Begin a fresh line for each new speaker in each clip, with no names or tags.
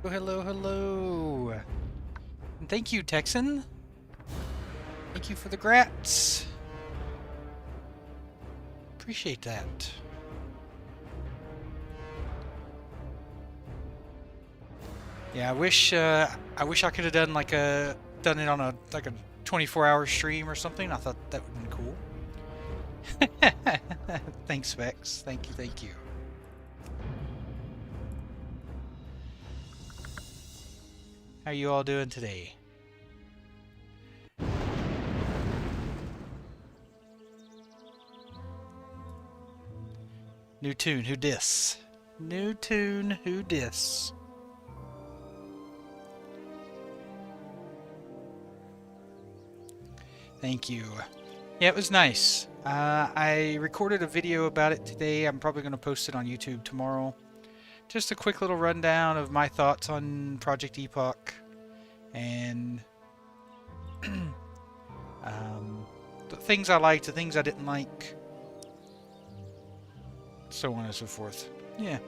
Oh, hello, hello. And thank you, Texan. Thank you for the grats. Appreciate that. Yeah, I wish I could have done like done it on a 24-hour stream or something. I thought that would have been cool. Thanks, Vex. Thank you, thank you. How you all doing today? New tune, who dis? New tune, who dis? Thank you. Yeah, it was nice. I recorded a video about it today. I'm probably going to post it on YouTube tomorrow. Just a quick little rundown of my thoughts on Project Epoch and the things I liked, the things I didn't like, so on and so forth. Yeah.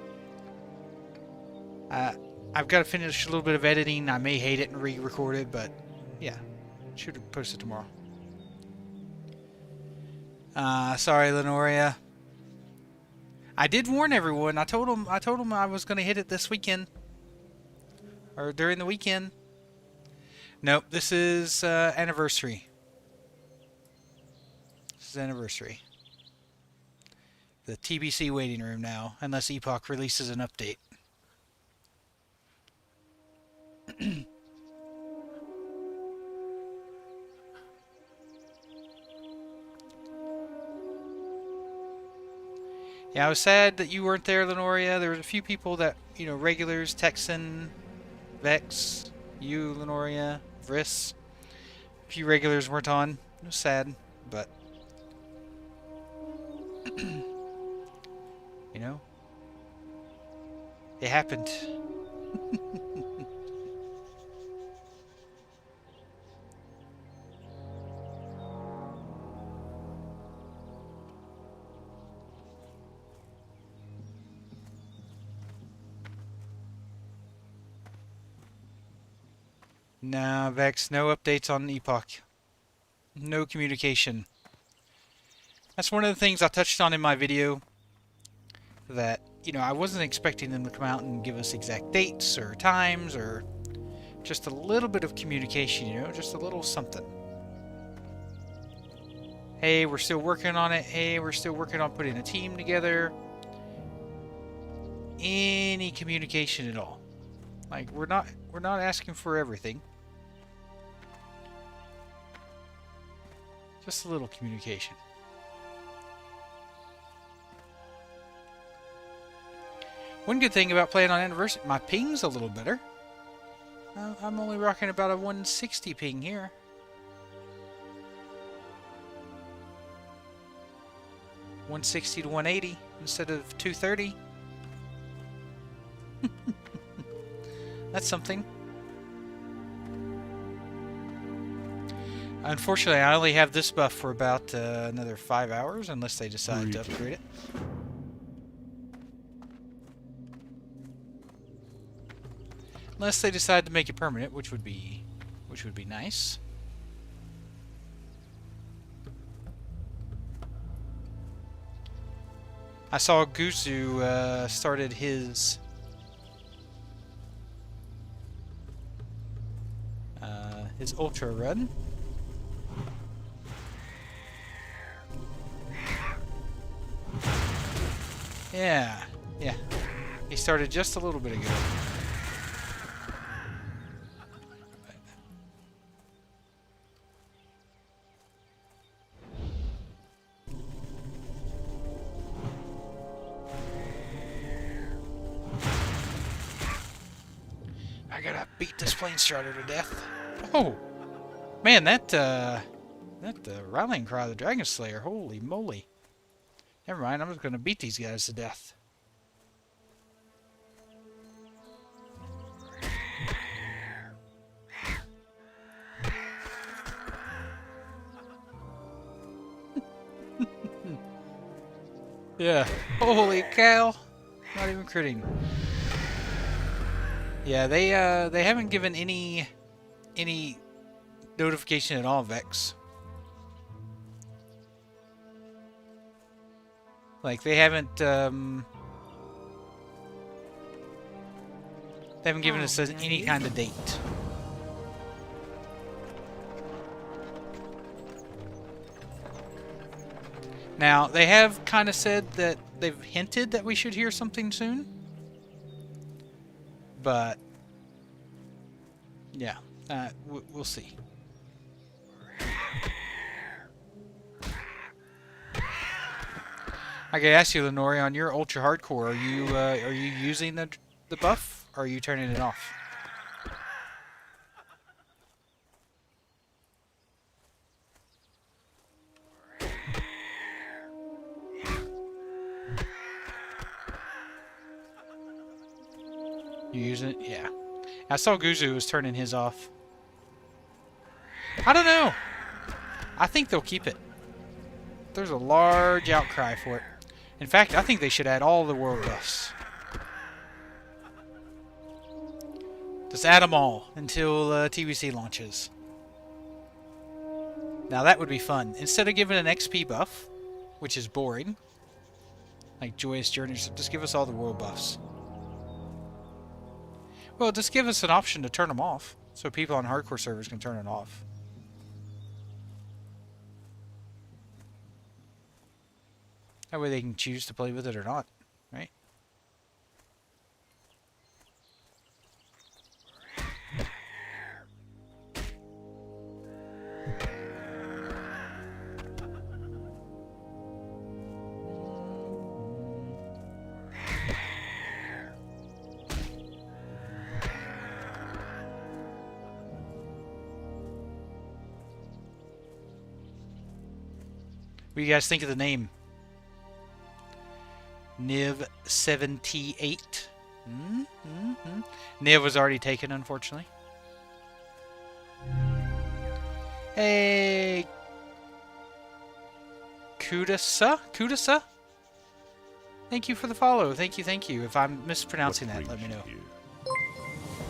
I've got to finish a little bit of editing. I may hate it and re-record it, but yeah, should post it tomorrow. Sorry, Lenoria. I did warn everyone. I told them I was going to hit it this weekend. Or during the weekend. Nope, this is anniversary. This is anniversary. The TBC waiting room now, unless Epoch releases an update. Yeah, I was sad that you weren't there, Lenoria. There were a few people that, you know, regulars, Texan, Vex, you, Lenoria, Vriss. A few regulars weren't on. It was sad, but you know, it happened. Nah, Vex, no updates on Epoch. No communication. That's one of the things I touched on in my video. That, you know, I wasn't expecting them to come out and give us exact dates or times or just a little bit of communication, you know, just a little something. Hey, we're still working on it. Hey, we're still working on putting a team together. Any communication at all. Like, we're not asking for everything. Just a little communication. One good thing about playing on Anniversary, my ping's a little better. I'm only rocking about a 160 ping here. $160 to 180 instead of 230. That's something. Unfortunately, I only have this buff for about another 5 hours, unless they decide to upgrade it. Unless they decide to make it permanent, which would be nice. I saw Guzu started his ultra run. Yeah. He started just a little bit ago. I gotta beat this plane strider to death. Oh, man, that rallying cry of the Dragon Slayer. Holy moly! Never mind. I'm just gonna beat these guys to death. Yeah. Holy cow! Not even critting. Yeah, they haven't given any notification at all, Vex. Like they haven't given us any kind of date. Now, they have kind of said that they've hinted that we should hear something soon. But, yeah, we'll see. I gotta ask you, Lenore, on your ultra hardcore, are you using the buff, or are you turning it off? You using it? Yeah. I saw Guzu was turning his off. I don't know. I think they'll keep it. There's a large outcry for it. In fact, I think they should add all the world buffs. Just add them all until TBC launches. Now that would be fun. Instead of giving an XP buff, which is boring, like Joyous Journeys, just give us all the world buffs. Well, just give us an option to turn them off, so people on hardcore servers can turn it off. That way they can choose to play with it or not, right? What do you guys think of the name? Niv78. Niv was already taken, unfortunately. Hey, Kudasa? Thank you for the follow. Thank you. If I'm mispronouncing that, let me know.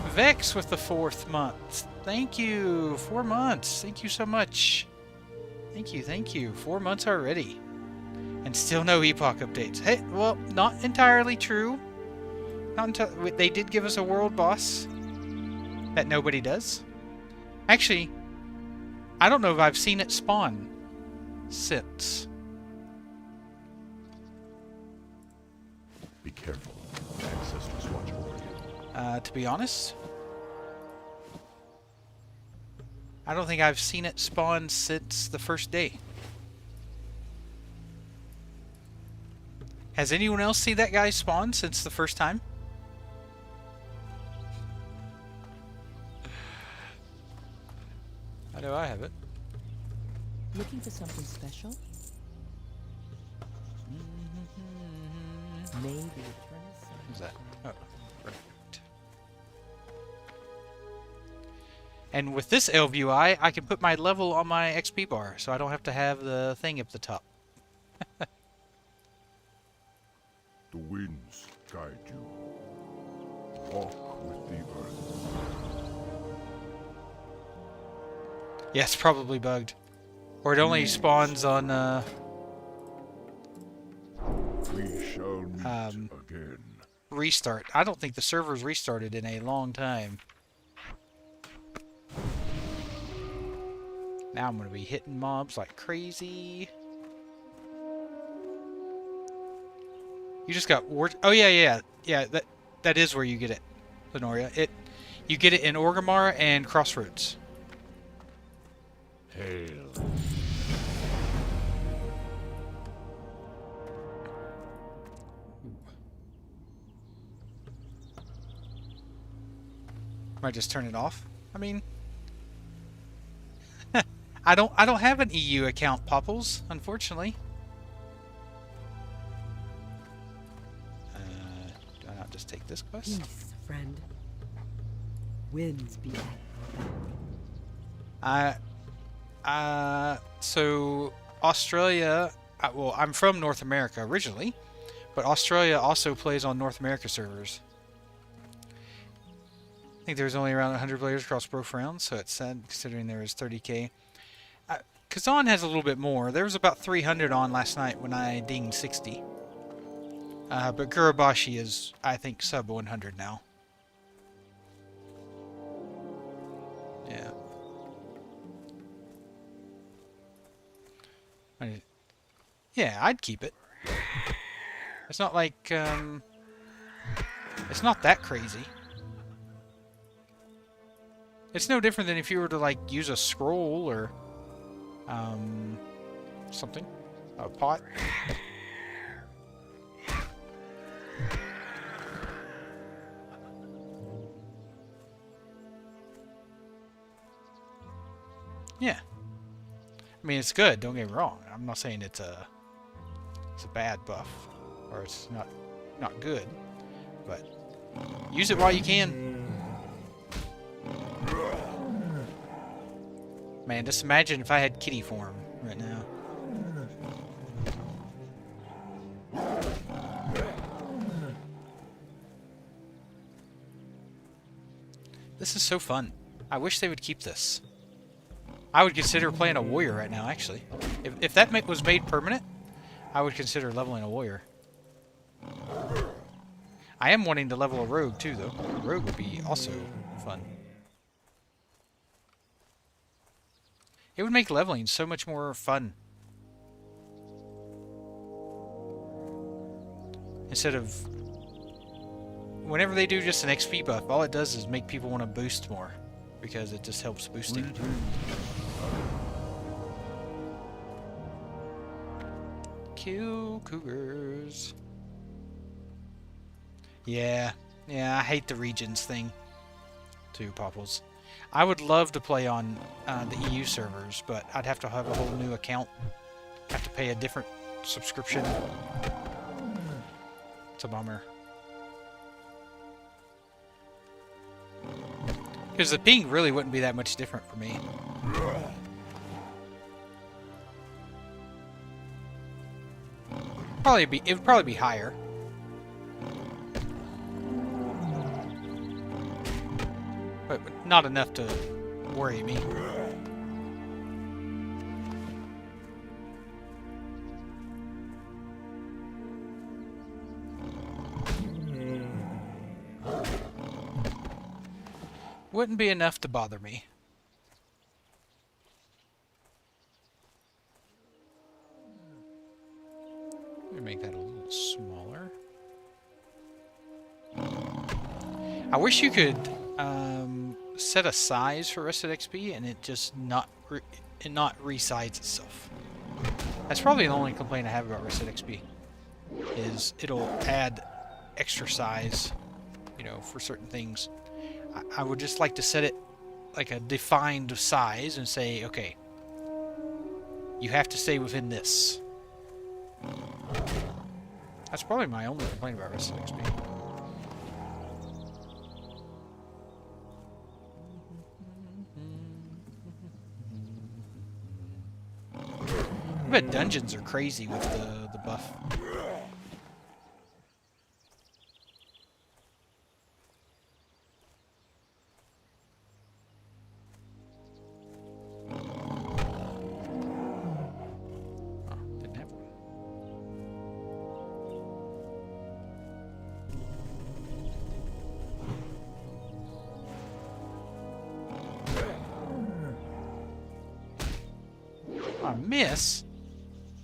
Vex with the 4th month. Thank you. 4 months. Thank you so much. Thank you. 4 months already. And still no epoch updates. Hey, well, not entirely true. They did give us a world boss that nobody does. Actually, I don't know if I've seen it spawn since.
Be careful. Ancestors watch over you.
To be honest, I don't think I've seen it spawn since the first day. Has anyone else seen that guy spawn since the first time? I know I haven't.
Looking for something special? Maybe
Who's that? Oh, perfect. And with this LVI, I can put my level on my XP bar, so I don't have to have the thing at the top.
The winds guide you. Walk with the earth.
Yeah, it's probably bugged. Or it only spawns on,
We shall meet again.
restart. I don't think the server's restarted in a long time. Now I'm going to be hitting mobs like crazy. You just got oh yeah, that is where you get it, Lenoria. You get it in Orgrimmar and Crossroads.
Hail.
Might just turn it off. I mean, I don't have an EU account, Popples, unfortunately. Do I not just take this quest?
peace, friend. Winds be
So Australia, well, I'm from North America originally, but Australia also plays on North America servers. I think there's only around 100 players across both rounds, so it's sad considering there is 30k. Kazan has a little bit more. There was about 300 on last night when I dinged 60. But Gurabashi is, I think, sub 100 now. Yeah. Yeah, I'd keep it. It's not like, it's not that crazy. It's no different than if you were to, like, use a scroll or, something. A pot. Yeah. I mean, it's good, don't get me wrong. I'm not saying it's a bad buff. Or it's not good. But use it while you can. Man, just imagine if I had kitty form right now. This is so fun. I wish they would keep this. I would consider playing a warrior right now, actually. If that was made permanent, I would consider leveling a warrior. I am wanting to level a rogue too, though. A rogue would be also fun. It would make leveling so much more fun. Instead of... Whenever they do just an XP buff, all it does is make people want to boost more. Because it just helps boosting. Kill cougars. Yeah, I hate the regions thing. Too, Popples. I would love to play on the EU servers, but I'd have to have a whole new account. Have to pay a different subscription. It's a bummer. Because the ping really wouldn't be that much different for me. It would probably be higher. But not enough to worry me. Wouldn't be enough to bother me. Let me make that a little smaller. I wish you could set a size for Rested XP and it just not resize itself. That's probably the only complaint I have about Rested XP. Is it'll add extra size, you know, for certain things. I would just like to set it like a defined size and say, okay, you have to stay within this. That's probably my only complaint about Rested XP. I bet dungeons are crazy with the buff. I miss?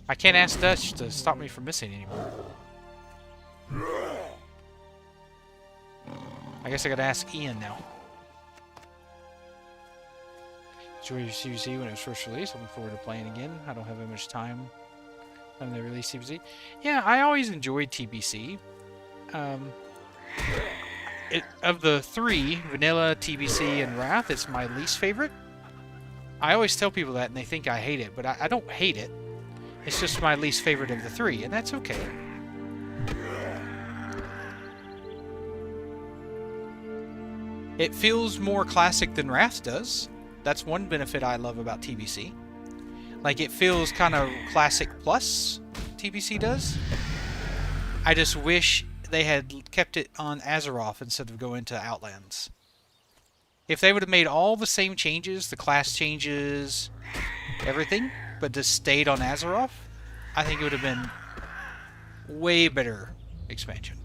I can't ask Dutch to stop me from missing anymore. I guess I gotta ask Ian now. Enjoyed your TBC when it was first released. Looking forward to playing again. I don't have that much time when they release TBC. Yeah, I always enjoyed TBC. Of the three, Vanilla, TBC, and Wrath, it's my least favorite. I always tell people that and they think I hate it, but I don't hate it. It's just my least favorite of the three, and that's okay. It feels more classic than Wrath does. That's one benefit I love about TBC. Like, it feels kind of classic plus TBC does. I just wish they had kept it on Azeroth instead of going to Outlands. If they would have made all the same changes, the class changes, everything, but just stayed on Azeroth, I think it would have been way better expansion.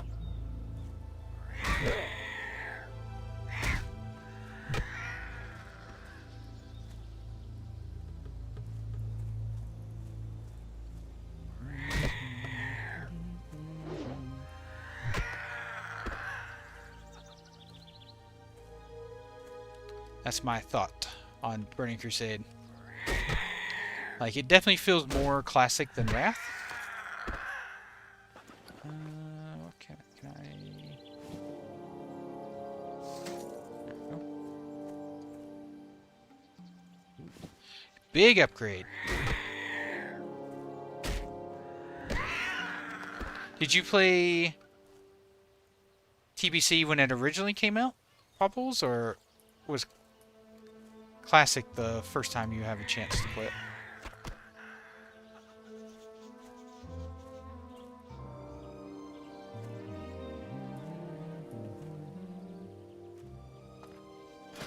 That's my thought on Burning Crusade. Like, it definitely feels more classic than Wrath. What can I... Oh. Big upgrade. Did you play TBC when it originally came out, Bubbles, or was Classic the first time you have a chance to play it?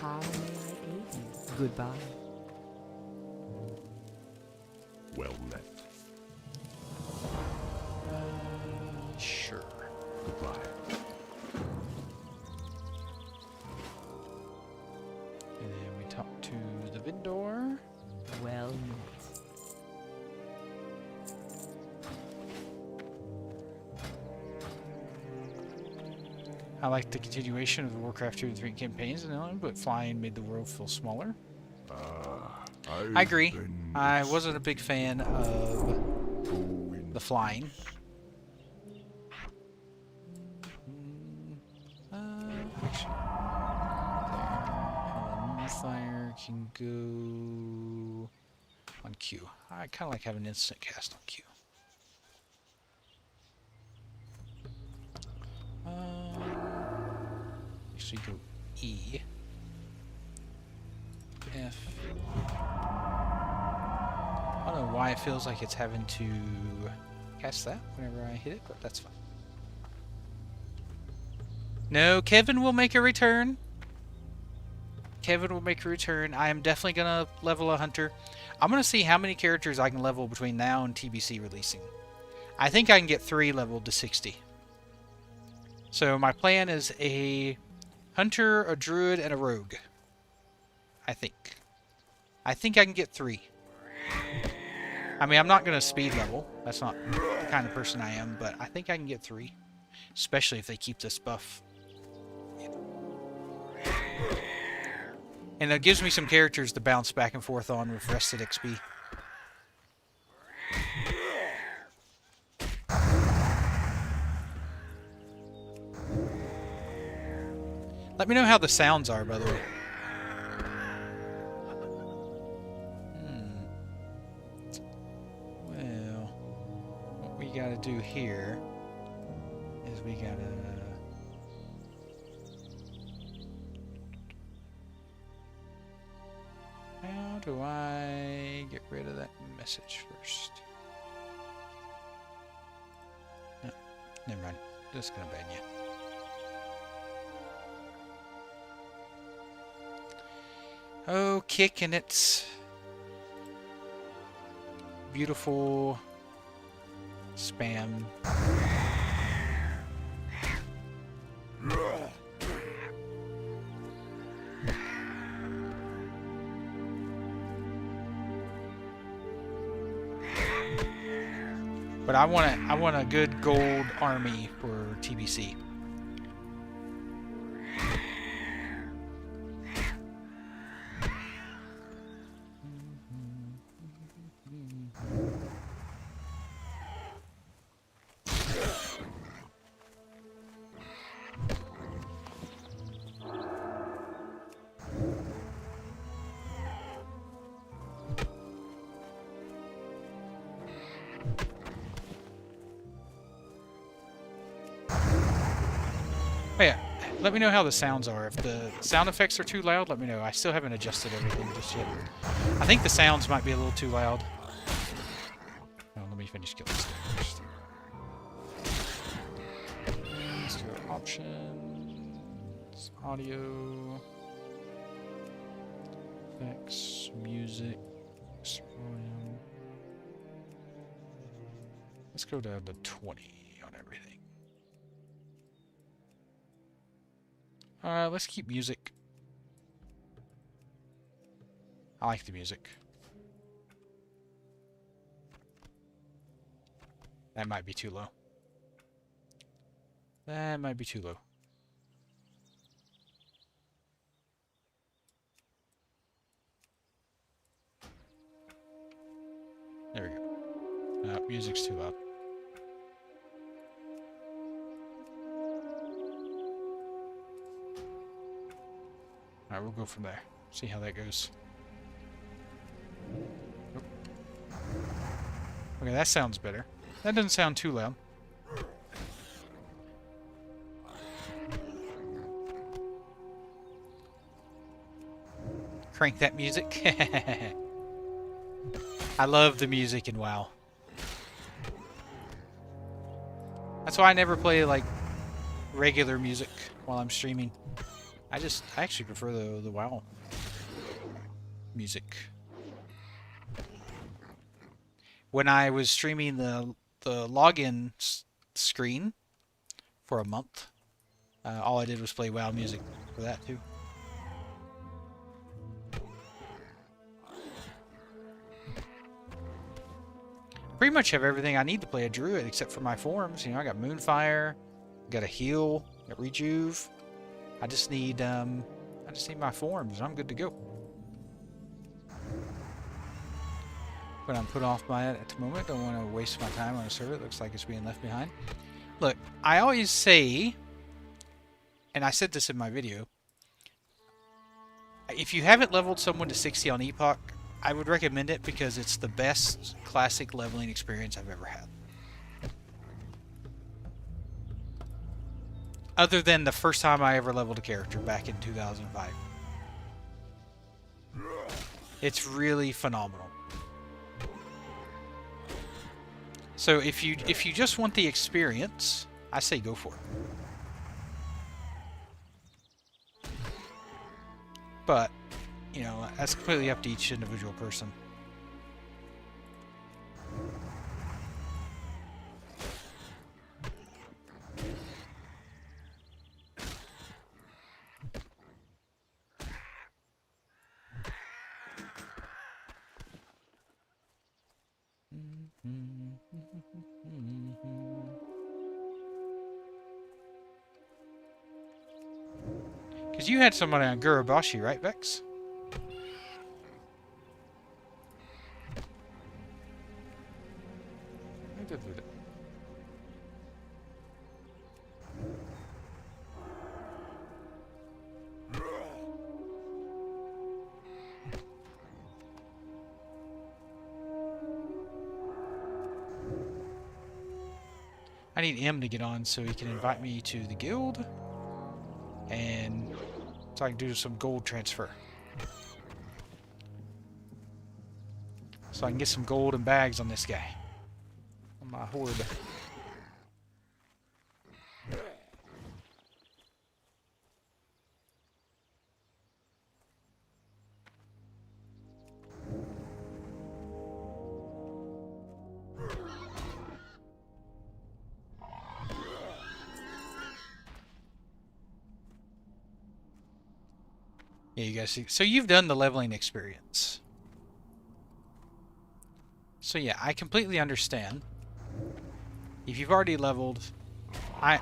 How may I aid you? Goodbye.
Well met.
Sure.
Goodbye.
And then we talk to the vendor.
Well met.
I like the continuation of the Warcraft 2 and 3 campaigns, but flying made the world feel smaller. I agree. I wasn't a big fan of the flying. Actually, there. Fire can go on Q. I kind of like having instant cast on Q. Actually, go E. F. I don't know why it feels like it's having to cast that whenever I hit it, but that's fine. No, Kevin will make a return. Kevin will make a return. I am definitely going to level a hunter. I'm going to see how many characters I can level between now and TBC releasing. I think I can get 3 leveled to 60. So my plan is a hunter, a druid, and a rogue. I think I can get 3. I mean, I'm not going to speed level. That's not the kind of person I am, but I think I can get 3. Especially if they keep this buff. And it gives me some characters to bounce back and forth on with rested XP. Let me know how the sounds are, by the way. Well, what we gotta do here is we gotta... How do I get rid of that message first? No, never mind. Just gonna ban you. Oh, kicking its beautiful spam. But I want a good gold army for TBC. Oh yeah, let me know how the sounds are. If the sound effects are too loud, let me know. I still haven't adjusted everything just yet. I think the sounds might be a little too loud. Oh, let me finish killing this thing first. Let's do options, audio. Effects, music, volume. Let's go down to 20 on everything. Let's keep music. I like the music. That might be too low. That might be too low. There we go. No, music's too loud. Alright, we'll go from there. See how that goes. Oop. Okay, that sounds better. That doesn't sound too loud. Crank that music. I love the music in WoW. That's why I never play like regular music while I'm streaming. I actually prefer the WoW music. When I was streaming the login screen for a month, all I did was play WoW music for that too. Pretty much have everything I need to play a druid except for my forms. You know, I got Moonfire, got a heal, got rejuve. I just need my forms and I'm good to go. But I'm put off by it at the moment. Don't want to waste my time on a server that looks like it's being left behind. Look, I always say, and I said this in my video, if you haven't leveled someone to 60 on Epoch, I would recommend it because it's the best classic leveling experience I've ever had. Other than the first time I ever leveled a character back in 2005. It's really phenomenal. So if you just want the experience, I say go for it. But, you know, that's completely up to each individual person. Because you had somebody on Gurabashi, right, Vex? I need M to get on so he can invite me to the guild, and so I can do some gold transfer. So I can get some gold and bags on this guy. On my Horde. Yeah, you guys see. So you've done the leveling experience. So yeah, I completely understand. If you've already leveled, I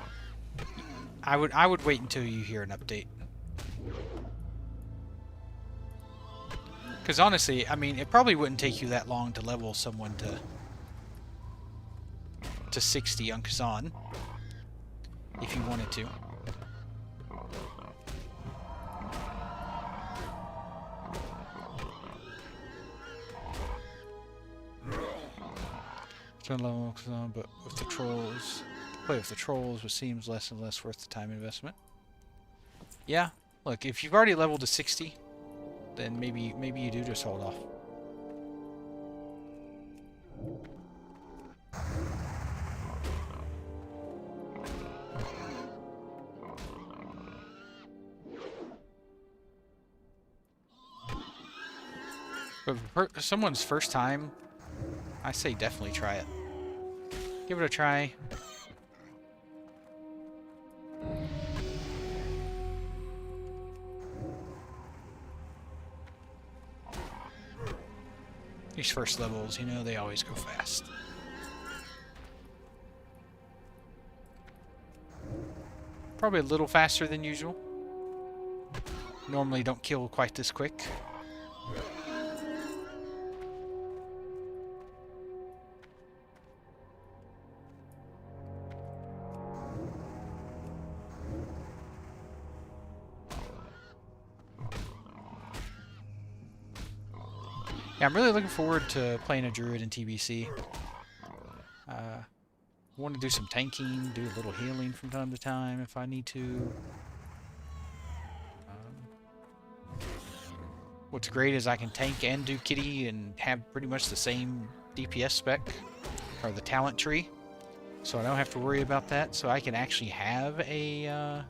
would wait until you hear an update. Because honestly, I mean, it probably wouldn't take you that long to level someone to 60 on Kazan, if you wanted to. Level, but with the trolls, play with the trolls, which seems less and less worth the time investment. Yeah, look, if you've already leveled to 60, then maybe you do just hold off. But for someone's first time, I say definitely try it. Give it a try. These first levels, you know, they always go fast. Probably a little faster than usual. Normally don't kill quite this quick. Yeah, I'm really looking forward to playing a druid in TBC. Want to do some tanking, do a little healing from time to time if I need to. What's great is I can tank and do kitty and have pretty much the same DPS spec, or the talent tree. So I don't have to worry about that. So I can actually have a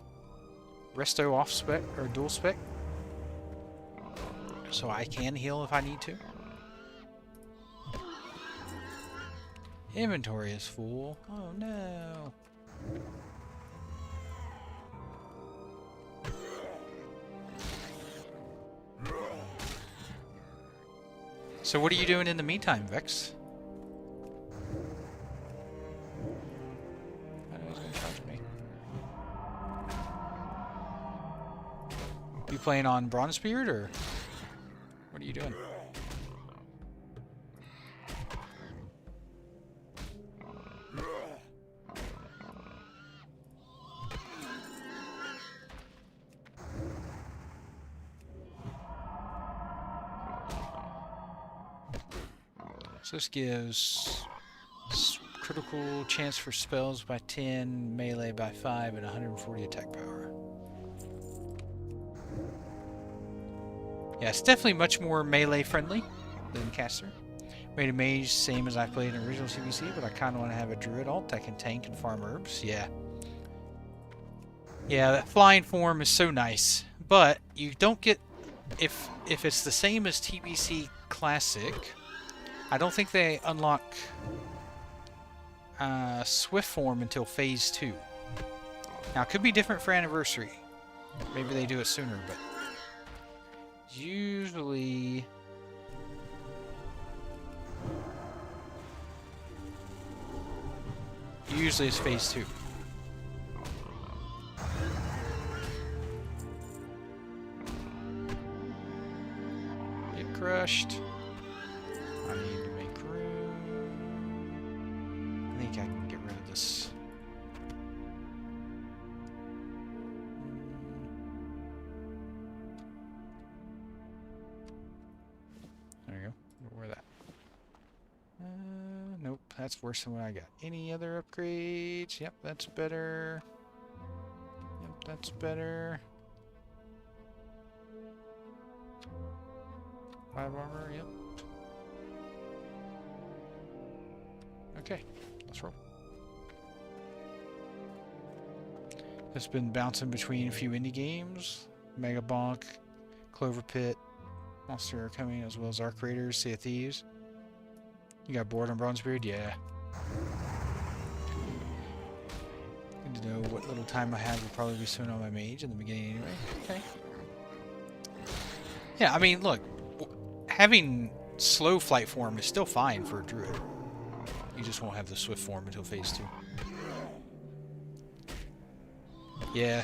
resto off spec or dual spec. So I can heal if I need to. Inventory is full. Oh no. So what are you doing in the meantime, Vex? I know he's gonna charge me. You playing on Bronzebeard or what are you doing? So this gives critical chance for spells by 10, melee by 5, and 140 attack power. Yeah, it's definitely much more melee friendly than caster. Made a mage, same as I played in original TBC, but I kind of want to have a druid alt that can tank and farm herbs. Yeah. Yeah, that flying form is so nice, but you don't get if it's the same as TBC Classic. I don't think they unlock Swift form until Phase 2. Now, it could be different for Anniversary. Maybe they do it sooner, but usually it's Phase 2. Get crushed. I need to make room. I think I can get rid of this. There you go. Where that? Nope, that's worse than what I got. Any other upgrades? Yep, that's better. Yep, that's better. 5 armor, yep. Okay, let's roll. It's been bouncing between a few indie games. Mega Bonk, Clover Pit, Monster Coming, as well as Arc Raiders, Sea of Thieves. You got bored on Bronzebeard? Yeah. Good to know what little time I have will probably be spent on my mage in the beginning anyway. Okay. Yeah, I mean, look, having slow flight form is still fine for a druid. You just won't have the swift form until Phase 2. Yeah.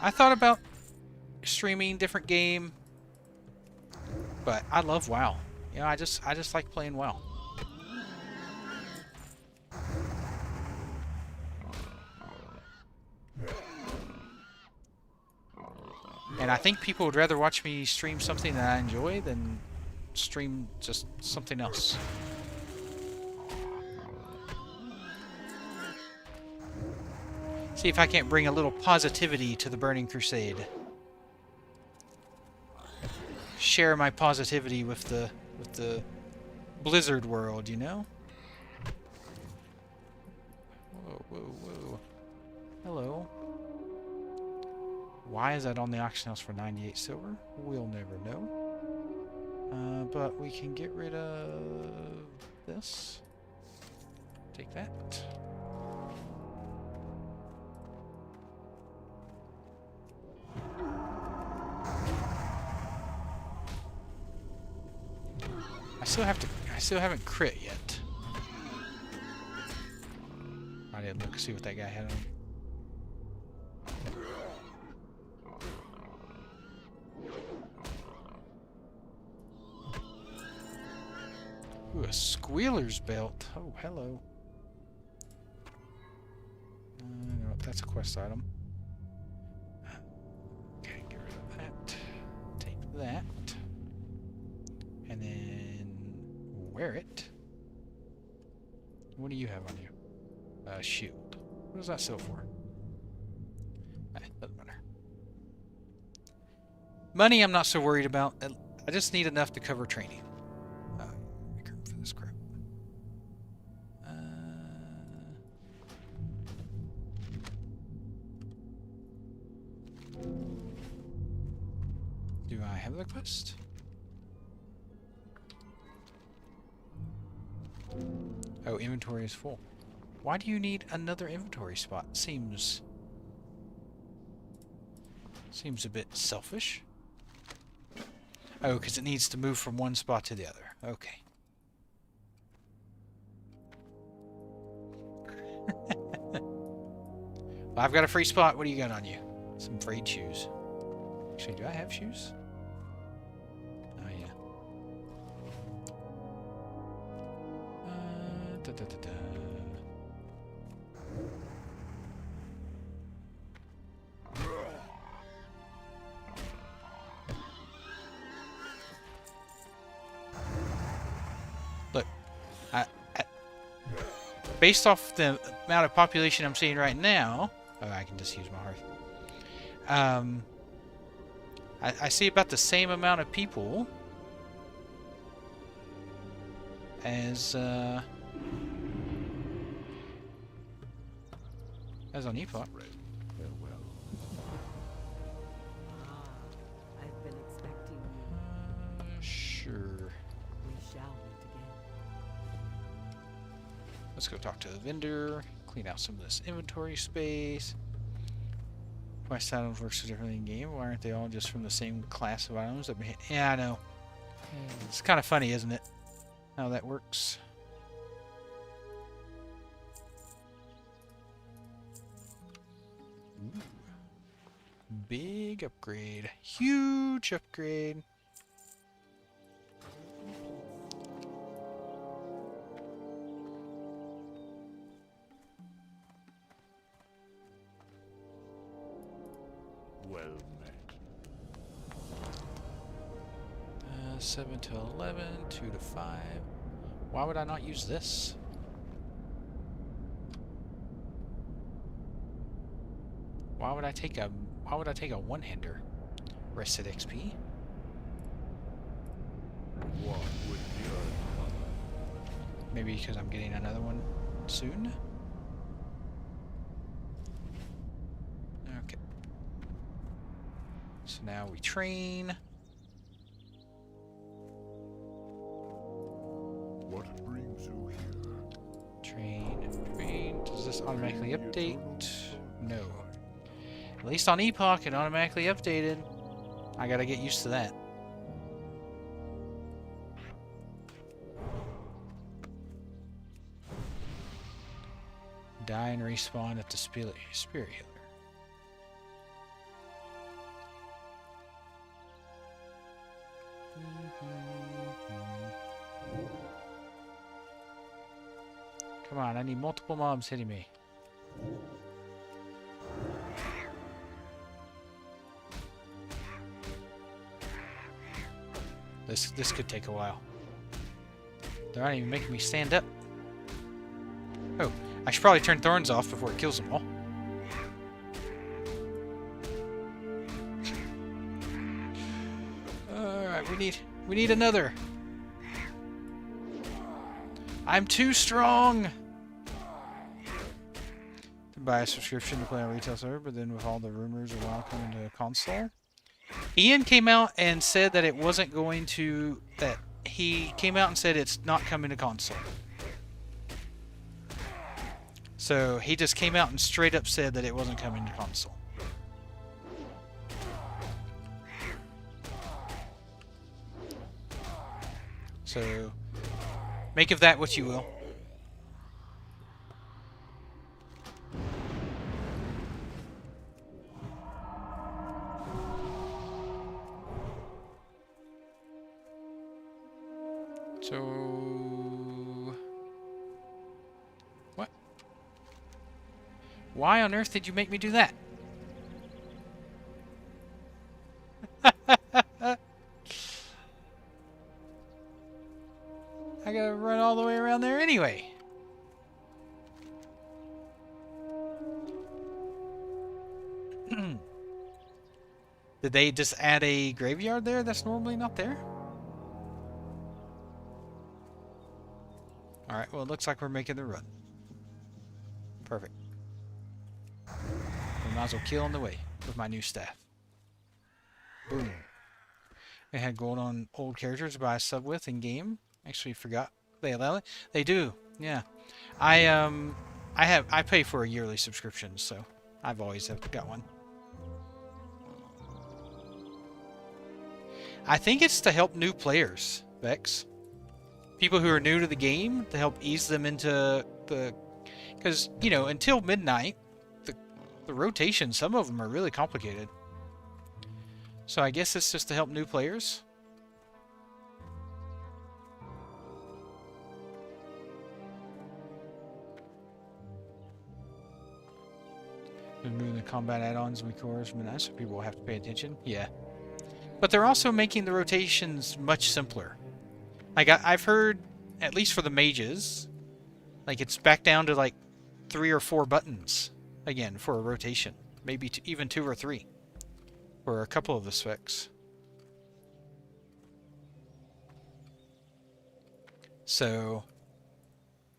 I thought about streaming different game, but I love WoW. You know, I just like playing WoW. And I think people would rather watch me stream something that I enjoy than stream just something else. See if I can't bring a little positivity to the Burning Crusade. Share my positivity with the Blizzard world, you know? Whoa, whoa, whoa. Hello. Why is that on the auction house for 98 silver? We'll never know. but we can get rid of this. Take that. I still haven't crit yet. I didn't look, see what that guy had on. Ooh, a squealer's belt. Oh, hello. No, that's a quest item. Okay, get rid of that. Take that. And then wear it. What do you have on you? A shield. What does that sell for? Doesn't matter. Money I'm not so worried about. I just need enough to cover training. Make room for this crap. Do I have the quest? Oh, inventory is full. Why do you need another inventory spot? Seems a bit selfish. Oh, because it needs to move from one spot to the other. Okay. Well, I've got a free spot. What do you got on you? Some frayed shoes. Actually, do I have shoes? Oh, yeah. Da, da, da, da. Look, based off the amount of population I'm seeing right now, oh, I can just use my hearth. I see about the same amount of people as on Epoch.
I've been expecting you.
Sure.
We shall meet again.
Let's go talk to the vendor. Clean out some of this inventory space. Quest items works differently in game. Why aren't they all just from the same class of items? Yeah, I know. It's kind of funny, isn't it? How that works. Ooh. Big upgrade. Huge upgrade.
Well met.
7 to 11, 2 to 5. Why would I not use this? Why would I take a one-hander? Rested XP.
What would the earth?
Maybe because I'm getting another one soon. Okay. So now we train.
What brings you here?
Train. Does this automatically update? No. At least on Epoch it automatically updated. I gotta get used to that. Die and respawn at the spirit healer. Come on, I need multiple mobs hitting me. This could take a while. They're not even making me stand up. Oh, I should probably turn thorns off before it kills them all. Alright, we need another. I'm too strong! To buy a subscription to play on retail server, but then with all the rumors of WoW coming to console. Ian came out and said that it wasn't going to, that he came out and said it's not coming to console. So he just came out and straight up said that it wasn't coming to console. So make of that what you will. So what? Why on earth did you make me do that? I gotta run all the way around there anyway. Did they just add a graveyard there that's normally not there? Alright, well it looks like we're making the run. Perfect. We might as well kill on the way with my new staff. Boom. They had gold on old characters to buy a sub with in game. Actually forgot. They allow it? They do. Yeah. I pay for a yearly subscription, so I've always got one. I think it's to help new players, Vex. People who are new to the game, to help ease them into the... Because, you know, until midnight, the rotation, some of them are really complicated. So I guess it's just to help new players. Removing the combat add-ons and cores, so people will have to pay attention. Yeah. But they're also making the rotations much simpler. Like, I've heard, at least for the mages, like, it's back down to, like, 3 or 4 buttons, again, for a rotation. Maybe even 2 or 3. For a couple of the specs. So,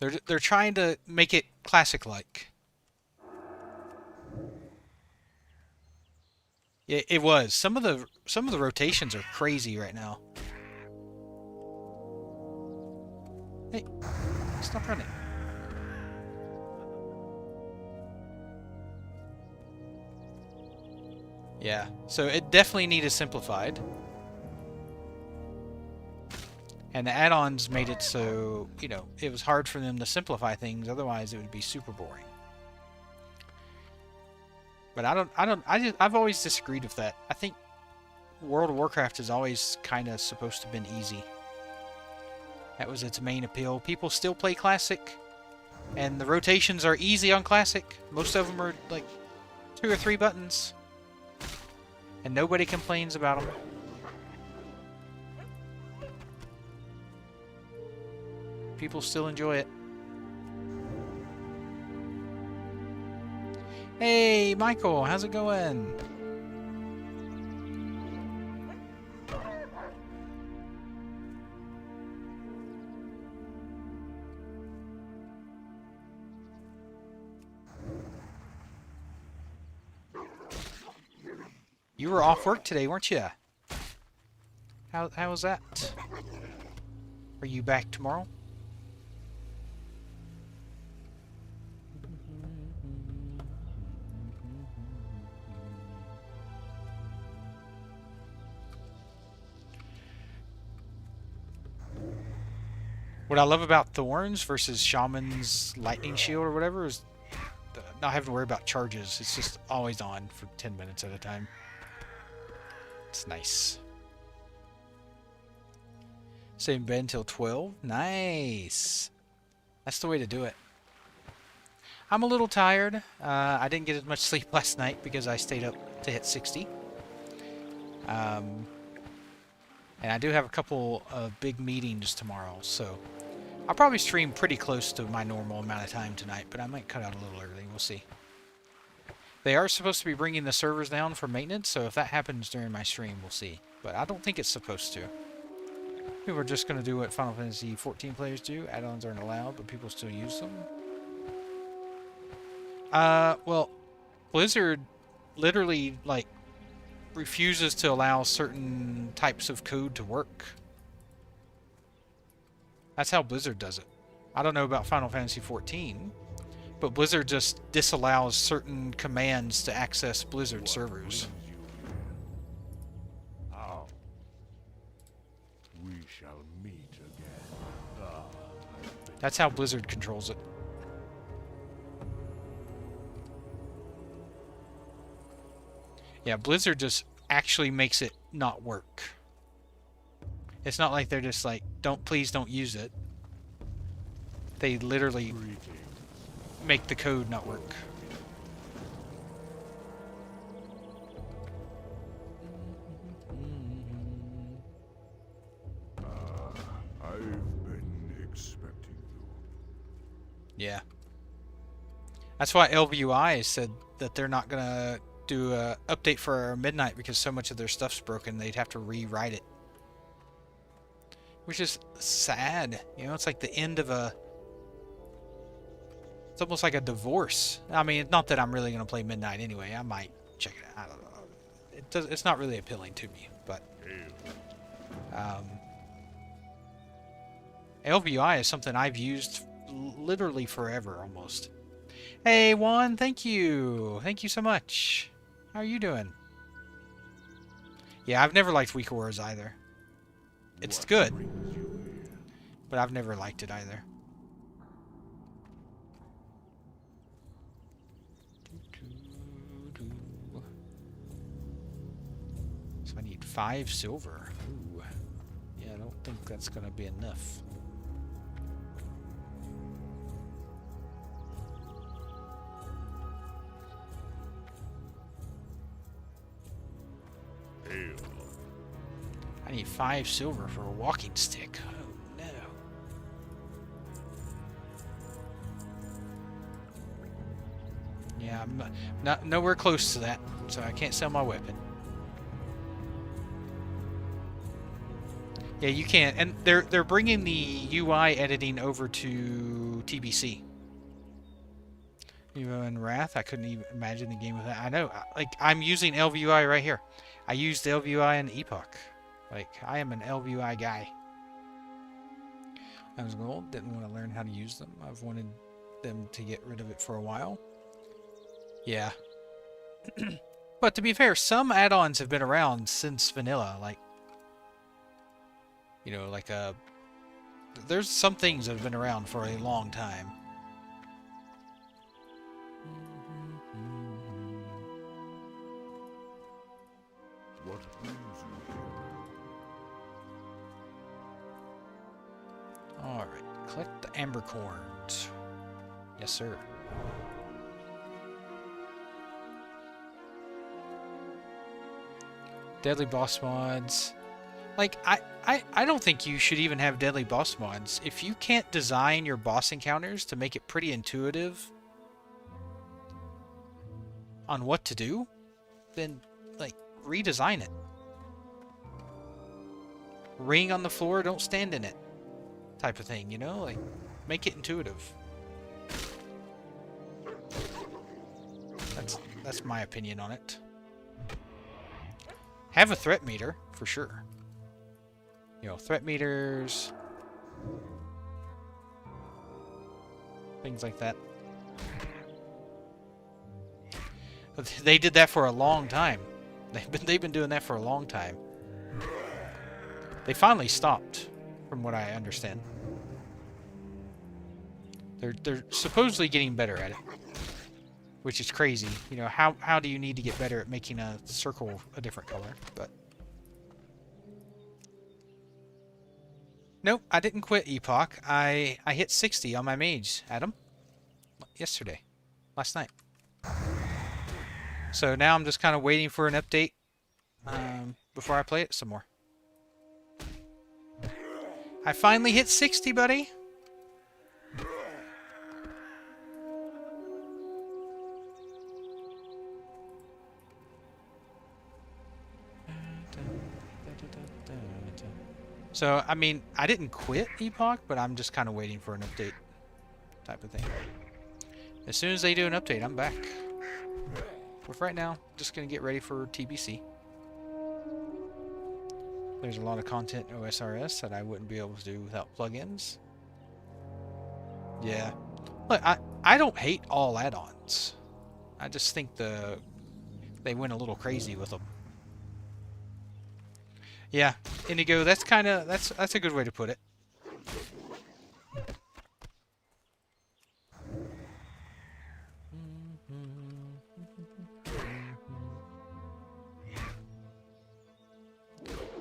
they're trying to make it classic-like. It was. Some of the rotations are crazy right now. Hey, stop running. Yeah, so it definitely needed simplified. And the add-ons made it so, you know, it was hard for them to simplify things, otherwise it would be super boring. But I've always disagreed with that. I think World of Warcraft is always kind of supposed to have been easy. That was its main appeal. People still play Classic, and the rotations are easy on Classic. Most of them are like 2 or 3 buttons. And nobody complains about them. People still enjoy it. Hey, Michael, how's it going? You were off work today, weren't you? How was that? Are you back tomorrow? What I love about Thorns versus Shaman's Lightning Shield or whatever is not having to worry about charges. It's just always on for 10 minutes at a time. It's nice. Stay in bed until 12. Nice. That's the way to do it. I'm a little tired. I didn't get as much sleep last night because I stayed up to hit 60. And I do have a couple of big meetings tomorrow, so I'll probably stream pretty close to my normal amount of time tonight, but I might cut out a little early. We'll see. They are supposed to be bringing the servers down for maintenance, so if that happens during my stream, we'll see. But I don't think it's supposed to. People are just going to do what Final Fantasy 14 players do. Add-ons aren't allowed, but people still use them. Well, Blizzard literally, like, refuses to allow certain types of code to work. That's how Blizzard does it. I don't know about Final Fantasy XIV, but Blizzard just disallows certain commands to access Blizzard servers.
How? We shall meet again.
That's how Blizzard controls it. Yeah, Blizzard just actually makes it not work. It's not like they're just like, please don't use it. They literally make the code not work.
I've been expecting you.
Yeah. That's why LVUI said that they're not gonna do a update for Midnight because so much of their stuff's broken, they'd have to rewrite it. Which is sad. You know, it's like the end of a... It's almost like a divorce. I mean, not that I'm really going to play Midnight anyway. I might check it out. I don't know. It's not really appealing to me, but... LVI is something I've used literally forever, almost. Hey, Juan, thank you. Thank you so much. How are you doing? Yeah, I've never liked Weak Wars either. It's good, but I've never liked it either. So I need 5 silver. Ooh. Yeah, I don't think that's gonna be enough. I need 5 silver for a walking stick. Oh no. Yeah, I'm not nowhere close to that, so I can't sell my weapon. Yeah, you can't, and they're bringing the UI editing over to TBC. Even Wrath, I couldn't even imagine the game with that. I know, like I'm using LVUI right here. I used LVUI in Epoch. Like, I am an LVUI guy. I was gold, didn't want to learn how to use them. I've wanted them to get rid of it for a while. Yeah. But to be fair, some add-ons have been around since vanilla. Like, you know, like, there's some things that have been around for a long time.
What brings you here?
Alright, collect the amber corns. Yes, sir. Deadly boss mods. Like, I don't think you should even have deadly boss mods. If you can't design your boss encounters to make it pretty intuitive on what to do, then, like, redesign it. Ring on the floor, don't stand in it. Type of thing, you know? Like, make it intuitive. That's my opinion on it. Have a threat meter, for sure. You know, threat meters. Things like that. But they did that for a long time. They've been doing that for a long time. They finally stopped, from what I understand. They're supposedly getting better at it, which is crazy. You know, how do you need to get better at making a circle a different color? But nope, I didn't quit Epoch. I hit 60 on my mage, Adam. Yesterday, last night. So now I'm just kind of waiting for an update before I play it some more. I finally hit 60, buddy. So, I mean, I didn't quit Epoch, but I'm just kind of waiting for an update type of thing. As soon as they do an update, I'm back. But for right now, just going to get ready for TBC. There's a lot of content in OSRS that I wouldn't be able to do without plugins. Yeah. Look, I don't hate all add-ons. I just think they went a little crazy with them. Yeah, Indigo, that's a good way to put it.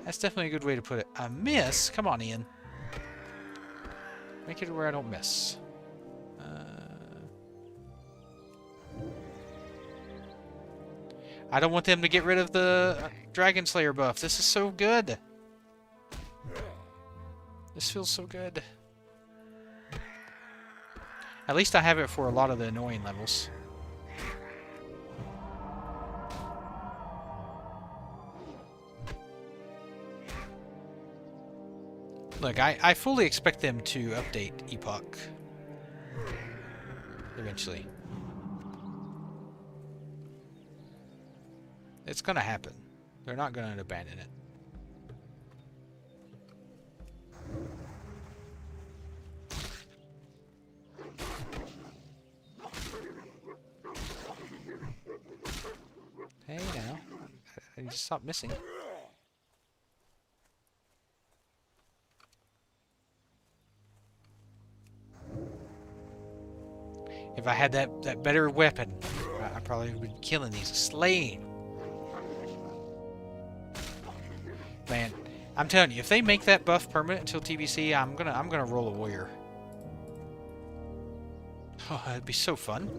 That's definitely a good way to put it. A miss? Come on, Ian. Make it where I don't miss. I don't want them to get rid of the Dragon Slayer buff. This is so good. This feels so good. At least I have it for a lot of the annoying levels. Look, I fully expect them to update Epoch. Eventually. It's gonna happen. They're not gonna abandon it. Hey now. I just stopped missing. If I had that better weapon, I probably would be killing these, slaying. Man, I'm telling you, if they make that buff permanent until TBC, I'm gonna roll a warrior. Oh, that'd be so fun.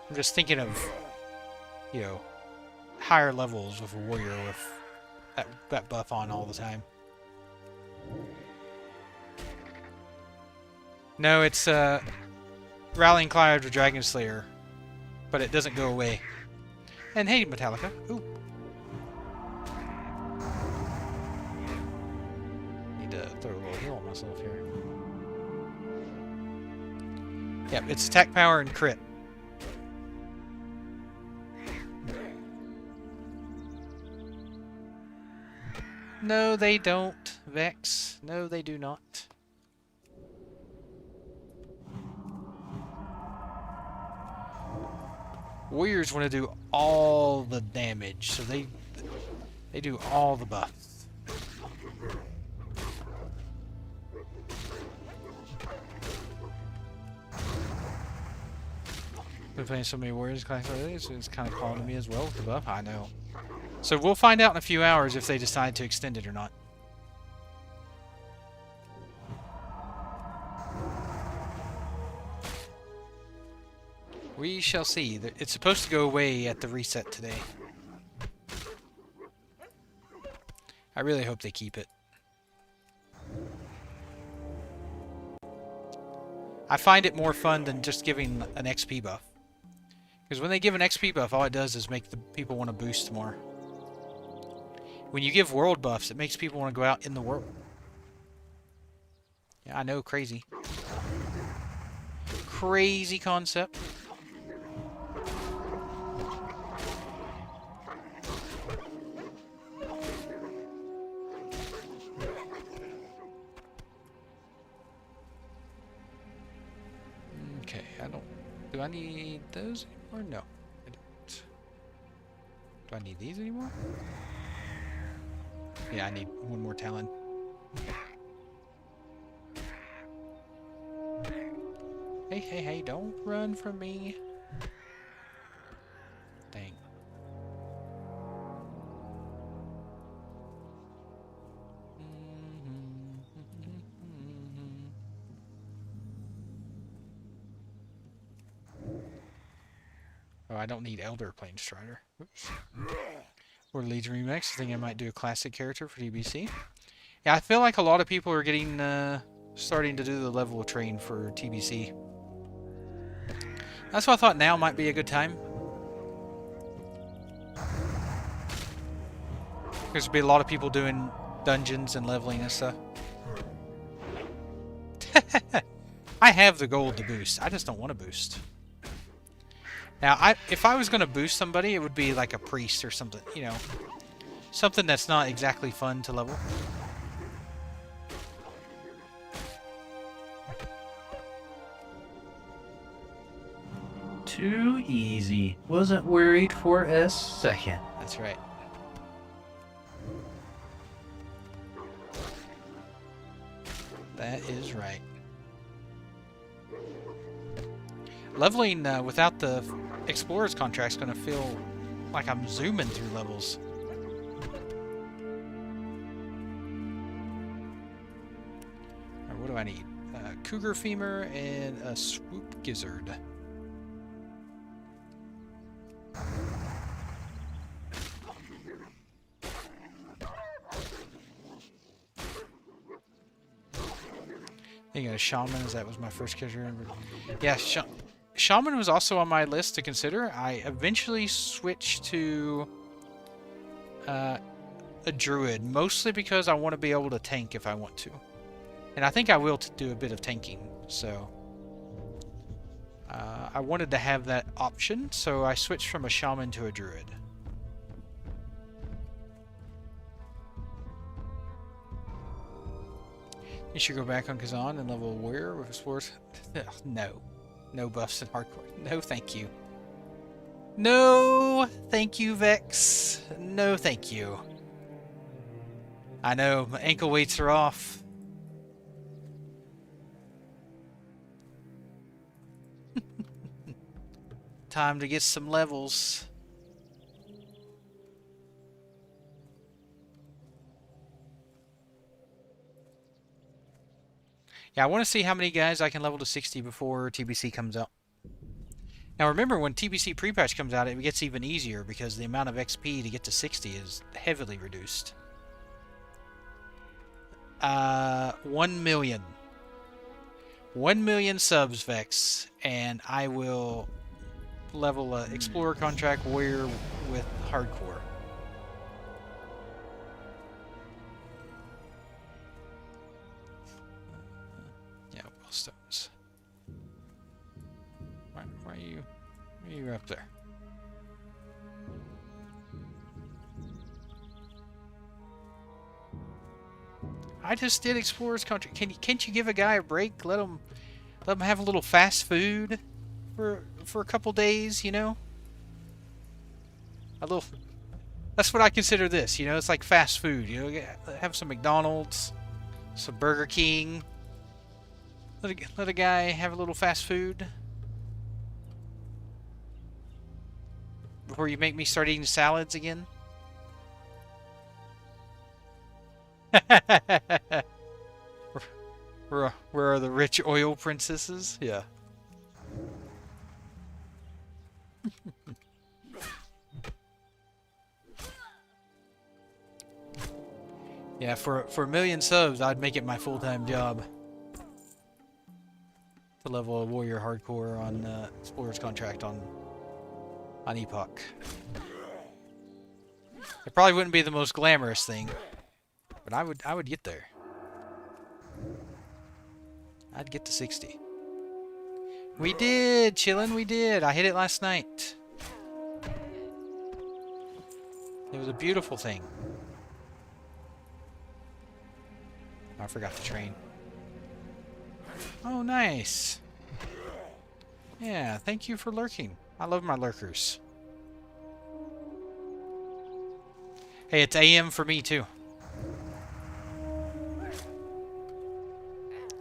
I'm just thinking of, you know, higher levels with a warrior with that buff on all the time. No, it's Rallying Cry of the Dragon Slayer, but it doesn't go away. And hey, Metallica. Ooh. Need to throw a little heal on myself here. Yep, it's attack power and crit. No, they don't, Vex. No, they do not. Warriors want to do all the damage, so they do all the buffs. Been playing so many Warriors class lately, so it's kind of calling to me as well with the buff. I know. So we'll find out in a few hours if they decide to extend it or not. We shall see. It's supposed to go away at the reset today. I really hope they keep it. I find it more fun than just giving an XP buff. Because when they give an XP buff, all it does is make the people want to boost more. When you give world buffs, it makes people want to go out in the world. Yeah, I know, crazy. Crazy concept. Okay, do I need those anymore? No, I don't. Do I need these anymore? Yeah, I need one more Talon. Hey, hey, hey, don't run from me. Dang. Oh, I don't need Elder Plane Strider. Oops. Or Legion Remix. I think I might do a classic character for TBC. Yeah, I feel like a lot of people are getting starting to do the level of train for TBC. That's why I thought now might be a good time. There's be a lot of people doing dungeons and leveling and stuff. I have the gold to boost. I just don't want to boost. Now, if I was going to boost somebody, it would be like a priest or something, you know. Something that's not exactly fun to level.
Too easy. Wasn't worried for a second.
That's right. That is right. Leveling without the Explorer's contract is going to feel like I'm zooming through levels. Alright, what do I need? Cougar Femur and a Swoop Gizzard. I think a Shaman, as that was my first character. Yeah, Shaman was also on my list to consider. I eventually switched to a Druid, mostly because I want to be able to tank if I want to. And I think I will do a bit of tanking, so... I wanted to have that option, so I switched from a Shaman to a Druid. You should go back on Kazan and level Warrior with Explorers. No. No buffs in hardcore. No, thank you. No, thank you, Vex. No, thank you. I know, my ankle weights are off. Time to get some levels. Yeah, I want to see how many guys I can level to 60 before TBC comes out. Now remember, when TBC pre-patch comes out, it gets even easier because the amount of XP to get to 60 is heavily reduced. 1 million. 1 million subs, Vex, and I will level a Explorer contract warrior with hardcore. Yeah, Willstones. Why are you up there? I just did Explorer's contract. Can't you give a guy a break? Let him have a little fast food for a couple days, you know? A little. That's what I consider this, you know. It's like fast food, you know. Have some McDonald's, some Burger King. Let a guy have a little fast food before you make me start eating salads again. Where are the rich oil princesses? Yeah. Yeah, for 1 million subs, I'd make it my full-time job to level a warrior hardcore on Explorer's contract on Epoch. It probably wouldn't be the most glamorous thing, but I would get there. I'd get to 60. We did, chillin', we did. I hit it last night. It was a beautiful thing. I forgot the train. Oh, nice. Yeah, thank you for lurking. I love my lurkers. Hey, it's AM for me too.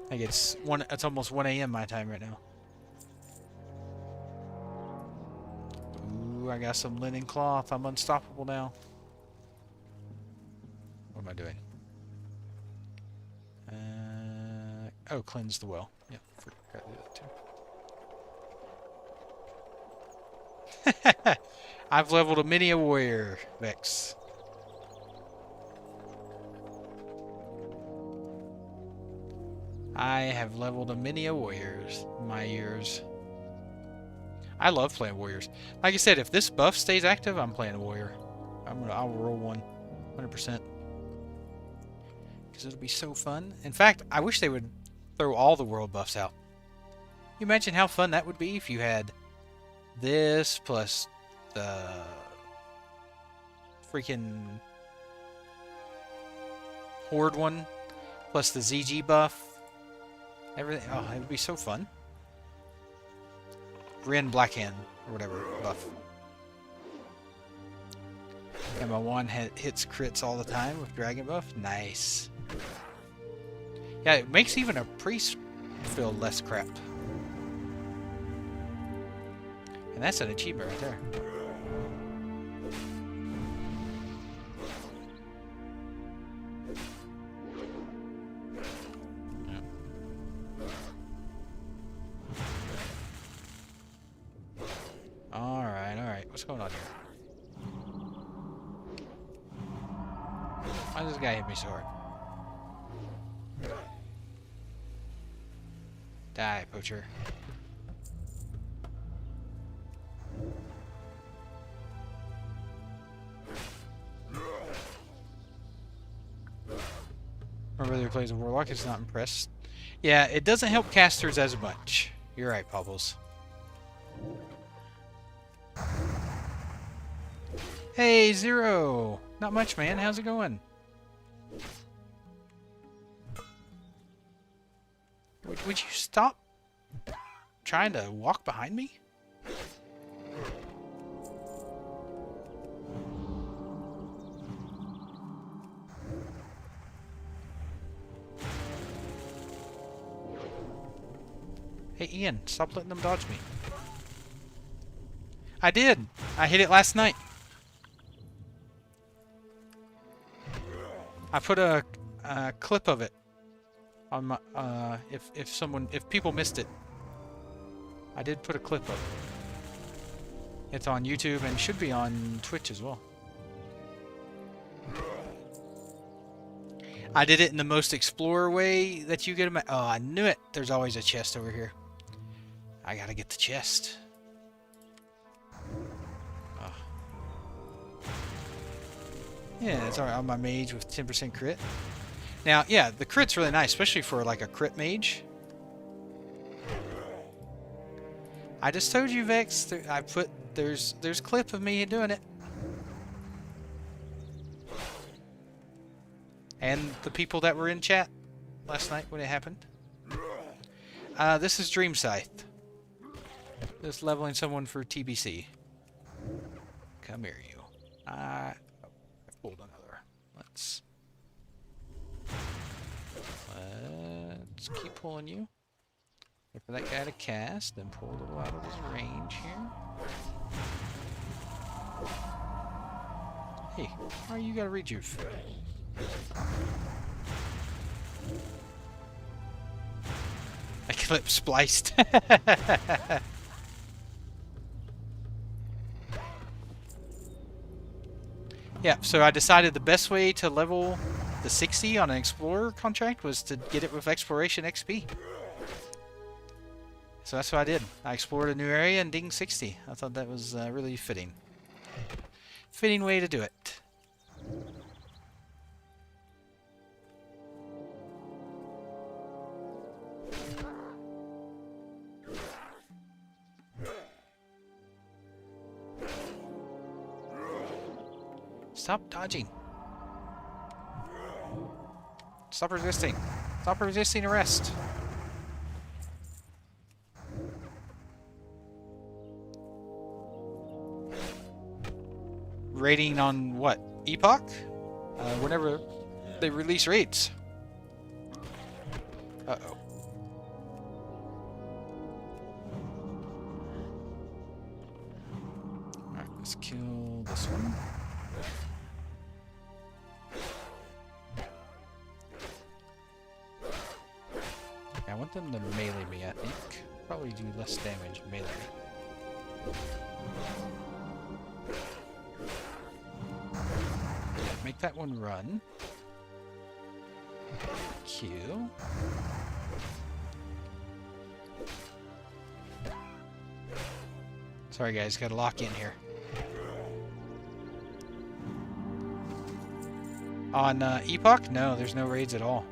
I think it's almost 1 AM my time right now. Ooh, I got some linen cloth. I'm unstoppable now. What am I doing? Oh, cleanse the well. Yep, forgot to do that too. I've leveled a mini warrior, Vex. I have leveled a many a warriors in my years. I love playing warriors. Like I said, if this buff stays active, I'm playing a warrior. I'll roll one, 100%. Because it'll be so fun. In fact, I wish they would throw all the world buffs out. You imagine how fun that would be if you had this plus the freaking Horde one plus the ZG buff. Everything. Oh, it would be so fun. Rin Blackhand or whatever buff. And my one hits crits all the time with Dragon buff. Nice. Yeah, it makes even a priest feel less crap. And that's an achievement right there. Alright. What's going on here? Why does this guy hit me so hard? Die, poacher. My brother plays a warlock, is not impressed. Yeah, it doesn't help casters as much. You're right, Pobbles. Hey, Zero! Not much, man. How's it going? Would you stop trying to walk behind me? Hey, Ian, stop letting them dodge me. I did! I hit it last night. I put a clip of it on my if people missed it. I did put a clip of it. It's on YouTube and should be on Twitch as well. I did it in the most explorer way that you get them. Oh, I knew it. There's always a chest over here. I gotta get the chest. Oh. Yeah, it's alright on my mage with 10% crit. Now, yeah, the crit's really nice, especially for like a crit mage. I just told you, Vex. I put there's clip of me doing it, and the people that were in chat last night when it happened. This is Dreamscythe. Just leveling someone for TBC. Come here, you. I pulled another. Let's keep pulling you. Wait for that guy to cast, then pull a little out of his range here. Hey, why you gotta rejuve? Eclipse spliced. Yeah, so I decided the best way to level the 60 on an Explorer contract was to get it with Exploration XP. So that's what I did. I explored a new area and dinged 60. I thought that was really fitting. Fitting way to do it. Stop dodging. Stop resisting. Stop resisting arrest. Rating on what? Epoch? Whenever they release raids. Uh-oh. Alright, let's kill this one. I want them to melee me, I think. Probably do less damage melee. Yeah, make that one run. Q. Sorry guys, gotta lock in here. On Epoch? No, there's no raids at all.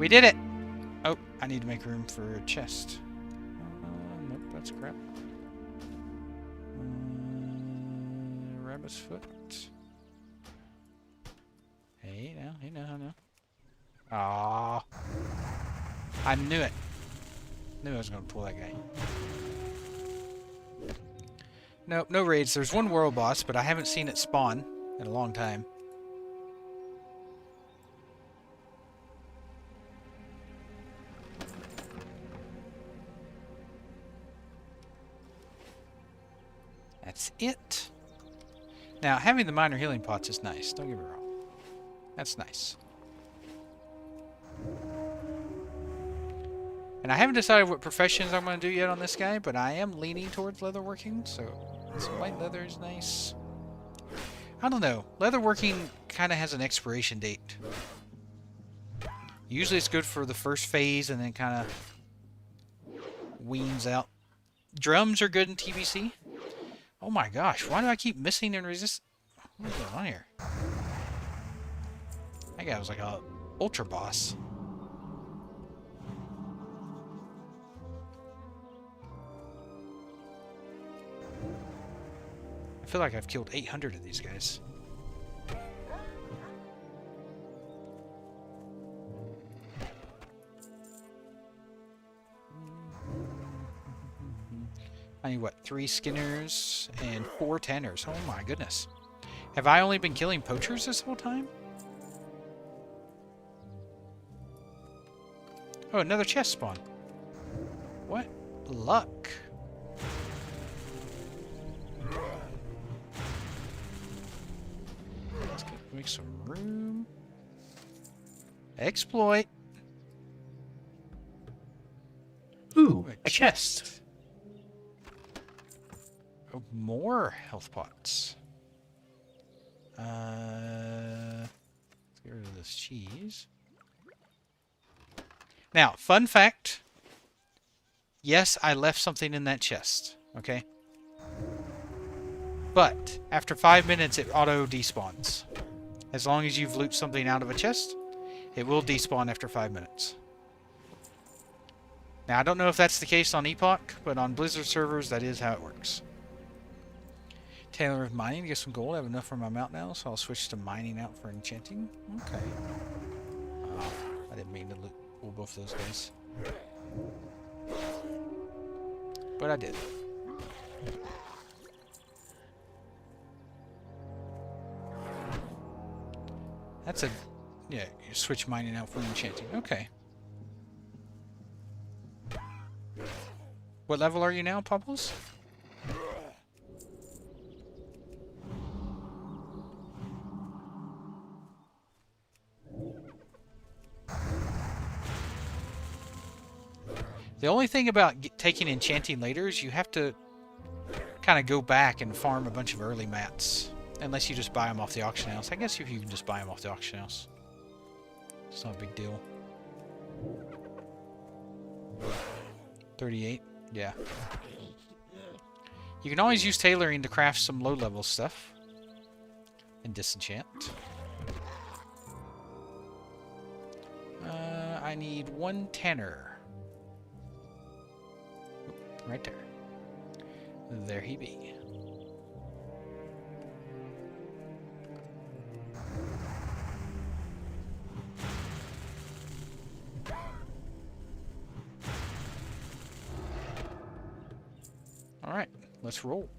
We did it! Oh, I need to make room for a chest. Nope, that's crap. Rabbit's foot. Hey, now, hey, now. Aww. I knew it. Knew I was going to pull that guy. Nope, no raids. There's one world boss, but I haven't seen it spawn in a long time. That's it. Now, having the minor healing pots is nice. Don't get me wrong. That's nice. And I haven't decided what professions I'm going to do yet on this guy, but I am leaning towards leatherworking, so some white leather is nice. I don't know. Leatherworking kind of has an expiration date. Usually it's good for the first phase and then kind of weans out. Drums are good in TBC. Oh my gosh, why do I keep missing and resist? What's going on here? That guy was like a ultra boss. I feel like I've killed 800 of these guys. I need, what, 3 skinners and 4 tanners. Oh my goodness. Have I only been killing poachers this whole time? Oh, another chest spawn. What luck. Let's make some room. Exploit.
Ooh, a chest.
Oh, more health pots. Let's get rid of this cheese. Now, fun fact. Yes, I left something in that chest. Okay? But, after 5 minutes, it auto-despawns. As long as you've looted something out of a chest, it will despawn after 5 minutes. Now, I don't know if that's the case on Epoch, but on Blizzard servers, that is how it works. Taylor of mining to get some gold. I have enough for my mount now, so I'll switch to mining out for enchanting. Okay. Oh, I didn't mean to loot both those guys. But I did. That's a... yeah, you switch mining out for enchanting. Okay. What level are you now, Pubbles? The only thing about taking enchanting later is you have to kind of go back and farm a bunch of early mats. Unless you just buy them off the auction house. I guess if you can just buy them off the auction house. It's not a big deal. 38? Yeah. You can always use tailoring to craft some low-level stuff. And disenchant. I need 1 tanner. Right there. There he be. Alright, let's roll.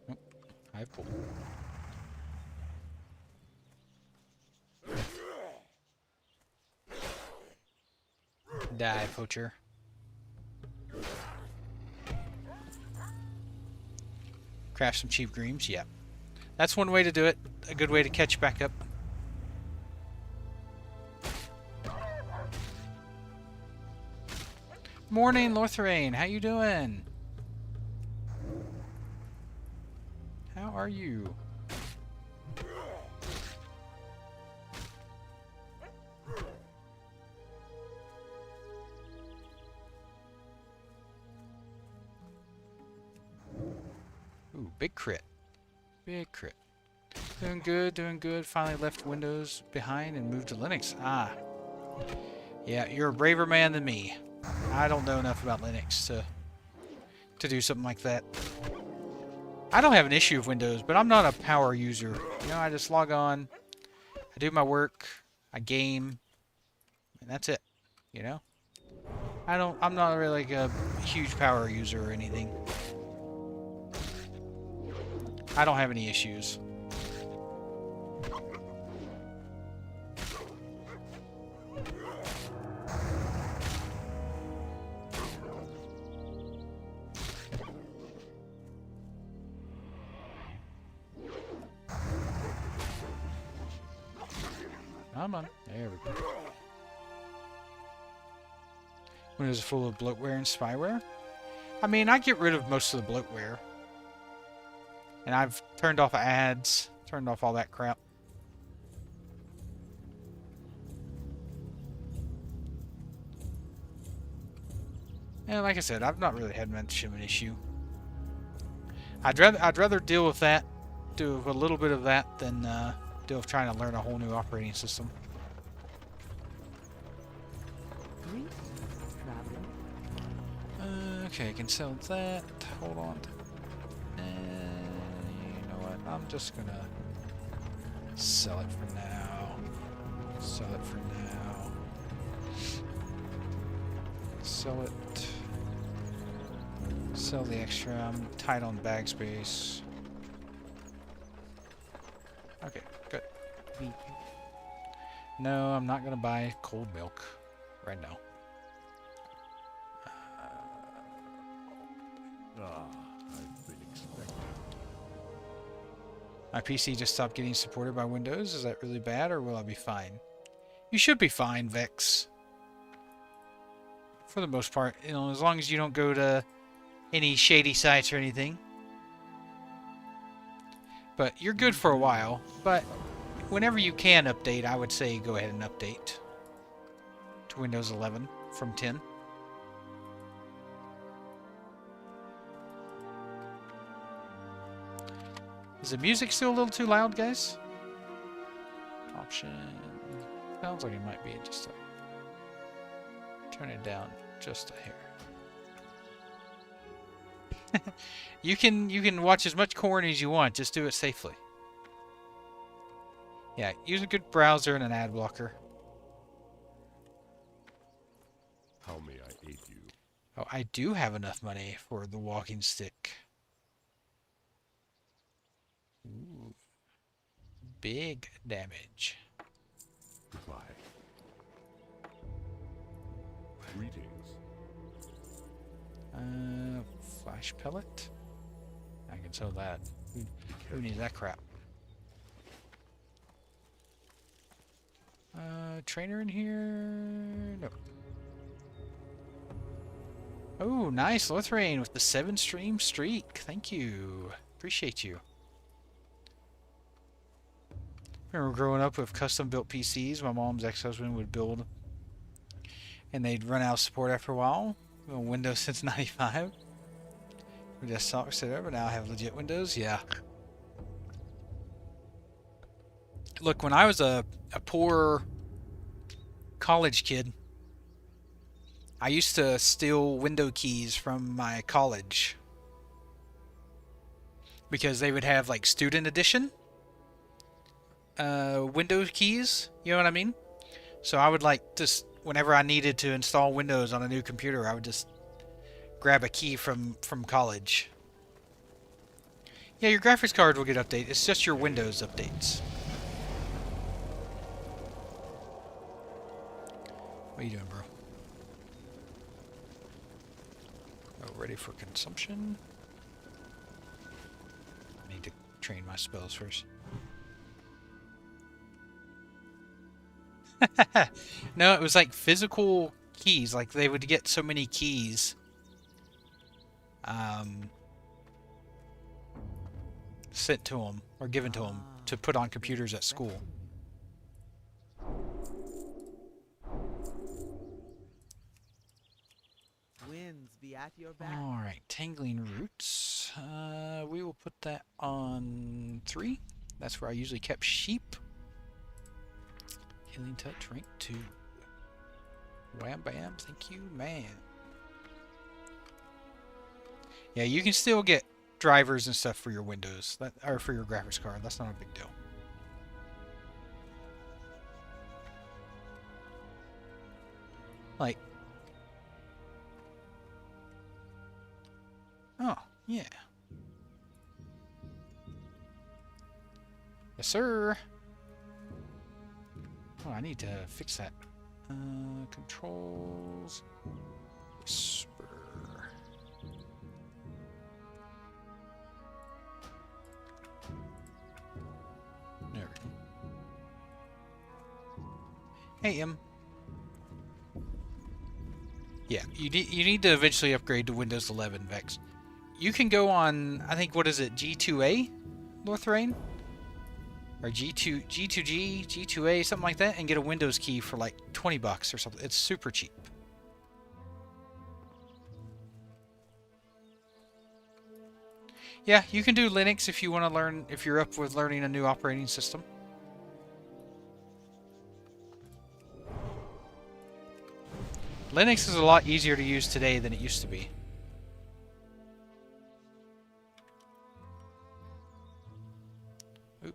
Oh, I have pulled. Die, poacher. Craft some cheap greens, yeah. That's one way to do it. A good way to catch back up. Morning, Lorthrain. How you doing? How are you? Ooh, big crit. Big crit. Doing good, doing good. Finally left Windows behind and moved to Linux. Ah. Yeah, you're a braver man than me. I don't know enough about Linux to do something like that. I don't have an issue with Windows, but I'm not a power user. You know, I just log on, I do my work, I game, and that's it. You know? I'm not really like a huge power user or anything. I don't have any issues. Come on. There we go. Windows is full of bloatware and spyware. I mean, I get rid of most of the bloatware. And I've turned off ads, turned off all that crap. And like I said, I've not really had much of an issue. I'd rather deal with that, do a little bit of that, than deal with trying to learn a whole new operating system. Okay, I can sell that. Hold on. You know what? I'm just gonna sell it for now. Sell it for now. Sell it. Sell the extra. I'm tight on bag space. Okay, good. No, I'm not gonna buy cold milk right now.
I've been expecting.
My PC just stopped getting supported by Windows. Is that really bad, or will I be fine? You should be fine, Vex. For the most part, you know, as long as you don't go to any shady sites or anything. But you're good for a while. But whenever you can update, I would say go ahead and update to Windows 11 from 10. Is the music still a little too loud, guys? Option. Sounds like it might be just a... Turn it down just a hair. You can watch as much corn as you want. Just do it safely. Yeah, use a good browser and an ad blocker.
How may I aid you?
Oh, I do have enough money for the walking stick. Ooh. Big damage.
Goodbye. Greetings.
Flash pellet. I can sell that. Who needs that crap? Trainer in here? No. Oh, nice. Lothrain with the 7-stream streak. Thank you. Appreciate you. I remember growing up with custom-built PCs. My mom's ex-husband would build, and they'd run out of support after a while. Windows since '95. We just saw it, but now I have legit Windows. Yeah. Look, when I was a poor college kid, I used to steal window keys from my college because they would have like student edition window keys, you know what I mean? So I would like just whenever I needed to install Windows on a new computer, I would just grab a key from college. Yeah, your graphics card will get updated. It's just your Windows updates. What are you doing, bro? Oh, ready for consumption. I need to train my spells first. No, it was like physical keys. Like they would get so many keys. Sent to them or given to them to put on computers at school.
Winds be at your back.
All right, tangling roots. We will put that on 3. That's where I usually kept sheep. Healing touch, rank 2. Wham bam, thank you, man. Yeah, you can still get drivers and stuff for your Windows, or for your graphics card. That's not a big deal. Like, oh, yeah. Yes, sir. Oh, I need to fix that. Controls. Whisper. There we go. Hey, yeah, you need to eventually upgrade to Windows 11, Vex. You can go on, I think, what is it, G2A, Northrain? Or G2G, G2A, something like that, and get a Windows key for like 20 bucks or something. It's super cheap. Yeah, you can do Linux if you want to learn, if you're up with learning a new operating system. Linux is a lot easier to use today than it used to be. Ooh.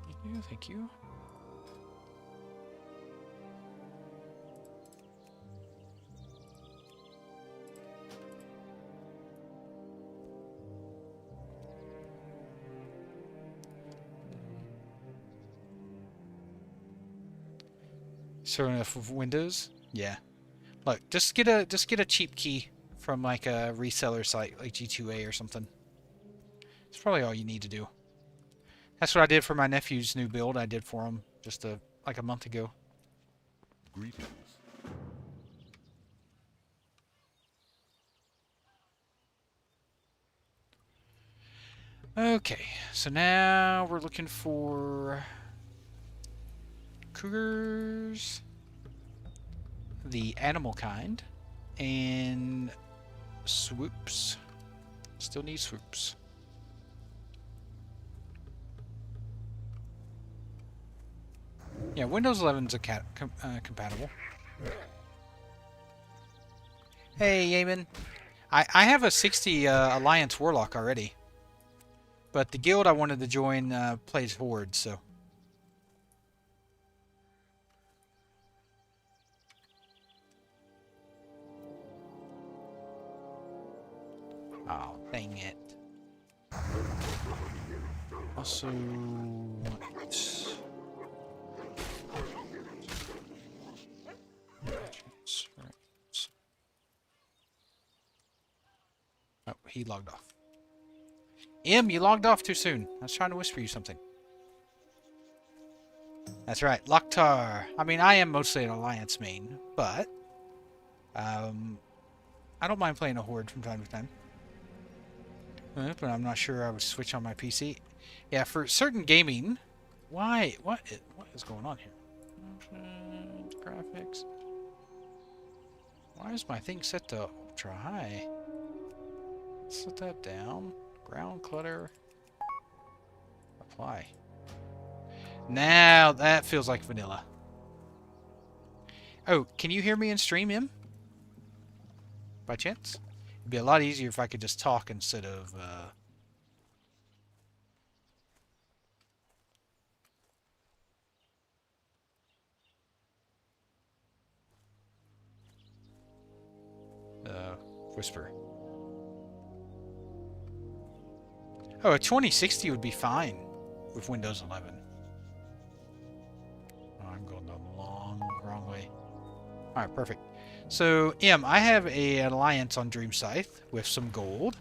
Thank you, thank you. So enough of Windows? Yeah. Look, just get a cheap key from like a reseller site like G2A or something. It's probably all you need to do. That's what I did for my nephew's new build. I did for him just like a month ago.
Greetings.
Okay, so now we're looking for cougars, the animal kind, and swoops. Still need swoops. Yeah, Windows 11's compatible. Hey, Yaman. I have a 60 Alliance Warlock already. But the guild I wanted to join plays Horde, so... Oh, dang it. Also... Oh, he logged off. You logged off too soon. I was trying to whisper you something. That's right, Loktar. I mean, I am mostly an Alliance main, but... I don't mind playing a Horde from time to time. But I'm not sure I would switch on my PC. Yeah, for certain gaming... Why? What is going on here? Graphics. Why is my thing set to ultra high? Set that down. Ground clutter. Apply. Now that feels like vanilla. Oh, can you hear me in stream, Im? By chance? It'd be a lot easier if I could just talk instead of whisper. Oh, a 2060 would be fine with Windows 11. Oh, I'm going the wrong way. Alright, perfect. So, I have an alliance on Dreamscythe with some gold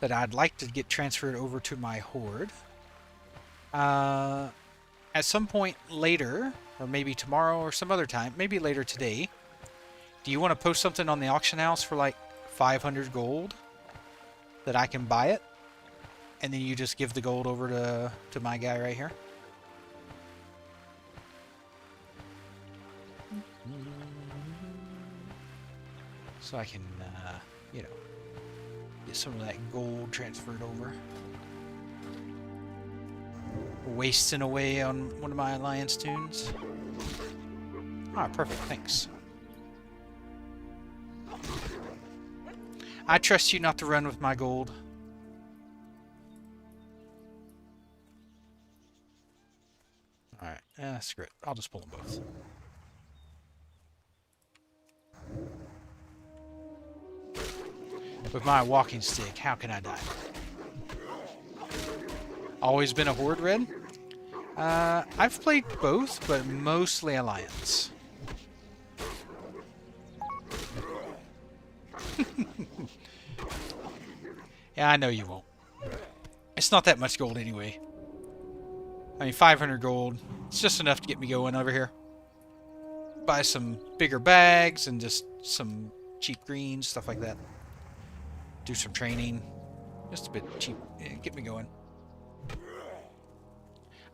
that I'd like to get transferred over to my Horde. At some point later, or maybe tomorrow or some other time, maybe later today, do you want to post something on the auction house for like 500 gold that I can buy it? And then you just give the gold over to my guy right here? So I can, you know, Get some of that gold transferred over. Wasting away on one of my alliance tunes. Alright, perfect, thanks. I trust you not to run with my gold. Alright, screw it. I'll just pull them both. With my walking stick, how can I die? Always been a Horde red? I've played both, but mostly Alliance. Yeah, I know you won't. It's not that much gold anyway. I mean, 500 gold. It's just enough to get me going over here. Buy some bigger bags and just some cheap greens, stuff like that. Do some training. Just a bit cheap. Yeah, get me going.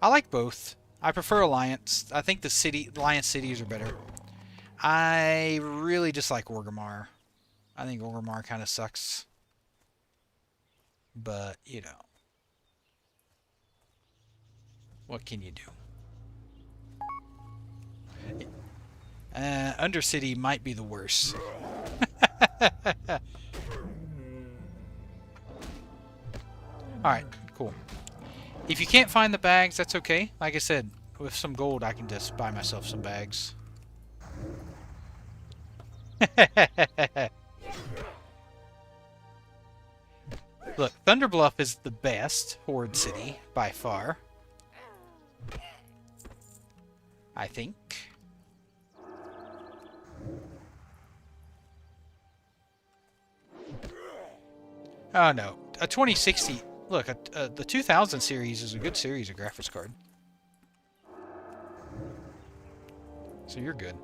I like both. I prefer Alliance. I think the Alliance cities are better. I really dislike Orgrimmar. I think Orgrimmar kind of sucks. But, you know. What can you do? Undercity might be the worst. Alright, cool. If you can't find the bags, that's okay. Like I said, with some gold, I can just buy myself some bags. Look, Thunderbluff is the best Horde city, by far. I think. Oh no, a 2060... Look, the 2000 series is a good series of graphics card. So you're good.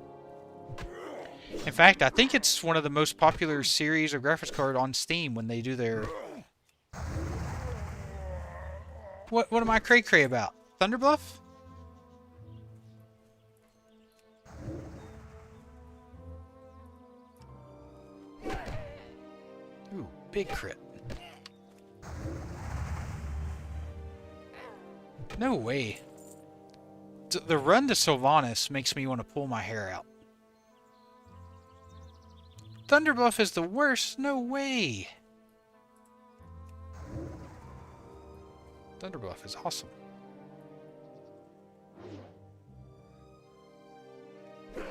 In fact, I think it's one of the most popular series of graphics card on Steam when they do their... What am I cray-cray about? Thunderbluff? Ooh, big crit. No way. The run to Sylvanas makes me want to pull my hair out. Thunderbluff is the worst? No way. Thunderbluff is awesome. You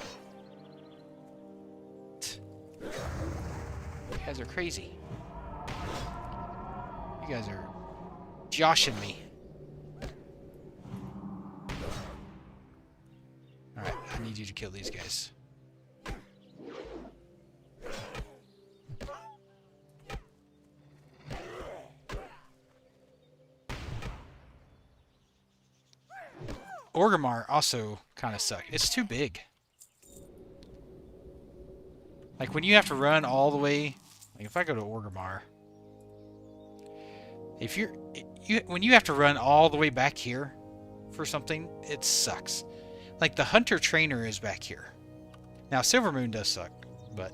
guys are crazy. You guys are joshing me. Alright, I need you to kill these guys. Orgrimmar also kind of sucks. It's too big. Like when you have to run all the way, like if I go to Orgrimmar, if when you have to run all the way back here for something, it sucks. Like the Hunter Trainer is back here. Now Silvermoon does suck, but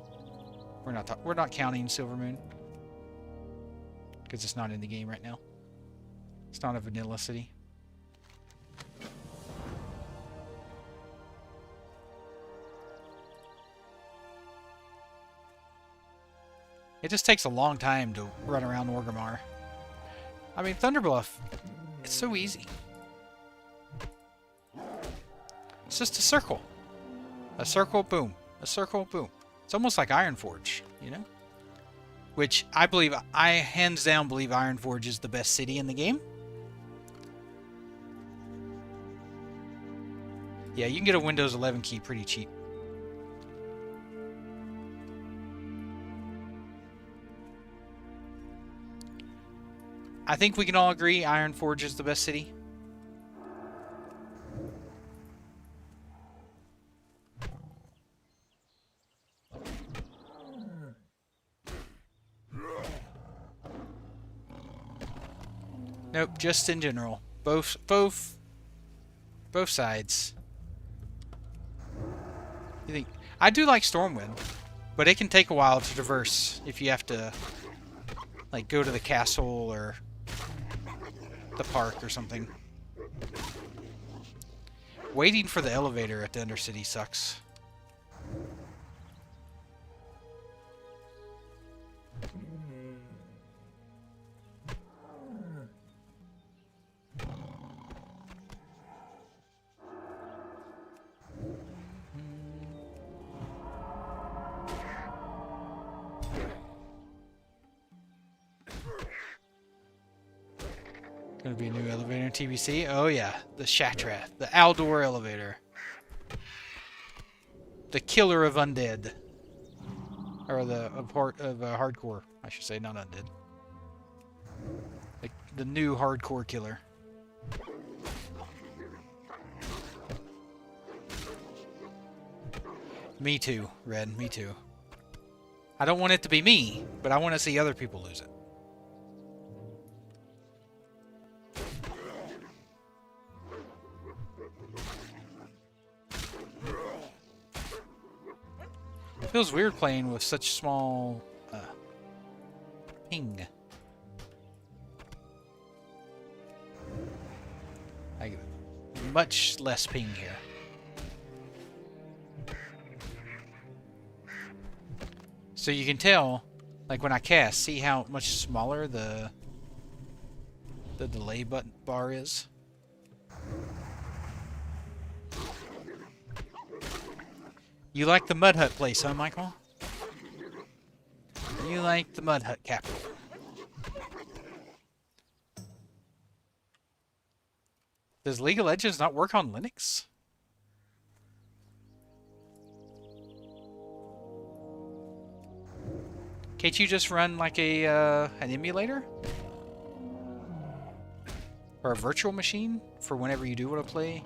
we're not counting Silvermoon because it's not in the game right now. It's not a vanilla city. It just takes a long time to run around Orgrimmar. I mean, Thunderbluff, it's so easy. It's just a circle. A circle, boom. A circle, boom. It's almost like Ironforge, you know? Which I hands down believe Ironforge is the best city in the game. Yeah, you can get a Windows 11 key pretty cheap. I think we can all agree Ironforge is the best city. Nope, just in general. Both sides. You think I do like Stormwind, but it can take a while to traverse if you have to Like go to the castle or the park or something. Waiting for the elevator at the Undercity sucks. Gonna be a new elevator in TBC. Oh yeah, the Shatrath, the Aldor elevator, the killer of undead, or the hardcore. I should say, not undead. The new hardcore killer. Me too, Red. Me too. I don't want it to be me, but I want to see other people lose it. Feels weird playing with such small ping. Like much less ping here. So you can tell, like when I cast, see how much smaller the delay button bar is. You like the Mud Hut place, huh, Michael? You like the Mud Hut capital. Does League of Legends not work on Linux? Can't you just run like a an emulator? Or a virtual machine for whenever you do want to play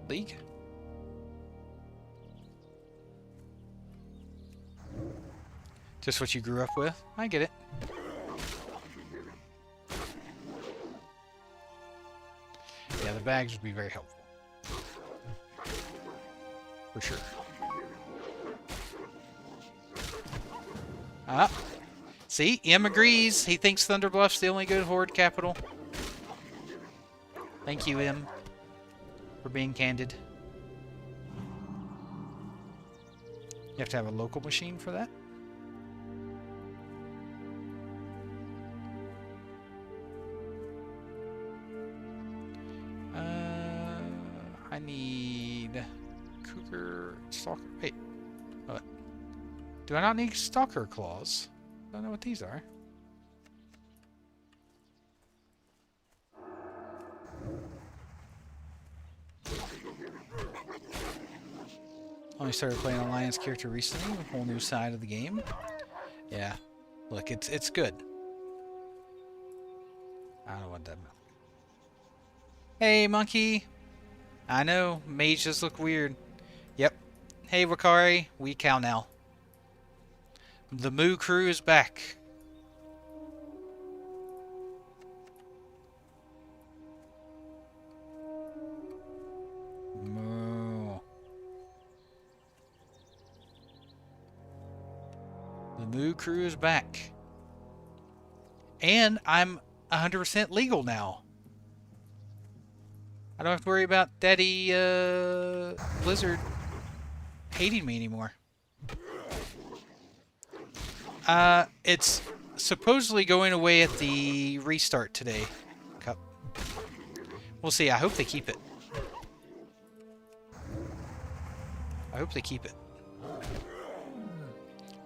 League? Just what you grew up with. I get it. Yeah, the bags would be very helpful. For sure. Ah. See? M agrees. He thinks Thunder Bluff's the only good Horde capital. Thank you, M, for being candid. You have to have a local machine for that? I need Cougar Stalker. Wait, what? Do I not need Stalker Claws? I don't know what these are. Only started playing Alliance character recently, a whole new side of the game. Yeah, look, it's good. I don't know what that meant. Hey, monkey. I know, mages look weird. Yep. Hey, Wakari, we cow now. The Moo crew is back. Moo. The Moo crew is back. And I'm 100% legal now. I don't have to worry about Daddy Blizzard hating me anymore. It's supposedly going away at the restart today, Cup. We'll see. I hope they keep it. I hope they keep it.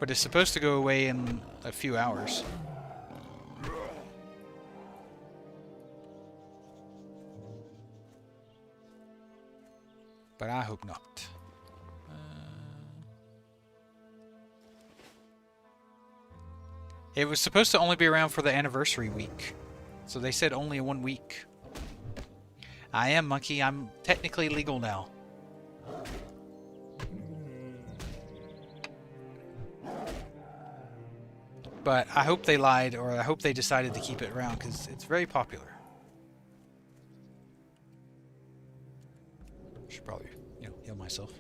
But it's supposed to go away in a few hours. But I hope not. It was supposed to only be around for the anniversary week. So they said only 1 week. I am, monkey. I'm technically legal now. But I hope they lied, or I hope they decided to keep it around, because it's very popular. Should probably, heal myself.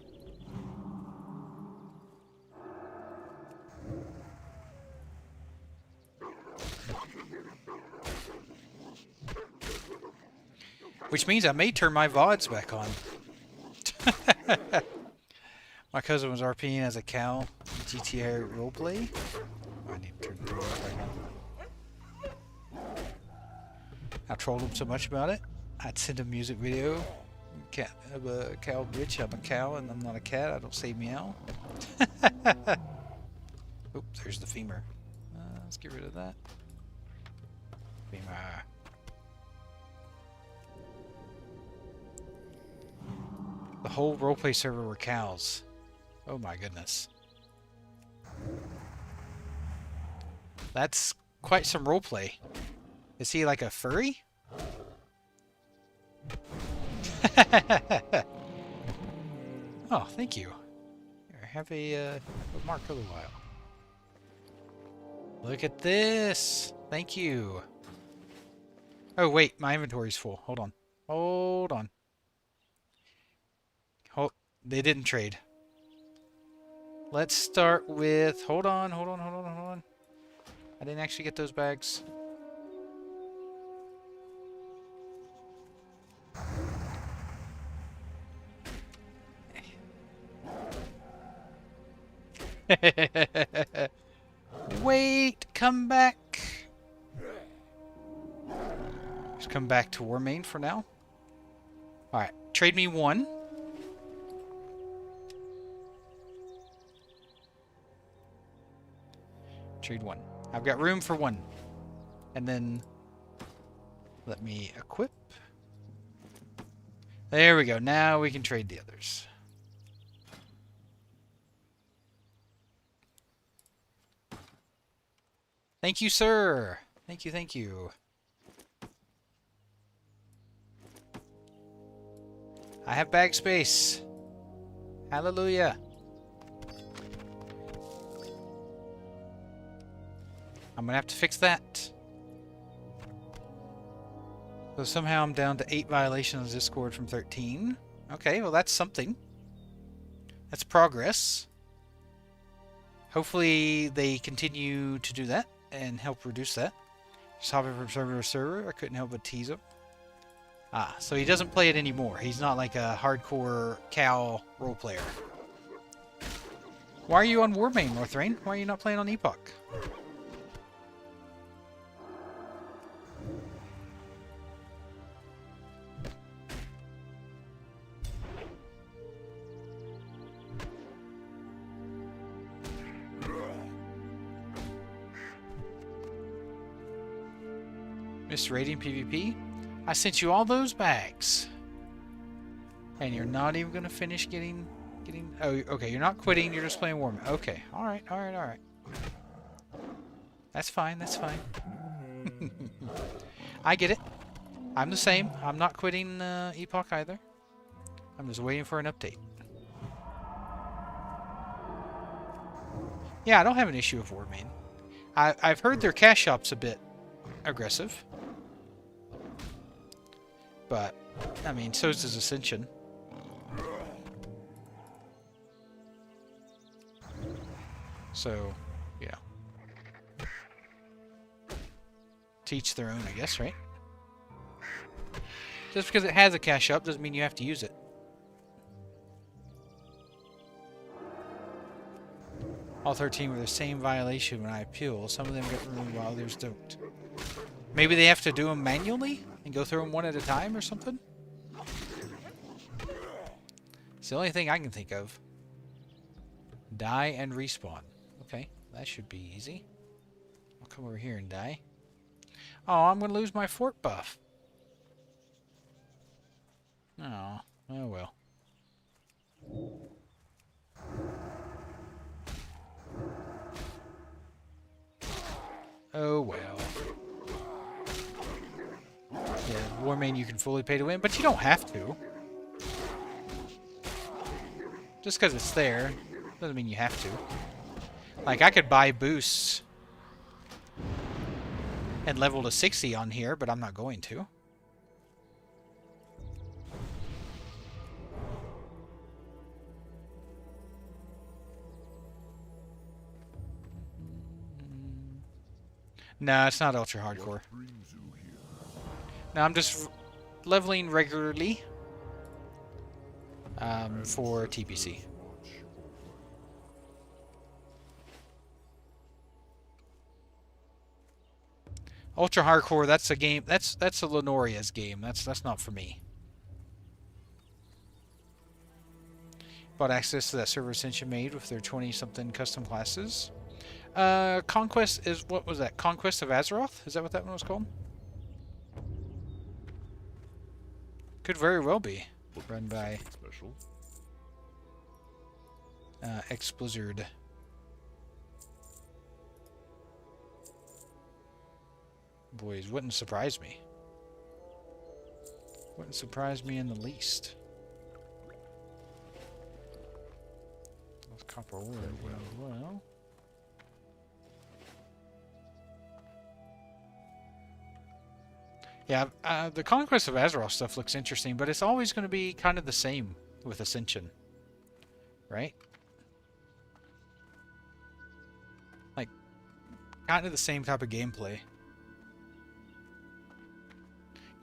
Which means I may turn my VODs back on. My cousin was RPing as a cow GTA roleplay. I need to turn the off right now. I trolled him so much about it. I'd send a music video. Cat of a cow bitch. I'm a cow and I'm not a cat. I don't say meow. Oops, there's the femur. Let's get rid of that. Femur. The whole roleplay server were cows. Oh my goodness. That's quite some roleplay. Is he like a furry? Oh, thank you. Here, have a mark of the while. Look at this. Thank you. Oh wait, my inventory's full. Hold on. Hold on. Oh, they didn't trade. Let's start with... Hold on. I didn't actually get those bags. Wait, come back. Just come back to Warmain for now. Alright, trade me one. Trade one. I've got room for one. And then let me equip. There we go. Now we can trade the others. Thank you, sir. Thank you, thank you. I have bag space. Hallelujah. I'm gonna have to fix that. So somehow I'm down to 8 violations of Discord from 13. Okay, well that's something. That's progress. Hopefully they continue to do that and help reduce that. Just hopping from server to server, I couldn't help but tease him. Ah, so he doesn't play it anymore. He's not like a hardcore cow role player. Why are you on Warmain, Northrain? Why are you not playing on Epoch? Mr. Rating PvP? I sent you all those bags. And you're not even going to finish getting... Oh, okay, you're not quitting, you're just playing Warm. Okay, alright. That's fine, that's fine. I get it. I'm the same. I'm not quitting Epoch either. I'm just waiting for an update. Yeah, I don't have an issue with Warmain. I've heard their cash shop's a bit aggressive. But, I mean, so is his Ascension. So, yeah. Teach their own, I guess, right? Just because it has a cash up doesn't mean you have to use it. All 13 were the same violation when I appeal. Some of them get removed while others don't. Maybe they have to do them manually and go through them one at a time or something? It's the only thing I can think of. Die and respawn. Okay, that should be easy. I'll come over here and die. Oh, I'm going to lose my fort buff. Oh, oh well. Oh well. Yeah, Warmain you can fully pay to win, but you don't have to. Just because it's there doesn't mean you have to. Like, I could buy boosts and level to 60 on here, but I'm not going to. No, it's not ultra hardcore. No, I'm just leveling regularly for TBC. Ultra hardcore, that's a game. That's a Lenoria's game. That's not for me. Bought access to that server Ascension made with their 20-something custom classes. Conquest is, what was that? Conquest of Azeroth? Is that what that one was called? Could very well be. Run by
Special.
X-Blizzard. Boys, wouldn't surprise me. Wouldn't surprise me in the least. That's copper ore. Well. Yeah, the Conquest of Azeroth stuff looks interesting, but it's always going to be kind of the same with Ascension. Right? Like, kind of the same type of gameplay.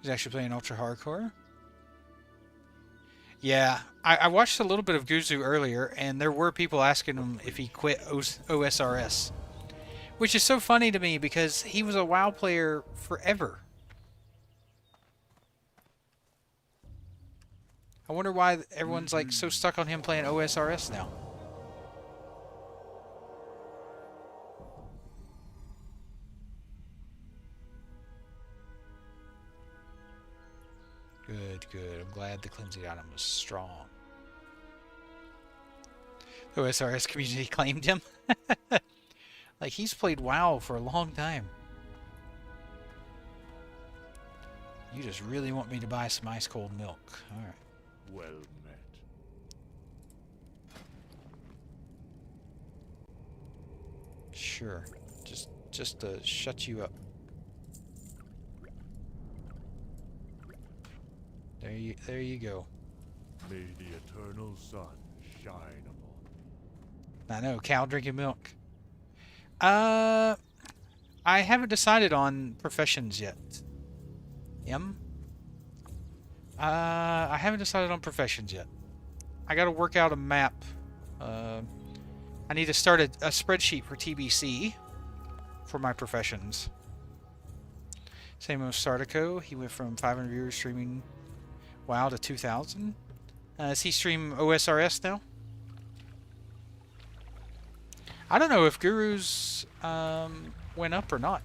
He's actually playing Ultra Hardcore. Yeah, I watched a little bit of Guzu earlier, and there were people asking him if he quit OSRS. Which is so funny to me, because he was a WoW player forever. I wonder why everyone's like so stuck on him playing OSRS now. Good, good. I'm glad the cleansing item was strong. The OSRS community claimed him. Like, he's played WoW for a long time. You just really want me to buy some ice cold milk. Alright.
Well met.
Sure. Just to shut you up. There you go.
May the eternal sun shine upon.
I know, cow drinking milk. I haven't decided on professions yet. I haven't decided on professions yet. I gotta work out a map. I need to start a spreadsheet for TBC for my professions. Same with Sardico. He went from 500 viewers streaming WoW to 2,000. Does he stream OSRS now? I don't know if Guru's went up or not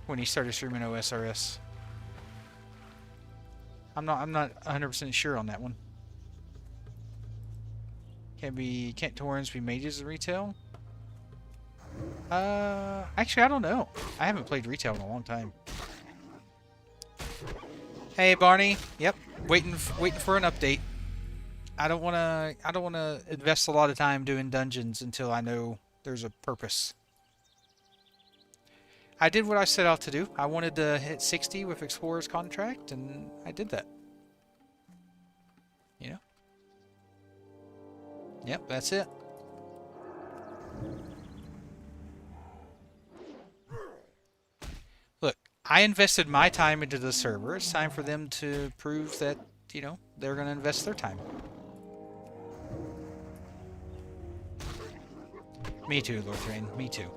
when he started streaming OSRS. I'm not 100% sure on that one. Can't Taurens be mages in retail? Actually I don't know. I haven't played retail in a long time. Hey Barney. Yep, waiting for an update. I don't wanna invest a lot of time doing dungeons until I know there's a purpose. I did what I set out to do. I wanted to hit 60 with Explorer's Contract, and I did that. You know? Yep, that's it. Look, I invested my time into the server. It's time for them to prove that, you know, they're going to invest their time. Me too, Lord Thrain. Me too.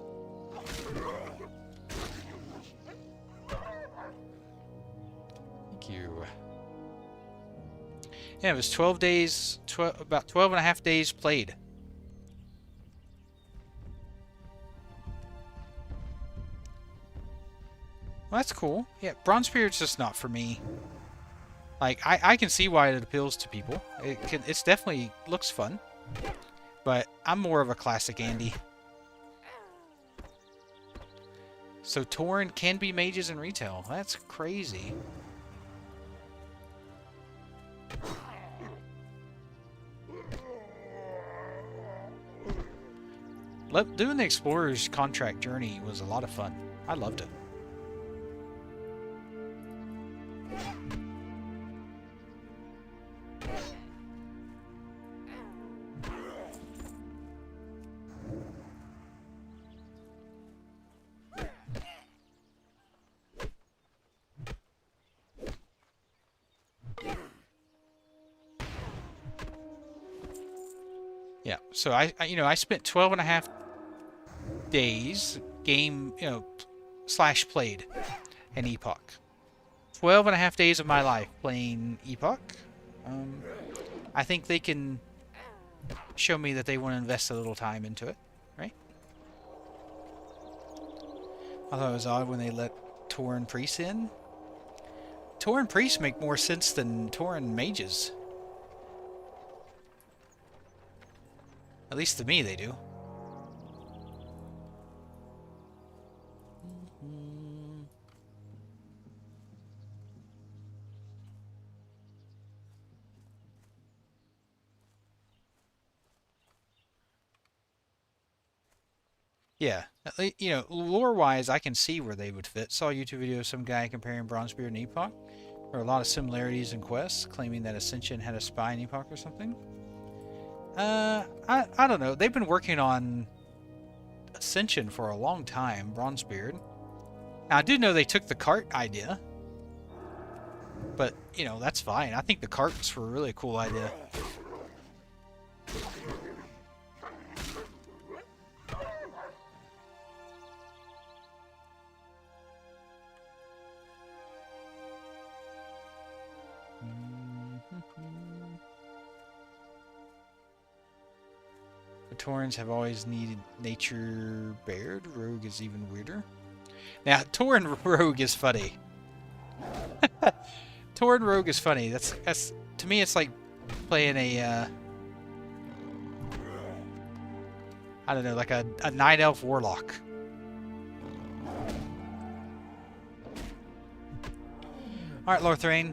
Thank you. Yeah, it was 12 days, about 12 and a half days played. Well, that's cool. Yeah, Bronze Period's just not for me. Like, I can see why it appeals to people. It's definitely looks fun. But I'm more of a classic Andy. So Tauren can be mages in retail. That's crazy. Doing the Explorer's Contract journey was a lot of fun. I loved it. Yeah, so I spent 12 and a half days game, slash played an Epoch. 12 and a half days of my life playing Epoch. I think they can show me that they want to invest a little time into it, right? I thought it was odd when they let Tauren priests in. Tauren priests make more sense than Tauren mages. At least to me, they do. Yeah, lore-wise, I can see where they would fit. Saw a YouTube video of some guy comparing Bronzebeard and Epoch. There are a lot of similarities in quests, claiming that Ascension had a spy in Epoch or something. I don't know. They've been working on Ascension for a long time, Bronzebeard. Now, I do know they took the cart idea. But, that's fine. I think the carts were a really cool idea. The Taurens have always needed nature bared. Rogue is even weirder. Now, Tauren Rogue is funny. Tauren Rogue is funny. That's to me, it's like playing a I don't know, like a Night Elf Warlock. Alright, Lorthrain.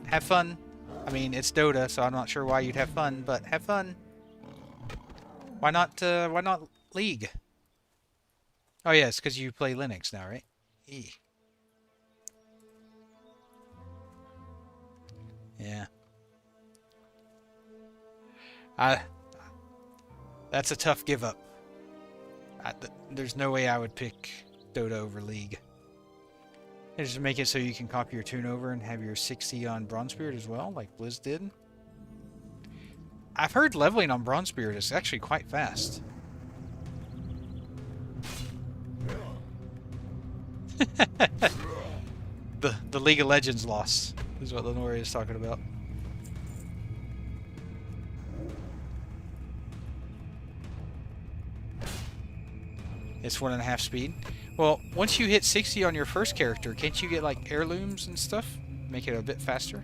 Have fun. I mean, it's Dota, so I'm not sure why you'd have fun, but have fun. Why not League? Oh yeah, it's because you play Linux now, right? E. Yeah. That's a tough give up. There's no way I would pick Dota over League. And just make it so you can copy your tune over and have your 60 on Bronzebeard as well, like Blizz did. I've heard leveling on Bronzebeard is actually quite fast. The League of Legends loss is what Lenore is talking about. It's 1.5 speed. Well, once you hit 60 on your first character, can't you get like heirlooms and stuff? Make it a bit faster?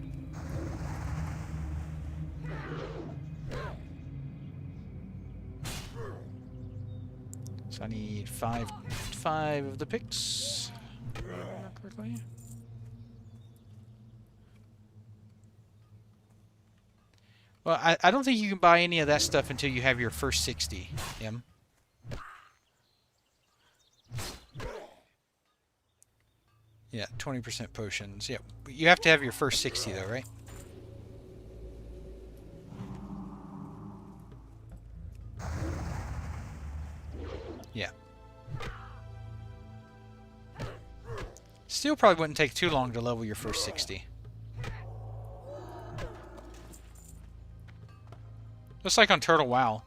So I need five of the picks. Correctly. Well, I don't think you can buy any of that stuff until you have your first 60, M. Yeah, 20% potions. Yeah, you have to have your first 60 though, right? Yeah. Still probably wouldn't take too long to level your first 60. Just like on Turtle WoW.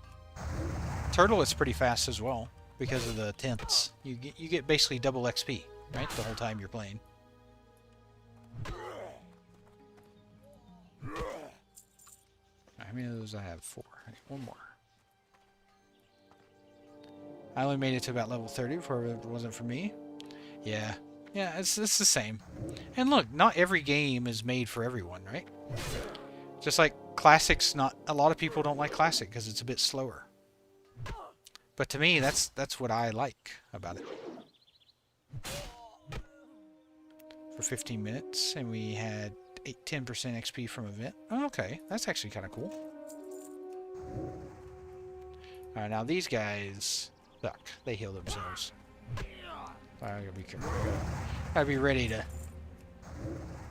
Turtle is pretty fast as well because of the tents. You get basically double XP, right? The whole time you're playing. How many of those I have? 4. I need one more. I only made it to about level 30 before it wasn't for me. Yeah. Yeah, it's the same. And look, not every game is made for everyone, right? Just like Classic's not... A lot of people don't like Classic because it's a bit slower. But to me, that's what I like about it. For 15 minutes, and we had 10% XP from event. Oh, okay, that's actually kind of cool. Alright, now these guys... Suck. They heal themselves. I gotta be careful. Gotta be ready to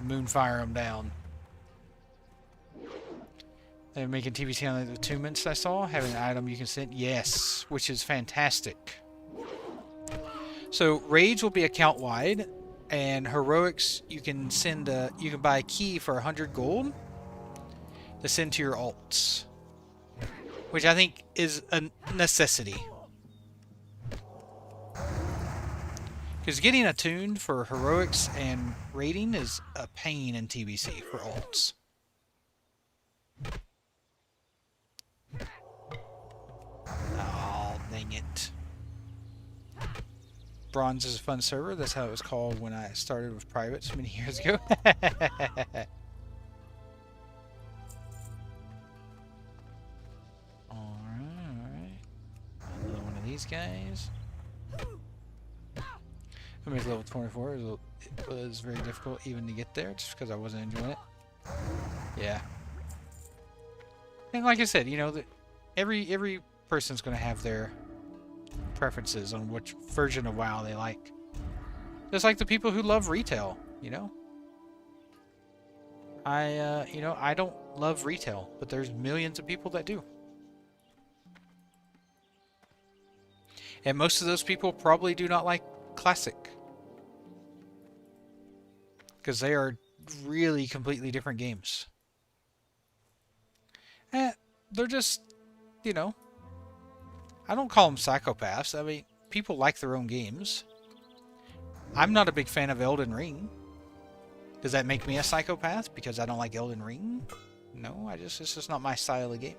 moonfire them down. They're making TBC on the attunements I saw. Having an item you can send. Yes, which is fantastic. So raids will be account wide, and heroics you can send. You can buy a key for 100 gold to send to your alts. which I think is a necessity. Because getting attuned for heroics and raiding is a pain in TBC for alts. Oh, dang it. Bronze is a fun server. That's how it was called when I started with privates many years ago. Alright. Another one of these guys. Somebody's level 24. It was very difficult even to get there just because I wasn't enjoying it. Yeah. And like I said, you know, every person's going to have their preferences on which version of WoW they like. Just like the people who love retail, you know. You know, I don't love retail, but there's millions of people that do. And most of those people probably do not like Classic. Because they are really completely different games. They're just, you know, I don't call them psychopaths. I mean, people like their own games. I'm not a big fan of Elden Ring. Does that make me a psychopath because I don't like Elden Ring? No, it's just not my style of game.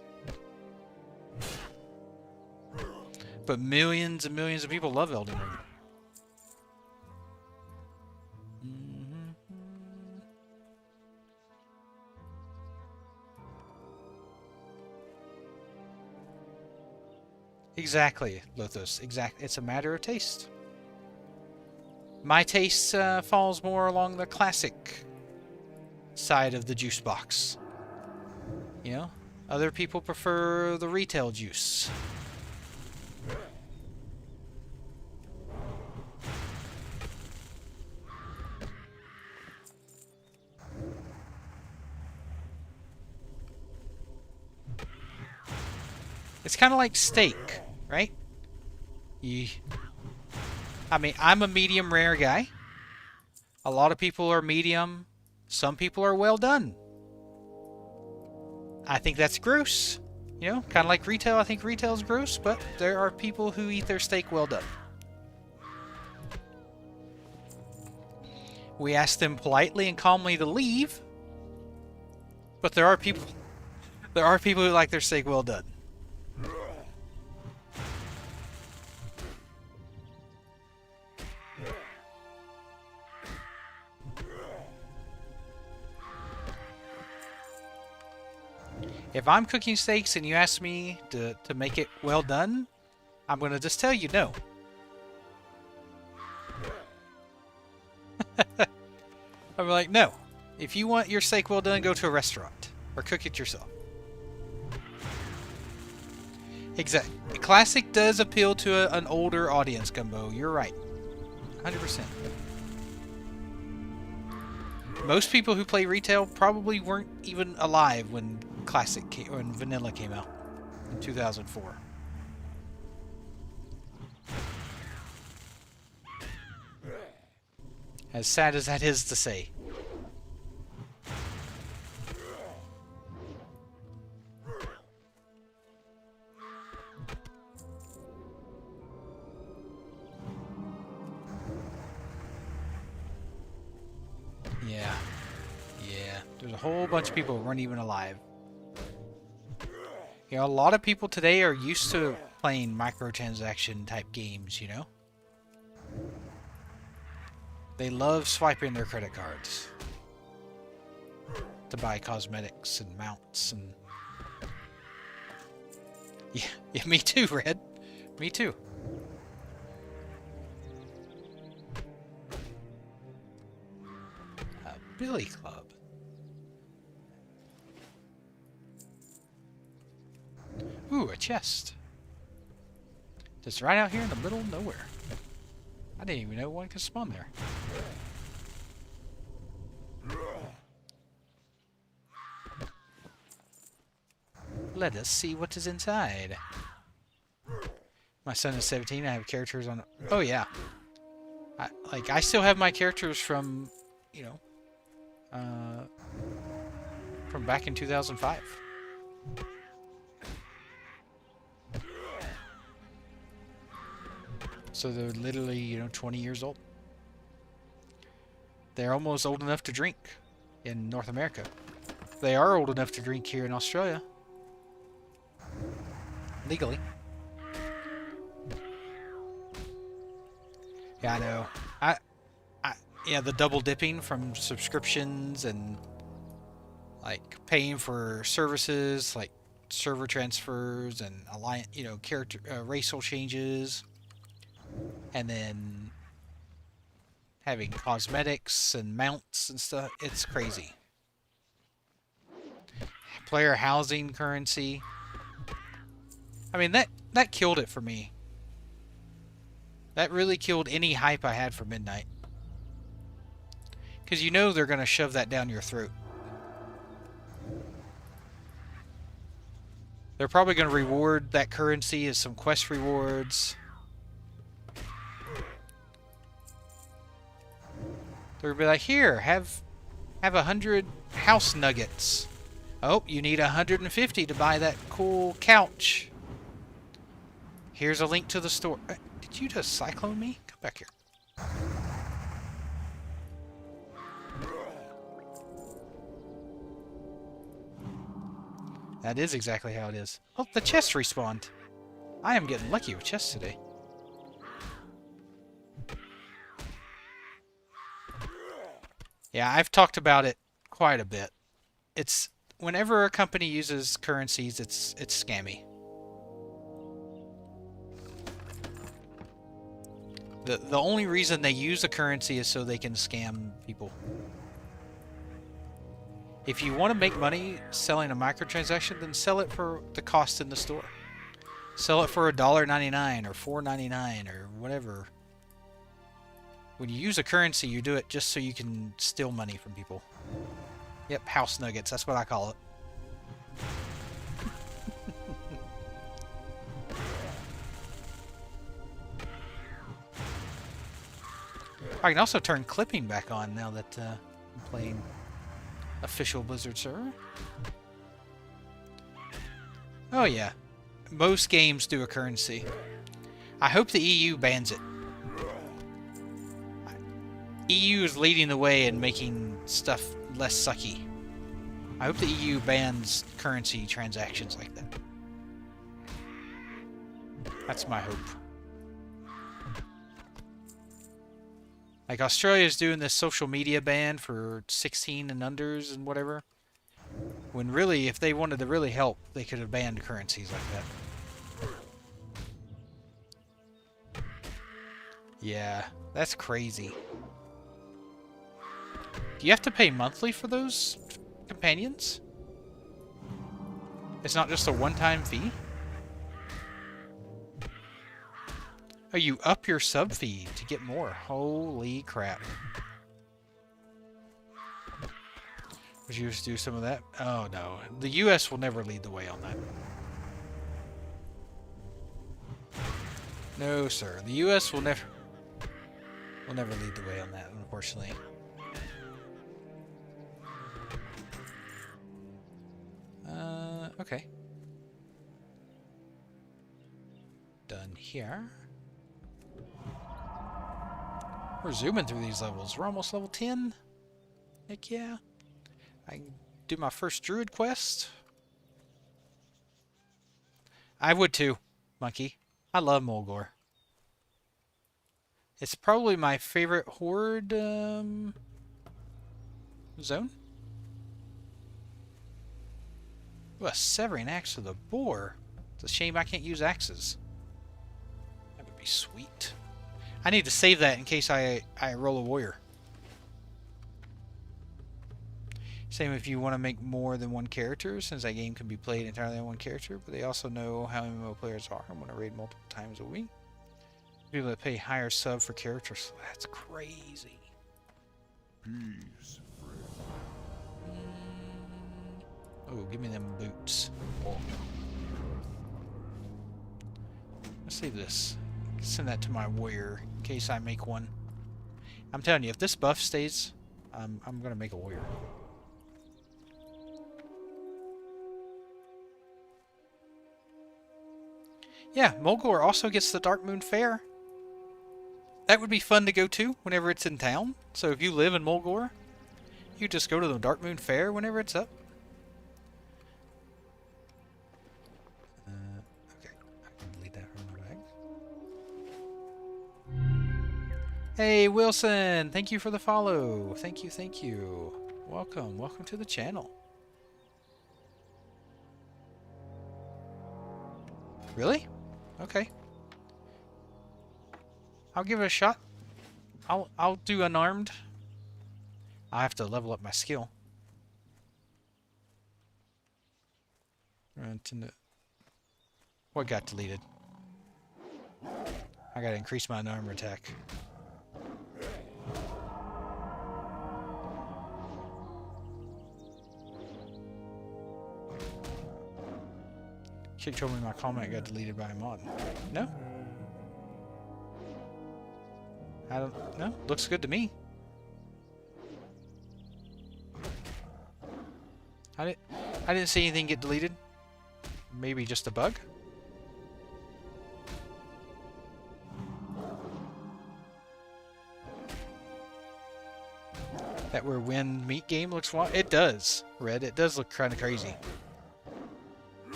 But millions and millions of people love Elden Ring. Exactly, Lothos. Exactly. It's a matter of taste. My taste falls more along the classic side of the juice box. You know? Other people prefer the retail juice. It's kind of like steak, right? I mean, I'm a medium rare guy. A lot of people are medium. Some people are well done. I think that's gross. You know, kind of like retail. I think retail is gross, but there are people who eat their steak well done. We ask them politely and calmly to leave, but there are people who like their steak well done. If I'm cooking steaks and you ask me to make it well done, I'm going to just tell you no. I'm like, no. If you want your steak well done, go to a restaurant. Or cook it yourself. Exactly. Classic does appeal to an older audience, Gumbo. You're right. 100%. Most people who play retail probably weren't even alive when when Vanilla came out in 2004. As sad as that is to say. Yeah. There's a whole bunch of people who weren't even alive. You know, a lot of people today are used to playing microtransaction type games, you know? They love swiping their credit cards to buy cosmetics and mounts and... Yeah, me too, Red. Me too. Billy Club. Ooh, a chest. Just right out here in the middle of nowhere. I didn't even know one could spawn there. Let us see what is inside. My son is 17. I have characters on... Oh, yeah. I still have my characters from, you know, from back in 2005. So they're literally, you know, 20 years old. They're almost old enough to drink in North America. They are old enough to drink here in Australia. Legally. Yeah, I know. Yeah, the double dipping from subscriptions and like paying for services like server transfers and alliance, you know, character racial changes, and then having cosmetics and mounts and stuff. It's crazy. Player housing currency. I mean, that killed it for me. That really killed any hype I had for Midnight. Because you know they're going to shove that down your throat. They're probably going to reward that currency as some quest rewards. They're going to be like, here, have 100 house nuggets. Oh, you need 150 to buy that cool couch. Here's a link to the store. Did you just cyclone me? Come back here. That is exactly how it is. Oh, the chest respawned. I am getting lucky with chests today. Yeah, I've talked about it quite a bit. It's whenever a company uses currencies, it's scammy. The only reason they use a currency is so they can scam people. If you want to make money selling a microtransaction, then sell it for the cost in the store. Sell it for $1.99 or $4.99 or whatever. When you use a currency, you do it just so you can steal money from people. Yep, house nuggets, that's what I call it. I can also turn clipping back on now that I'm playing official Blizzard server. Oh yeah, most games do a currency. I hope the EU bans it. EU is leading the way in making stuff less sucky. I hope the EU bans currency transactions like that. That's my hope. Like Australia's doing this social media ban for 16 and unders and whatever. When really, if they wanted to really help, they could have banned currencies like that. Yeah, that's crazy. Do you have to pay monthly for those companions? It's not just a one-time fee? Oh, you up your sub fee to get more. Holy crap. Would you just do some of that? Oh no. The US will never lead the way on that. No, sir. The US will never lead the way on that, unfortunately. Okay. Done here. We're zooming through these levels. We're almost level 10. Heck yeah. I can do my first druid quest. I would too, Monkey. I love Mulgore. It's probably my favorite Horde zone. Ooh, a severing axe to the boar. It's a shame I can't use axes. That would be sweet. I need to save that in case I roll a warrior. Same if you want to make more than one character, since that game can be played entirely on one character, but they also know how MMO players are and want to raid multiple times a week. People that pay higher sub for characters. That's crazy.
Peace, friend.
Oh, give me them boots. Oh. Let's save this. Send that to my warrior in case I make one. I'm telling you, if this buff stays, I'm gonna make a warrior. Yeah, Mulgore also gets the Dark Moon Fair. That would be fun to go to whenever it's in town. So if you live in Mulgore, you just go to the Darkmoon Fair whenever it's up. Okay, I can delete that from my bag. Hey Wilson, thank you for the follow. Thank you, thank you. Welcome, welcome to the channel. Really? Okay. I'll give it a shot. I'll do unarmed. I have to level up my skill. What got deleted? I gotta increase my unarmed attack. Chick told me my comment got deleted by a mod. No? I don't know. Looks good to me. I didn't see anything get deleted. Maybe just a bug? That where win meat game looks wild? It does, Red. It does look kind of crazy.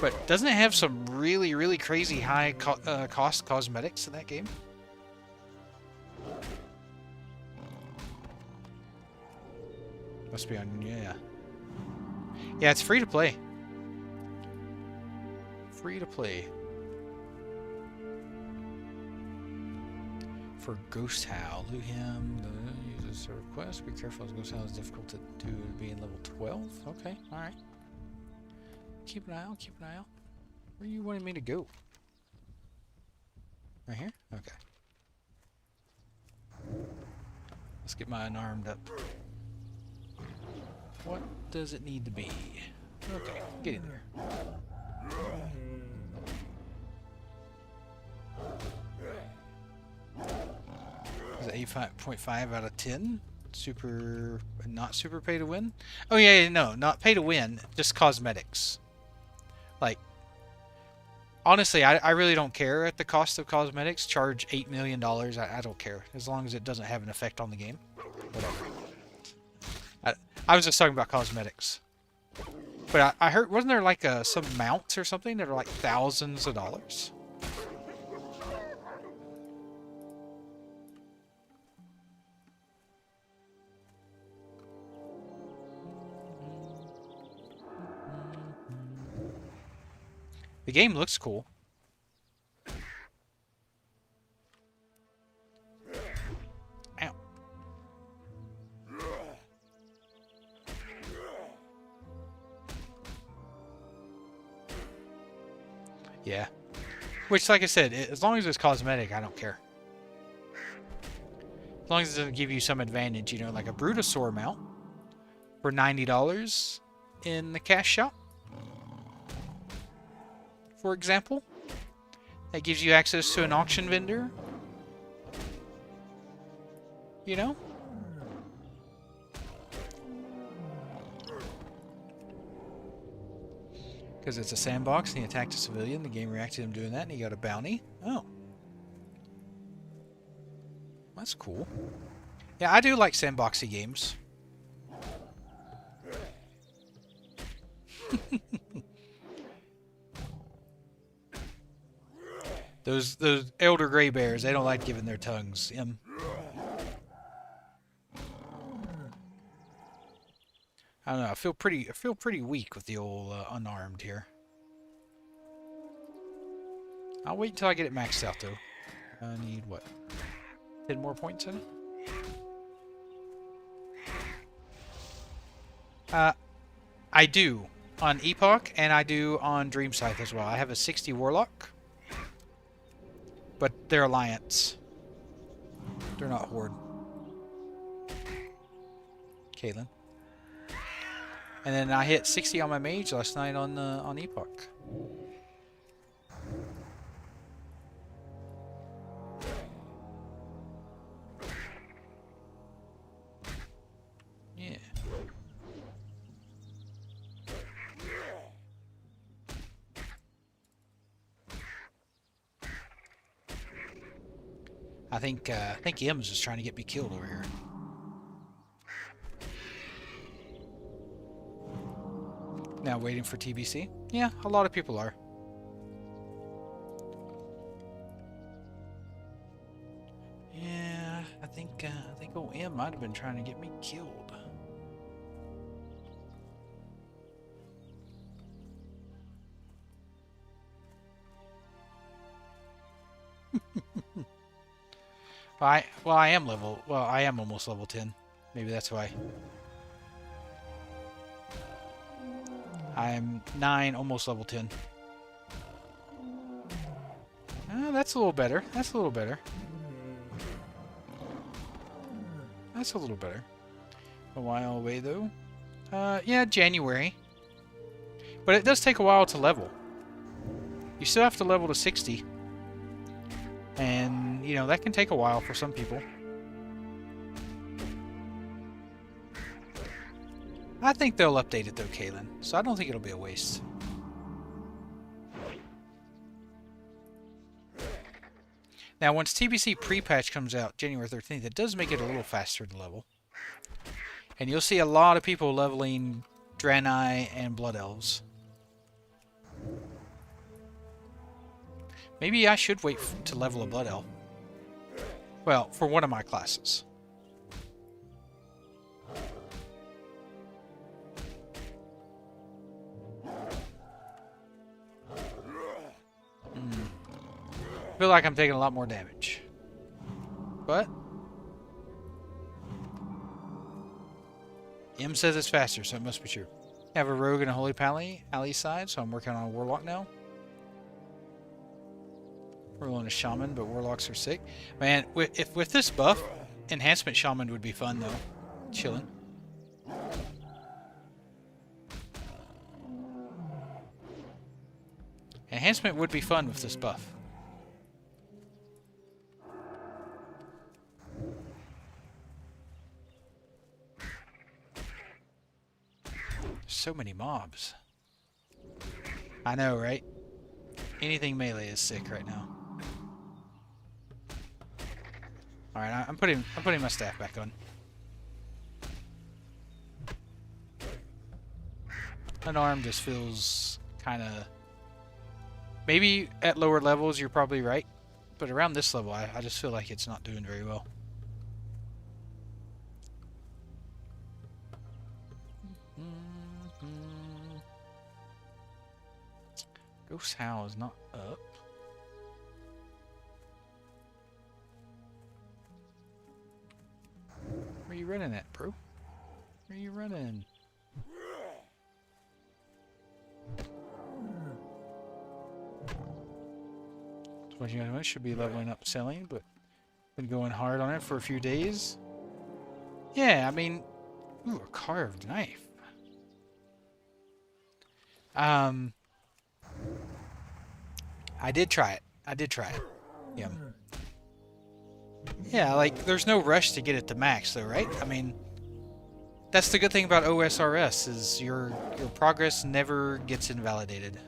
But doesn't it have some really, really crazy high cost cosmetics in that game? Must be on, yeah. Yeah, it's free to play. Free to play. For Ghost Howl, loot him. Use a request. Be careful, as Ghost Howl is difficult to do being level 12. Okay, alright. Keep an eye out, keep an eye out. Where you wanting me to go? Right here? Okay. Let's get my unarmed up. What does it need to be? Okay, get in there. Is it 8.5 out of 10? Super, not super pay to win? Oh yeah, no, not pay to win, just cosmetics. Like, honestly, I really don't care at the cost of cosmetics. Charge $8 million, I don't care. As long as it doesn't have an effect on the game. Whatever. I was just talking about cosmetics. But I heard, wasn't there like some mounts or something that are like thousands of dollars? The game looks cool. Ow. Yeah. Which, like I said, as long as it's cosmetic, I don't care. As long as it doesn't give you some advantage, you know, like a Brutosaur mount for $90 in the cash shop, for example. That gives you access to an auction vendor. You know? Because it's a sandbox and he attacked a civilian. The game reacted to him doing that and he got a bounty. Oh. That's cool. Yeah, I do like sandboxy games. Those elder gray bears, they don't like giving their tongues. I don't know. I feel pretty weak with the old unarmed here. I'll wait until I get it maxed out though. I need what? 10 more points in it? I do on Epoch and I do on Dreamscythe as well. I have a 60 Warlock. But they're Alliance. They're not Horde. Caitlin. And then I hit 60 on my mage last night on Epoch. Yeah. I think M's is trying to get me killed over here. Now waiting for TBC. Yeah, a lot of people are. Yeah, I think old M might have been trying to get me killed. I am almost level 10. Maybe that's why. I'm 9, almost level 10. That's a little better. That's a little better. That's a little better. A while away, though. Yeah, January. But it does take a while to level. You still have to level to 60. And, you know, that can take a while for some people. I think they'll update it, though, Kaylin. So I don't think it'll be a waste. Now, once TBC pre-patch comes out, January 13th, it does make it a little faster to level. And you'll see a lot of people leveling Draenei and Blood Elves. Maybe I should wait to level a Blood Elf. Well, for one of my classes. I feel like I'm taking a lot more damage. But M says it's faster, so it must be true. I have a rogue and a holy pally side, so I'm working on a warlock now. We're rolling a shaman, but warlocks are sick. Man, with this buff, enhancement shaman would be fun though. Chilling. Enhancement would be fun with this buff. So many mobs. I know, right? Anything melee is sick right now. All right, I'm putting my staff back on. Unarmed just feels kind of. Maybe at lower levels you're probably right, but around this level I just feel like it's not doing very well. Ghost Howl is not up. Where you running at, bro? Where you running? What you guys should be leveling up selling, but been going hard on it for a few days. Yeah, I mean, ooh, a carved knife. I did try it. Yeah. Yeah, like, there's no rush to get it to max, though, right? I mean, that's the good thing about OSRS, is your progress never gets invalidated.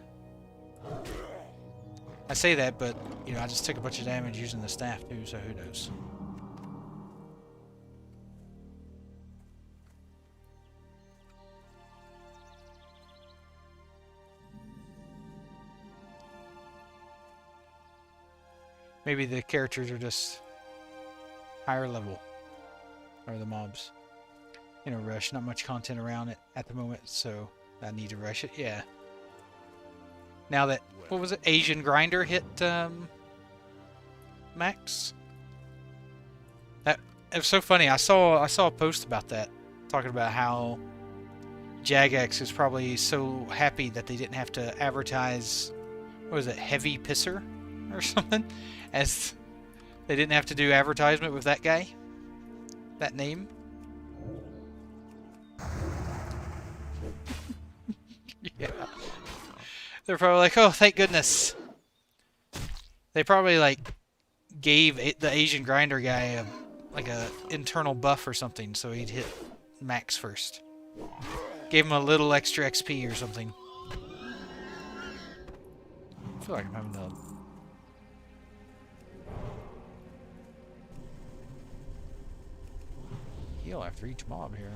I say that, but, you know, I just took a bunch of damage using the staff, too, so who knows. Maybe the characters are just higher level, or the mobs. In a rush, not much content around it at the moment, so I need to rush it. Yeah. Now that, what was it? Asian Grinder hit max. That it was so funny. I saw a post about that, talking about how Jagex is probably so happy that they didn't have to advertise. What was it? Heavy Pisser or something, as they didn't have to do advertisement with that guy, that name. Yeah. They're probably like, oh, thank goodness. They probably like gave the Asian Grinder guy like a internal buff or something, so he'd hit max first. Gave him a little extra XP or something. I feel like I'm having the heal after each mob here.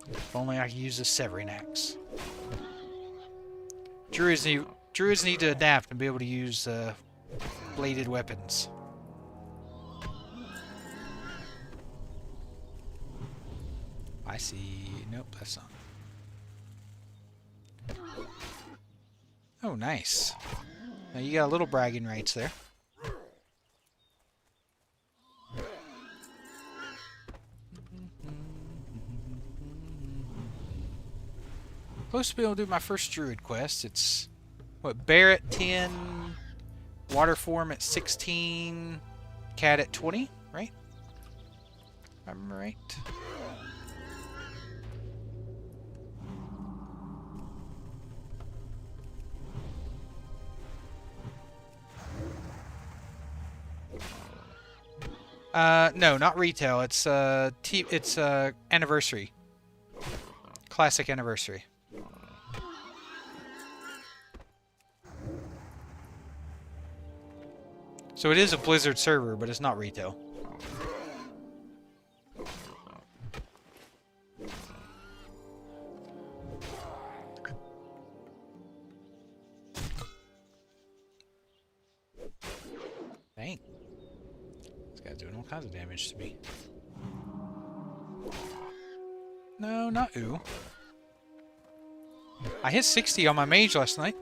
If only I could use the Severing Axe. Druids need to adapt and be able to use bladed weapons. I see. Nope, that's not. Oh, nice. Now you got a little bragging rights there. Supposed to be able to do my first druid quest. It's what, bear at 10, water form at 16, cat at 20, right? If I remember right. No, not retail. It's anniversary. Classic anniversary. So it is a Blizzard server, but it's not retail. Dang. This guy's doing all kinds of damage to me. No, not ooh. I hit 60 on my mage last night.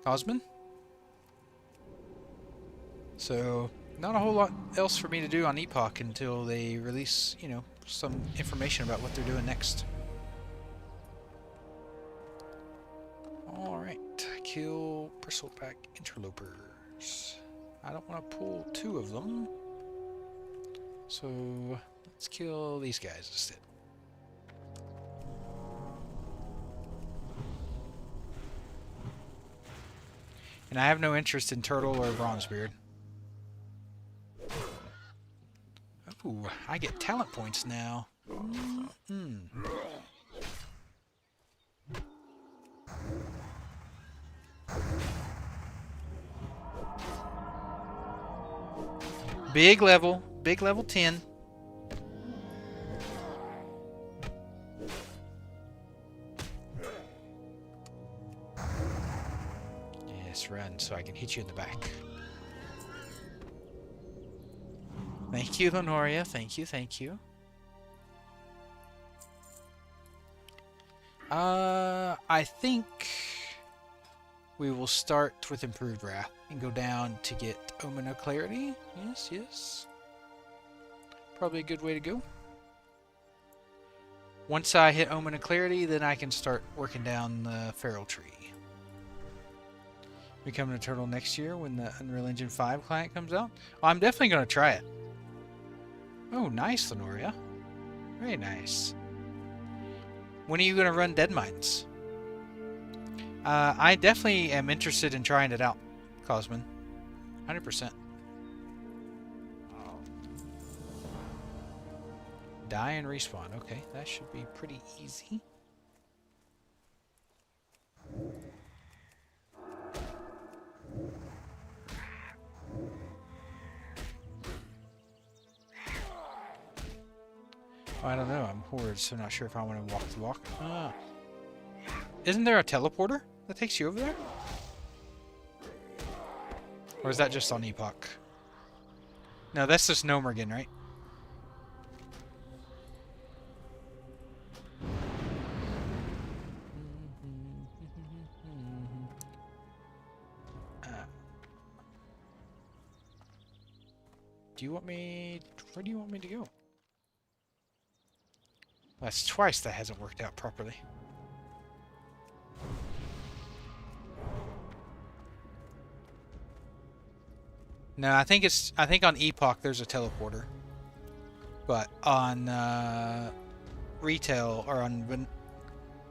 Cosman. So, not a whole lot else for me to do on Epoch until they release, you know, some information about what they're doing next. Alright, kill bristleback interlopers. I don't want to pull 2 of them. So, let's kill these guys instead. And I have no interest in Turtle or Bronzebeard. Ooh, I get talent points now. Big level 10. Yes, run so I can hit you in the back. Thank you, Lenoria. Thank you, thank you. I think we will start with Improved Wrath and go down to get Omen of Clarity. Yes, yes. Probably a good way to go. Once I hit Omen of Clarity, then I can start working down the Feral Tree. Becoming a turtle next year when the Unreal Engine 5 client comes out. Oh, I'm definitely going to try it. Oh, nice, Lenoria. Very nice. When are you going to run Dead Mines? I definitely am interested in trying it out, Cosman. 100%. Die and respawn. Okay, that should be pretty easy. I don't know. I'm Horde, so not sure if I want to walk the walk. Ah. Isn't there a teleporter that takes you over there? Or is that just on Epoch? No, that's just Nomergan, right? Do you want me... Where do you want me to go? That's twice that hasn't worked out properly. No, I think on Epoch there's a teleporter. But on retail or on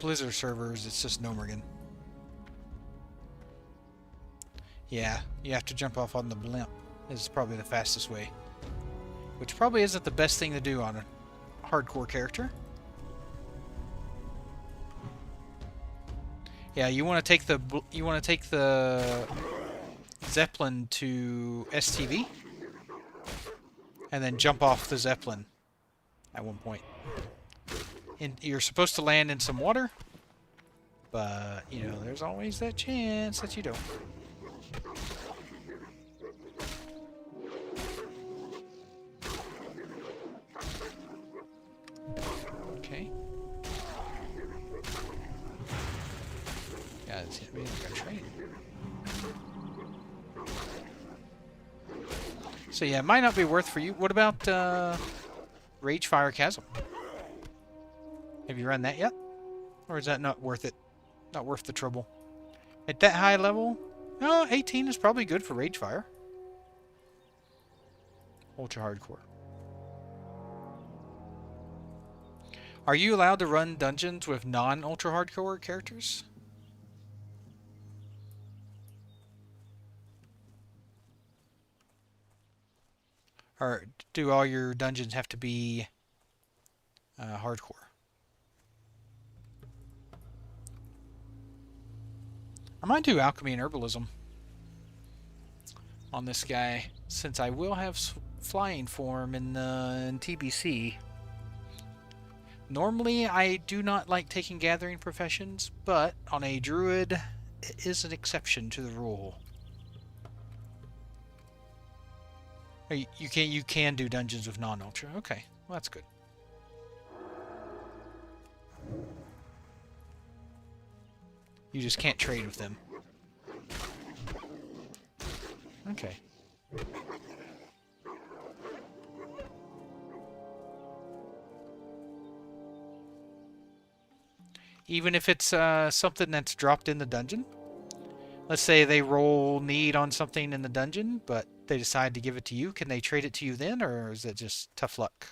Blizzard servers it's just Nomergan. Yeah, you have to jump off on the blimp. This is probably the fastest way. Which probably isn't the best thing to do on a hardcore character. Yeah, you want to take the Zeppelin to STV, and then jump off the Zeppelin at one point. And you're supposed to land in some water, but, you know, there's always that chance that you don't. Okay. Yeah, it's hit me like a train. So yeah, it might not be worth for you. What about Ragefire Chasm? Have you run that yet? Or is that not worth it? Not worth the trouble? At that high level, 18 is probably good for Ragefire. Ultra hardcore. Are you allowed to run dungeons with non-ultra hardcore characters? Or do all your dungeons have to be hardcore? I might do alchemy and herbalism on this guy, since I will have flying form in TBC. Normally, I do not like taking gathering professions, but on a druid, it is an exception to the rule. You can do dungeons with non-ultra. Okay, well, that's good. You just can't trade with them. Okay. Even if it's something that's dropped in the dungeon? Let's say they roll need on something in the dungeon, but they decide to give it to you. Can they trade it to you then, or is it just tough luck?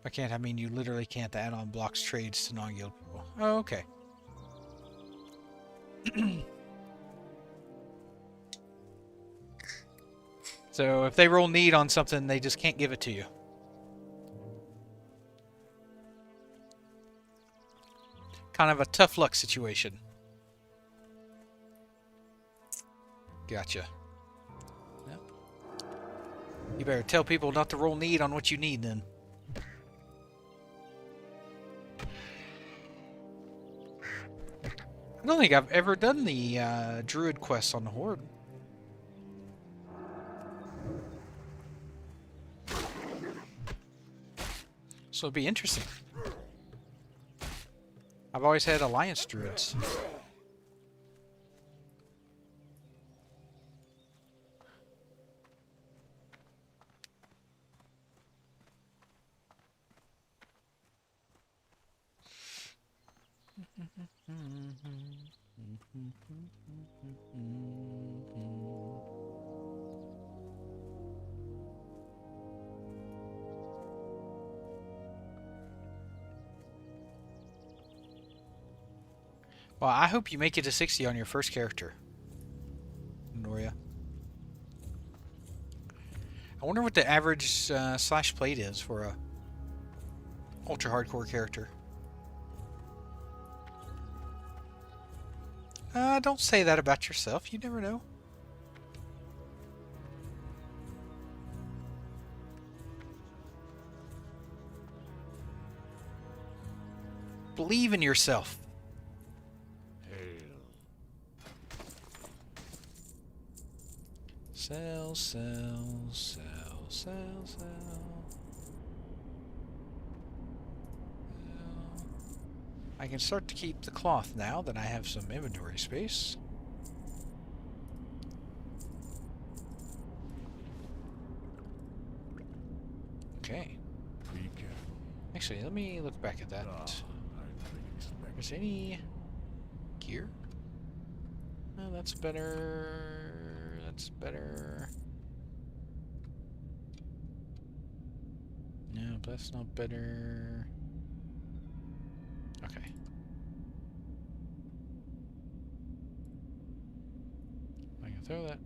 I can't. I mean, you literally can't add on blocks trades to non-guild people. Oh, okay. So if they roll need on something, they just can't give it to you. Kind of a tough luck situation. Gotcha. Yep. You better tell people not to roll need on what you need then. I don't think I've ever done the druid quests on the Horde. So it'd be interesting. I've always had alliance druids. Well, I hope you make it to 60 on your first character, Noria. I wonder what the average slash plate is for a ultra hardcore character. Don't say that about yourself. You never know. Believe in yourself. Sell, sell, sell, sell, sell. I can start to keep the cloth now that I have some inventory space. Okay. Actually, let me look back at that. Is there any gear? No, that's better. That's better. No, that's not better. Okay. I can throw that.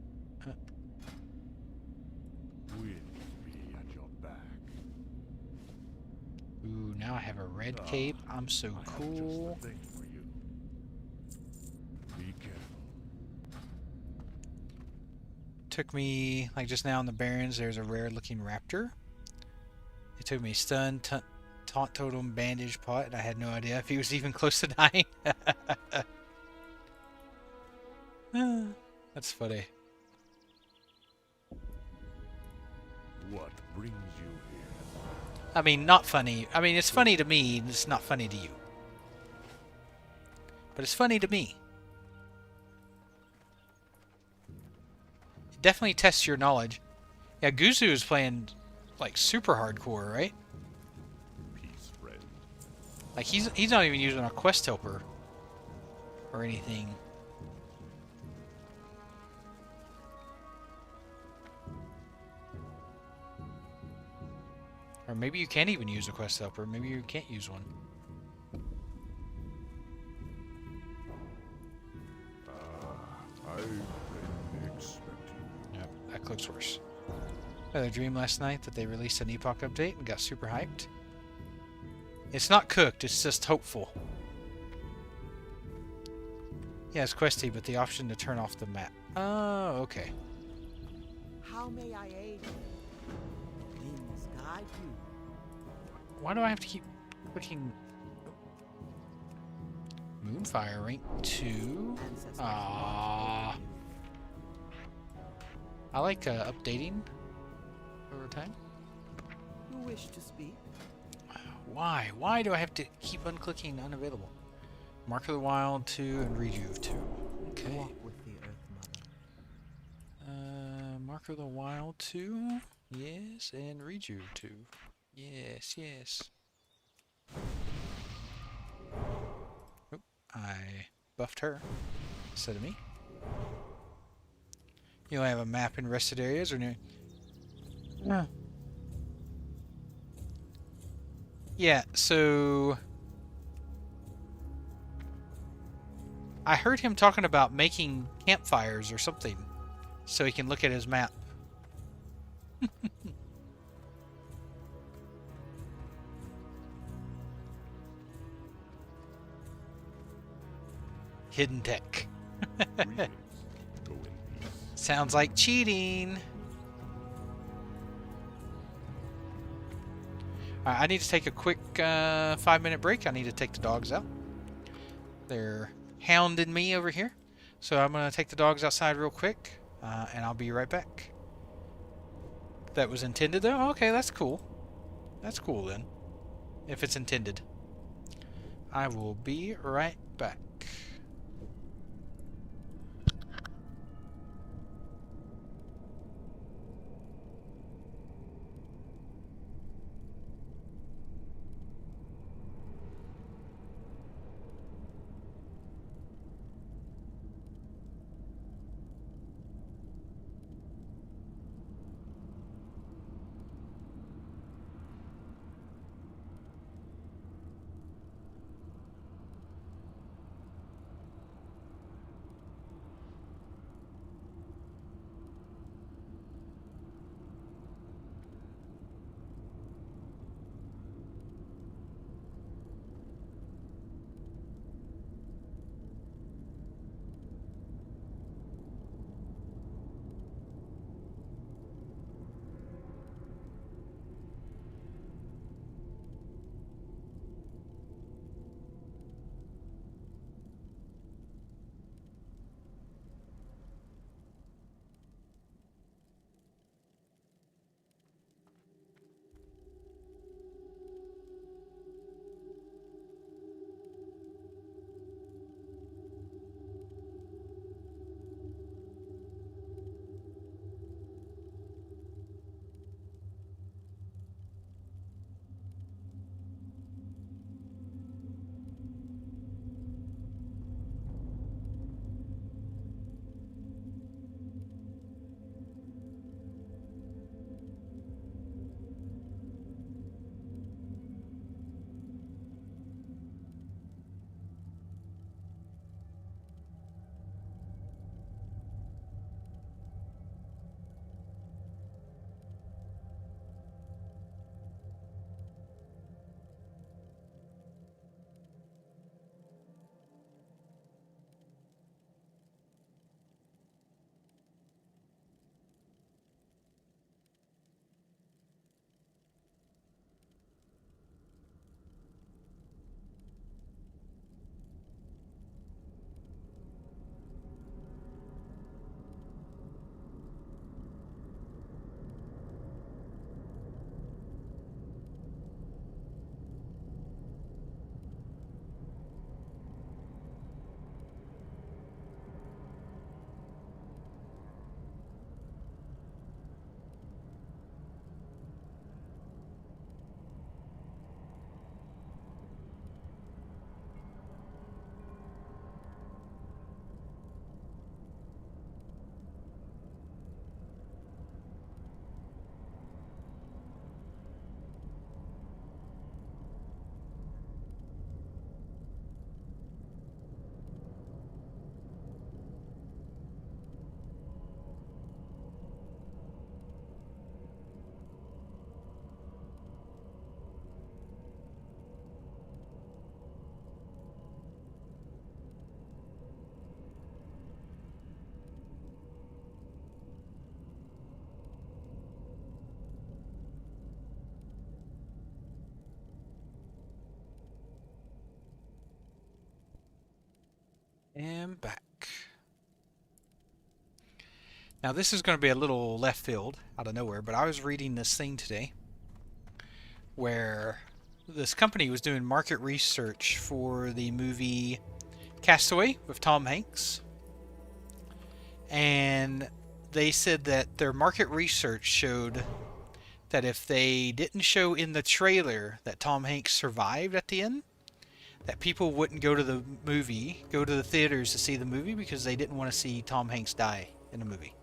Wind be at your back.
Ooh, now I have a red
Ah,
cape. I'm so
I have just
cool.
the thing for you. Be careful.
Took me, like just now in the Barrens, there's a rare looking raptor. It took me stun, taunt totem, bandage pot, and I had no idea if he was even close to dying. That's funny.
What brings you here?
I mean, not funny. I mean, it's funny to me, and it's not funny to you. But it's funny to me. It definitely tests your knowledge. Yeah, Guzu is playing, like, super hardcore, right?
Peace, friend.
Like, he's not even using a quest helper. Or anything. Or maybe you can't even use a quest helper. Maybe you can't use one.
I've been expecting you.
Yep, that looks worse. I had a dream last night that they released an Epoch update and got super hyped. It's not cooked, it's just hopeful. Yeah, it's questy, but the option to turn off the map. Oh, okay.
How may I aid you? Winds guide you.
Why do I have to keep clicking? Moonfire rank 2.
Ancestors
Ah, I like updating over time.
You wish to speak?
Why? Why do I have to keep unclicking unavailable? Mark of the Wild 2 and Rejuve 2. Okay.
Walk with the Earth Mother.
Mark of the Wild 2. Yes, and Rejuve 2. Yes, yes. Oop, I buffed her instead of me. You only have a map in rested areas or no? Yeah. Yeah, so I heard him talking about making campfires or something so he can look at his map. Hidden tech.
Greetings. Go in peace.
Sounds like cheating. Alright, I need to take a quick 5-minute break. I need to take the dogs out. They're hounding me over here. So I'm going to take the dogs outside real quick. And I'll be right back. That was intended though? Okay, that's cool. That's cool then. If it's intended. I will be right back. And back. Now this is going to be a little left field, out of nowhere, but I was reading this thing today where this company was doing market research for the movie Castaway with Tom Hanks. And they said that their market research showed that if they didn't show in the trailer that Tom Hanks survived at the end, that people wouldn't go to the movie, go to the theaters to see the movie because they didn't want to see Tom Hanks die in the movie.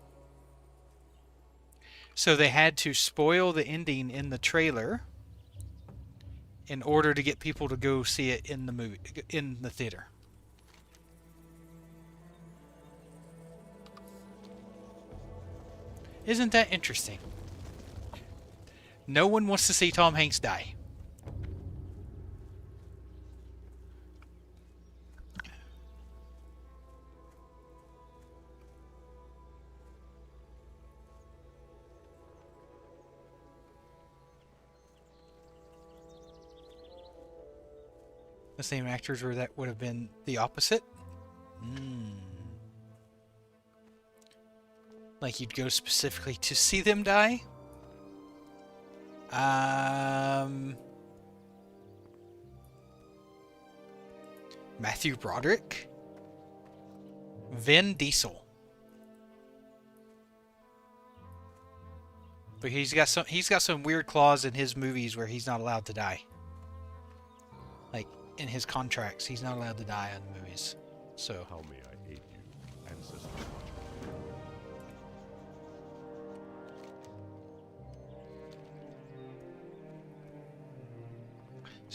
So they had to spoil the ending in the trailer in order to get people to go see it in the movie, in the theater. Isn't that interesting? No one wants to see Tom Hanks die. The same actors where that would have been the opposite? Like you'd go specifically to see them die? Matthew Broderick? Vin Diesel. But he's got some weird clause in his movies where he's not allowed to die. Like in his contracts, he's not allowed to die in the movies. So
How may I aid you, ancestor?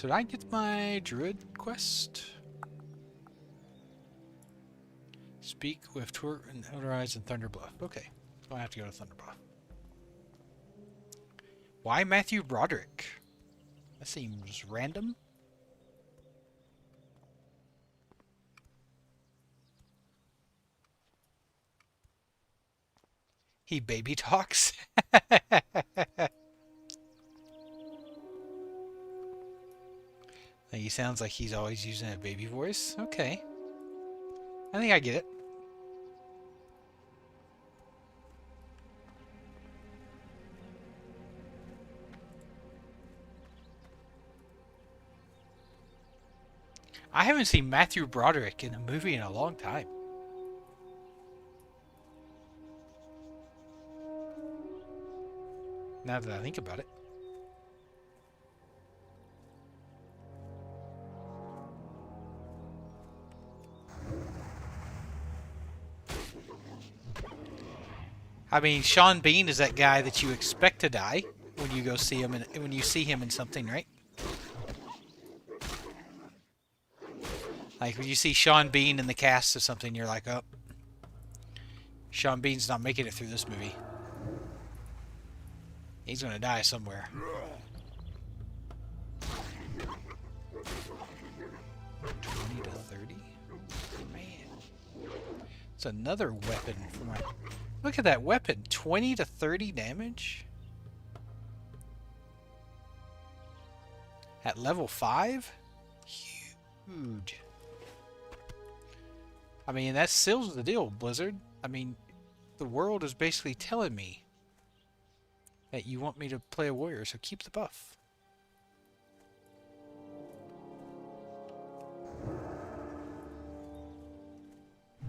did I get my druid quest? Speak with Tour and Elder and Thunder Bluff. Okay, so I have to go to Thunder Bluff. Why Matthew Broderick? That seems random. He baby talks. He sounds like he's always using a baby voice. Okay. I think I get it. I haven't seen Matthew Broderick in a movie in a long time. Now that I think about it. I mean, Sean Bean is that guy that you expect to die when you go see him, when you see him in something, right? Like when you see Sean Bean in the cast of something, you're like, oh, Sean Bean's not making it through this movie. He's gonna die somewhere. 20 to 30? Man. It's another weapon for my... Look at that weapon. 20 to 30 damage? At level 5? Huge. I mean, that seals the deal, Blizzard. I mean, the world is basically telling me that you want me to play a warrior, so keep the buff.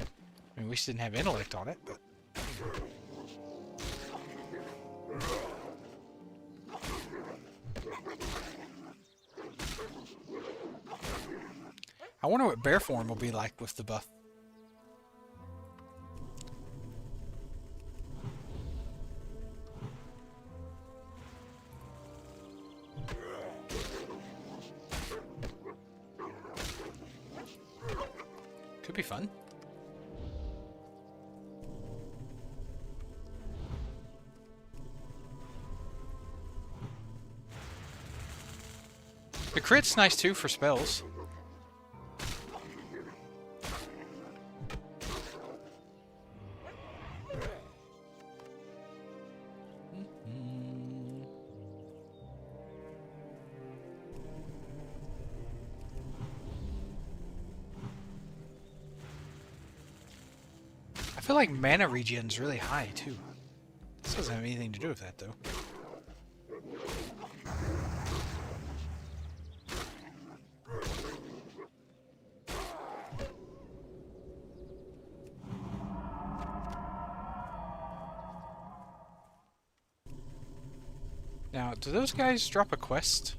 I mean, we just didn't have intellect on it, but... I wonder what bear form will be like with the buff. Could be fun. The crit's nice too for spells. feel like mana regen's really high, too. This doesn't have anything to do with that, though. Now, do those guys drop a quest?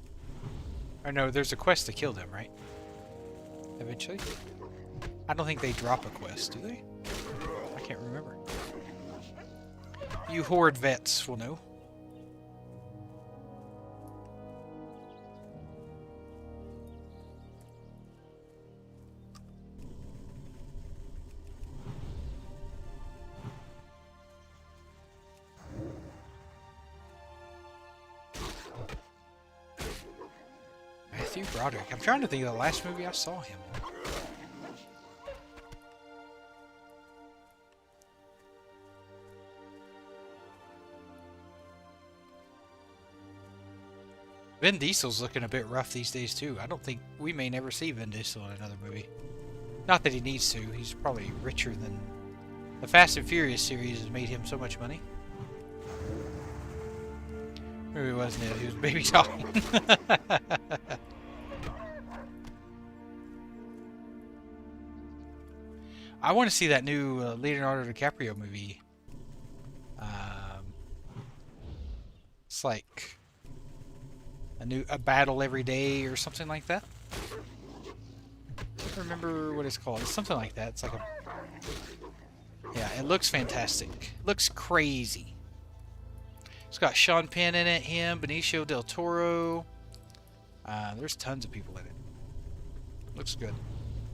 Or no, there's a quest to kill them, right? Eventually? I don't think they drop a quest, do they? I can't remember. You Horde vets will know. Matthew Broderick. I'm trying to think of the last movie I saw him in. Vin Diesel's looking a bit rough these days too. I don't think we may never see Vin Diesel in another movie. Not that he needs to. He's probably richer than... The Fast and Furious series has made him so much money. Maybe it wasn't it. He was baby talking. I want to see that new Leonardo DiCaprio movie. It's like a battle every day or something like that. I don't remember what it's called. It's something like that. It's like a... Yeah, it looks fantastic. Looks crazy. It's got Sean Penn in it, him, Benicio del Toro. There's tons of people in it. Looks good.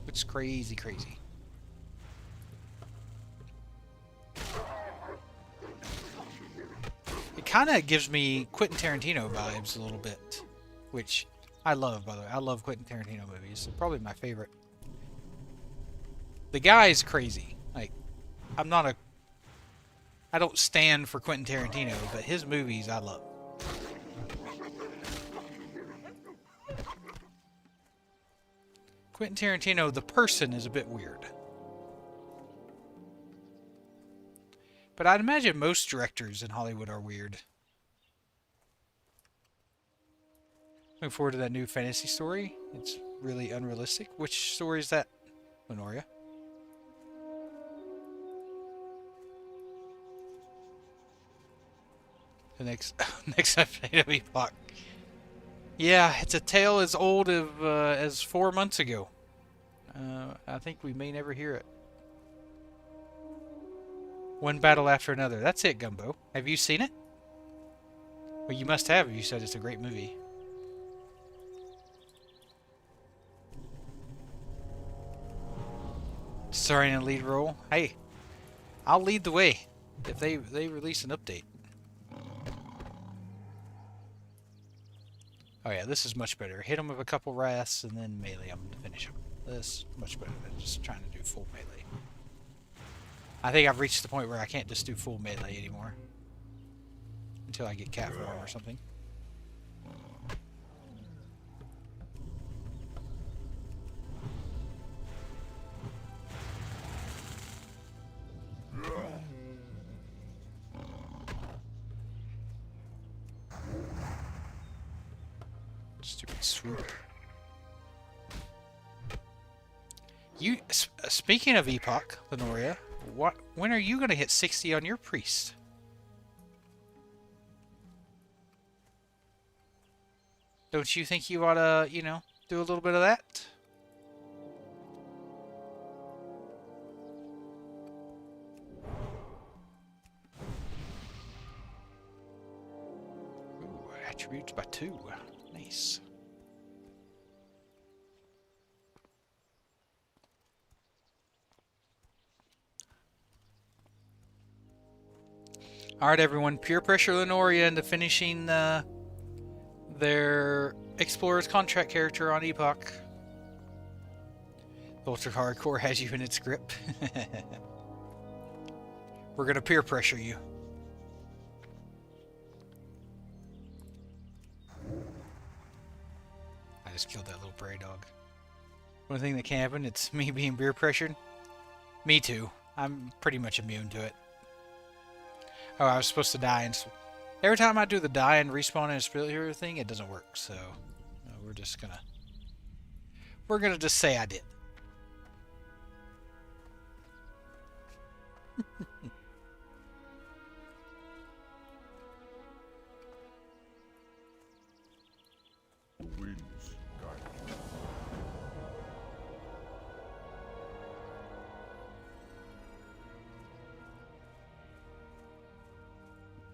Looks crazy, crazy. It kind of gives me Quentin Tarantino vibes a little bit, which I love, by the way. I love Quentin Tarantino movies. They're probably my favorite. The guy's crazy. Like, I don't stand for Quentin Tarantino, but his movies I love. Quentin Tarantino, the person, is a bit weird. But I'd imagine most directors in Hollywood are weird. Looking forward to that new fantasy story. It's really unrealistic. Which story is that, Minoria? The next update of Epoch. Yeah, it's a tale as old as 4 months ago. I think we may never hear it. One battle after another. That's it, Gumbo. Have you seen it? Well, you must have. You said it's a great movie. Starring in a lead role. Hey, I'll lead the way if they release an update. Oh yeah, this is much better. Hit them with a couple wraths and then melee them to finish them. This is much better than just trying to do full melee. I think I've reached the point where I can't just do full melee anymore. Until I get cat form or something. Stupid swoop. You, speaking of Epoch, Lenoria, when are you going to hit 60 on your priest? Don't you think you ought to, you know, do a little bit of that? Ooh, attributes by 2. Nice. Alright everyone, peer pressure Lenoria into finishing their Explorer's Contract character on Epoch. Ultra Hardcore has you in its grip. We're gonna peer pressure you. I just killed that little prairie dog. One thing that can happen, it's me being peer pressured. Me too. I'm pretty much immune to it. Oh, I was supposed to die, and every time I do the die and respawn in a superhero thing, it doesn't work. So we're gonna just say I did.
Winds guide me.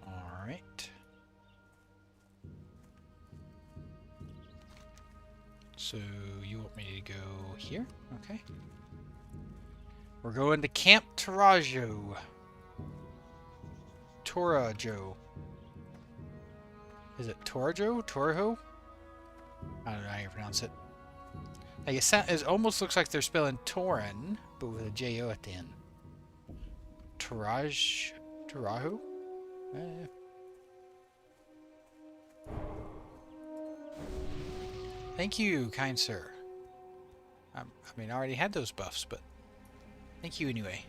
All right. So you want me to go here? Okay. We're going to Camp Torajo. Torajo. Is it Torajo? Torajo? I don't know how you pronounce it. Like it almost looks like they're spelling Torin, but with a J-O at the end. Torajo? Thank you, kind sir. I mean, I already had those buffs, but thank you anyway.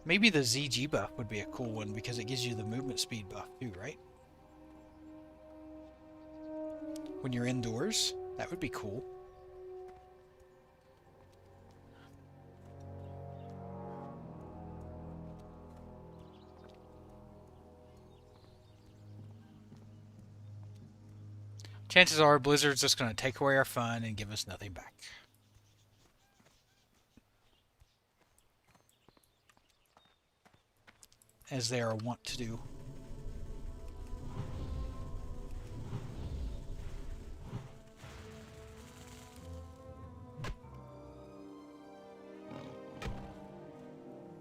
Maybe the ZG buff would be a cool one because it gives you the movement speed buff too, right? When you're indoors, that would be cool. Chances are Blizzard's just going to take away our fun and give us nothing back. As they are wont to do.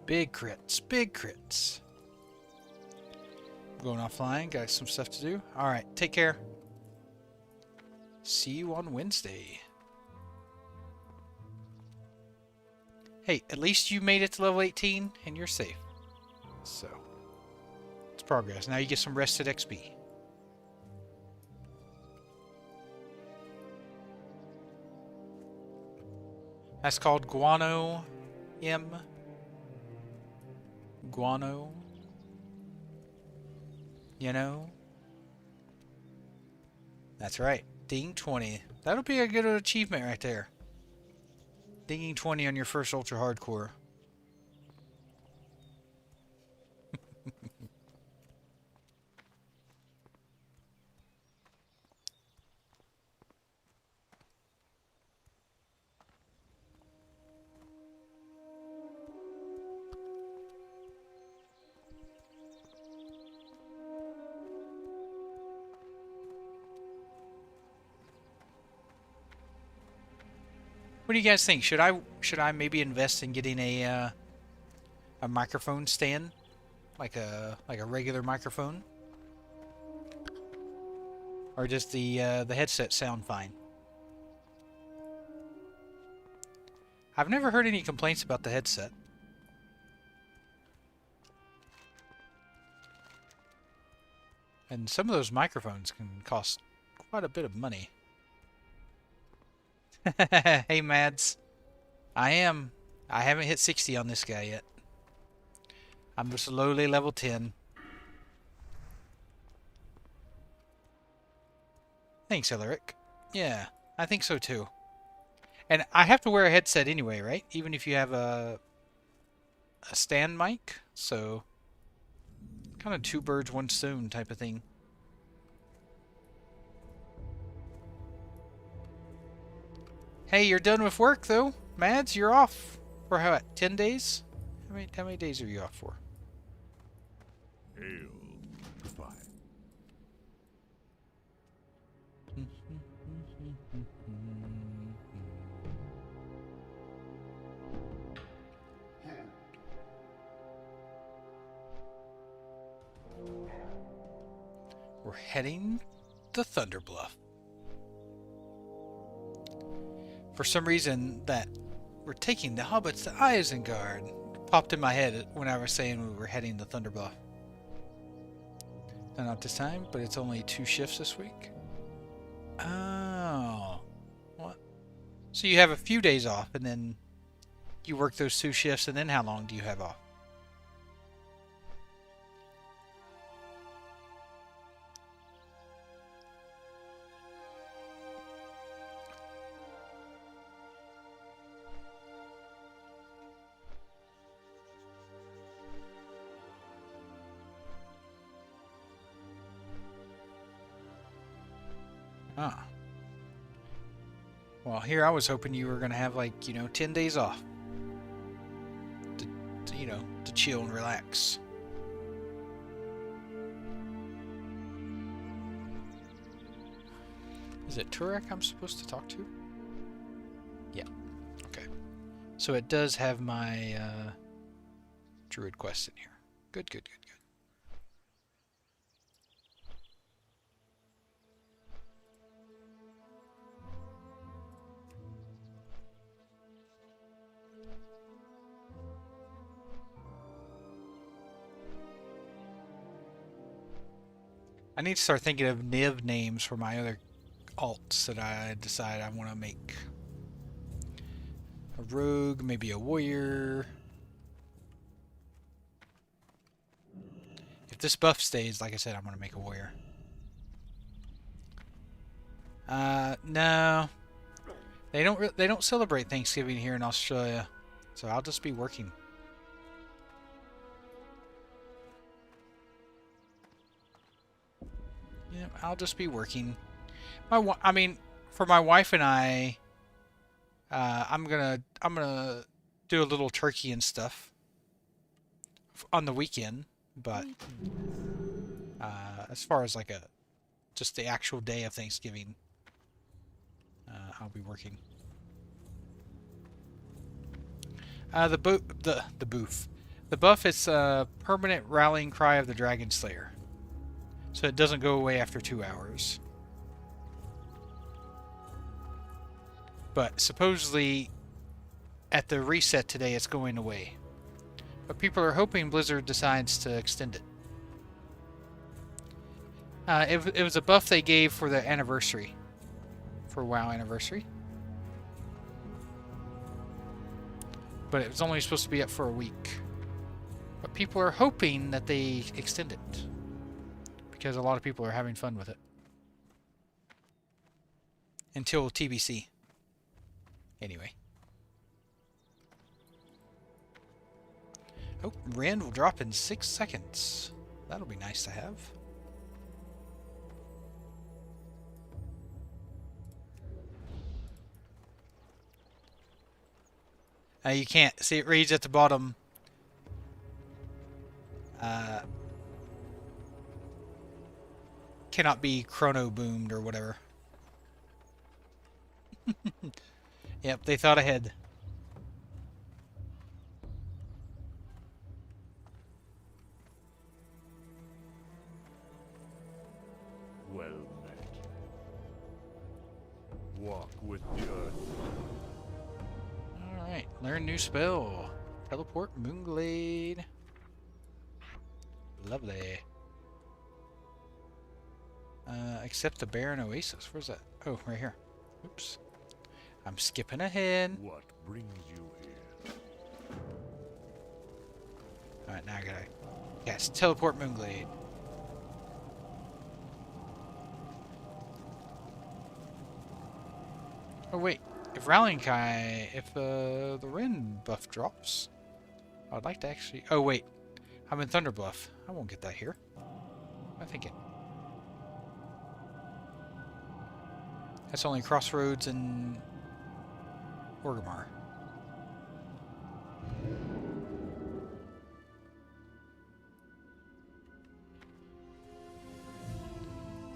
Big crits, big crits. Going offline, got some stuff to do. Alright, take care. See you on Wednesday. Hey, at least you made it to level 18 and you're safe. So, it's progress. Now you get some rested XP. That's called Guano M. Guano. You know? That's right. Ding 20. That'll be a good achievement right there. Dinging 20 on your first ultra hardcore. What do you guys think? Should I maybe invest in getting a microphone stand, like a regular microphone, or does the headset sound fine? I've never heard any complaints about the headset. And some of those microphones can cost quite a bit of money. Hey, Mads. I haven't hit 60 on this guy yet. I'm slowly level 10. Thanks, Elric. Yeah, I think so too. And I have to wear a headset anyway, right? Even if you have a stand mic. So, kind of two birds, one stone type of thing. Hey, you're done with work, though. Mads, you're off for how, 10 days? How many days are you off for?
Hail. Goodbye.
We're heading to Thunderbluff. For some reason, that we're taking the hobbits to Isengard popped in my head when I was saying we were heading to Thunderbluff. No, not this time, but it's only 2 shifts this week. Oh. So you have a few days off, and then you work those 2 shifts, and then how long do you have off? Ah. Well, here I was hoping you were going to have, like, you know, 10 days off. You know, to chill and relax. Is it Turek I'm supposed to talk to? Yeah. Okay. So it does have my druid quest in here. Good, good, good, good. I need to start thinking of Niv names for my other alts that I decide I want to make. A rogue, maybe a warrior. If this buff stays, like I said, I'm going to make a warrior. No. They don't celebrate Thanksgiving here in Australia. So I'll just be working. Yeah, I'll just be working. I mean, for my wife and I, I'm gonna do a little turkey and stuff on the weekend. But as far as like just the actual day of Thanksgiving, I'll be working. The buff is permanent rallying cry of the Dragon Slayer. So it doesn't go away after 2 hours. But supposedly, at the reset today, it's going away. But people are hoping Blizzard decides to extend it. It was a buff they gave for the anniversary. For WoW anniversary. But it was only supposed to be up for a week. But people are hoping that they extend it. Because a lot of people are having fun with it. Until TBC. Anyway. Oh, Rand will drop in 6 seconds. That'll be nice to have. You can't. See, it reads at the bottom. Cannot be chrono boomed or whatever. Yep, they thought ahead.
Well met. Walk with the earth.
Alright, learn new spell. Teleport Moonglade. Lovely. Accept the Barren Oasis. Where's that? Oh, right here. Oops. I'm skipping ahead.
What brings you here?
Alright, now I gotta... Yes, teleport Moonglade. Oh wait, if Rallying Kai... If the Ren buff drops... I'd like to actually... Oh wait, I'm in Thunder Bluff. I won't get that here. What am I thinking? That's only Crossroads and Orgrimmar.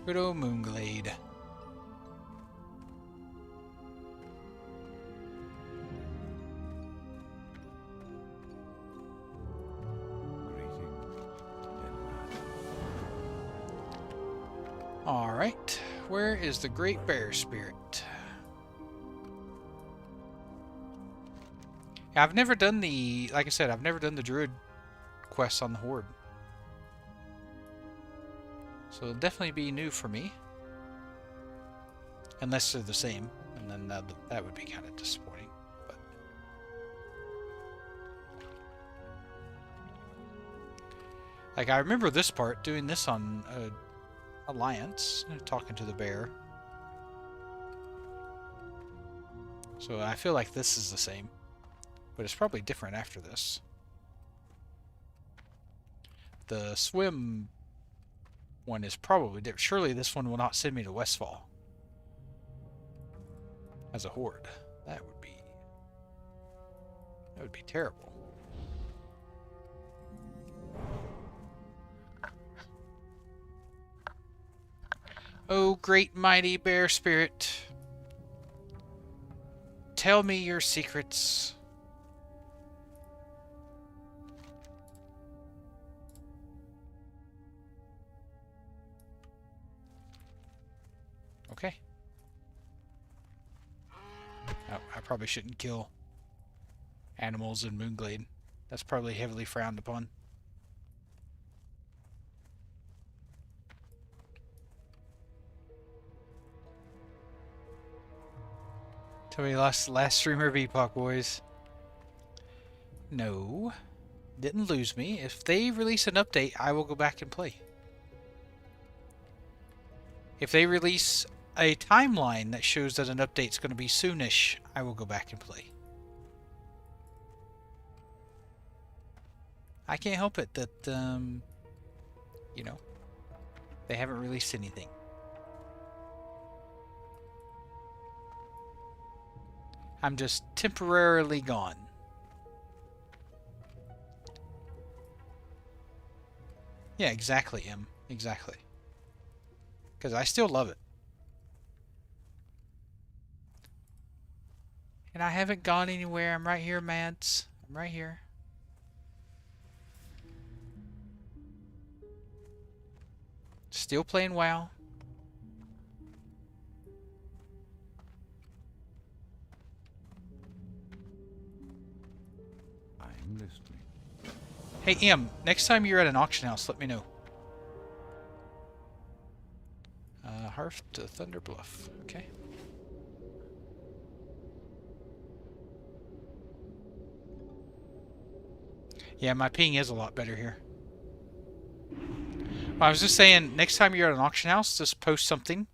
Good old Moonglade. Alright, where is the Great Bear Spirit? I've never done the, like I said, I've never done the Druid quests on the Horde. So it'll definitely be new for me. Unless they're the same. I and then that would be kind of disappointing. But like, I remember this part, doing this on Alliance, talking to the bear. So I feel like this is the same, but it's probably different after this. The swim one is probably different. Surely this one will not send me to Westfall as a horde. That would be terrible. Oh, great mighty bear spirit, tell me your secrets. Okay. Oh, I probably shouldn't kill animals in Moonglade. That's probably heavily frowned upon. Tell me last streamer of Epoch, boys. No. Didn't lose me. If they release an update, I will go back and play. If they release a timeline that shows that an update's going to be soonish, I will go back and play. I can't help it that, you know, they haven't released anything. I'm just temporarily gone. Yeah, exactly, Em. Exactly. Because I still love it. And I haven't gone anywhere. I'm right here, Mads. I'm right here. Still playing WoW.
I'm listening.
Hey, Em, next time you're at an auction house, let me know. Hearth to Thunder Bluff. Okay. Yeah, my ping is a lot better here. I was just saying, next time you're at an auction house, just post something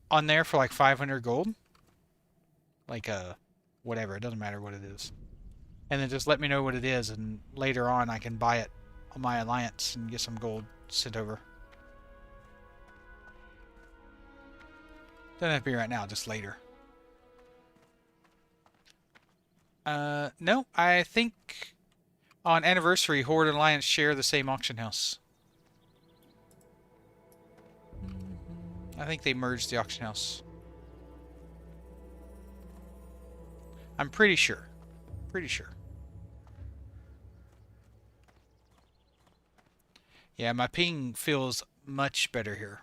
on there for like 500 gold. Like, whatever. It doesn't matter what it is. And then just let me know what it is, and later on I can buy it on my Alliance and get some gold sent over. Doesn't have to be right now, just later. No, I think on Anniversary, Horde and Alliance share the same auction house. I think they merged the auction house. I'm pretty sure. Pretty sure. Yeah, my ping feels much better here.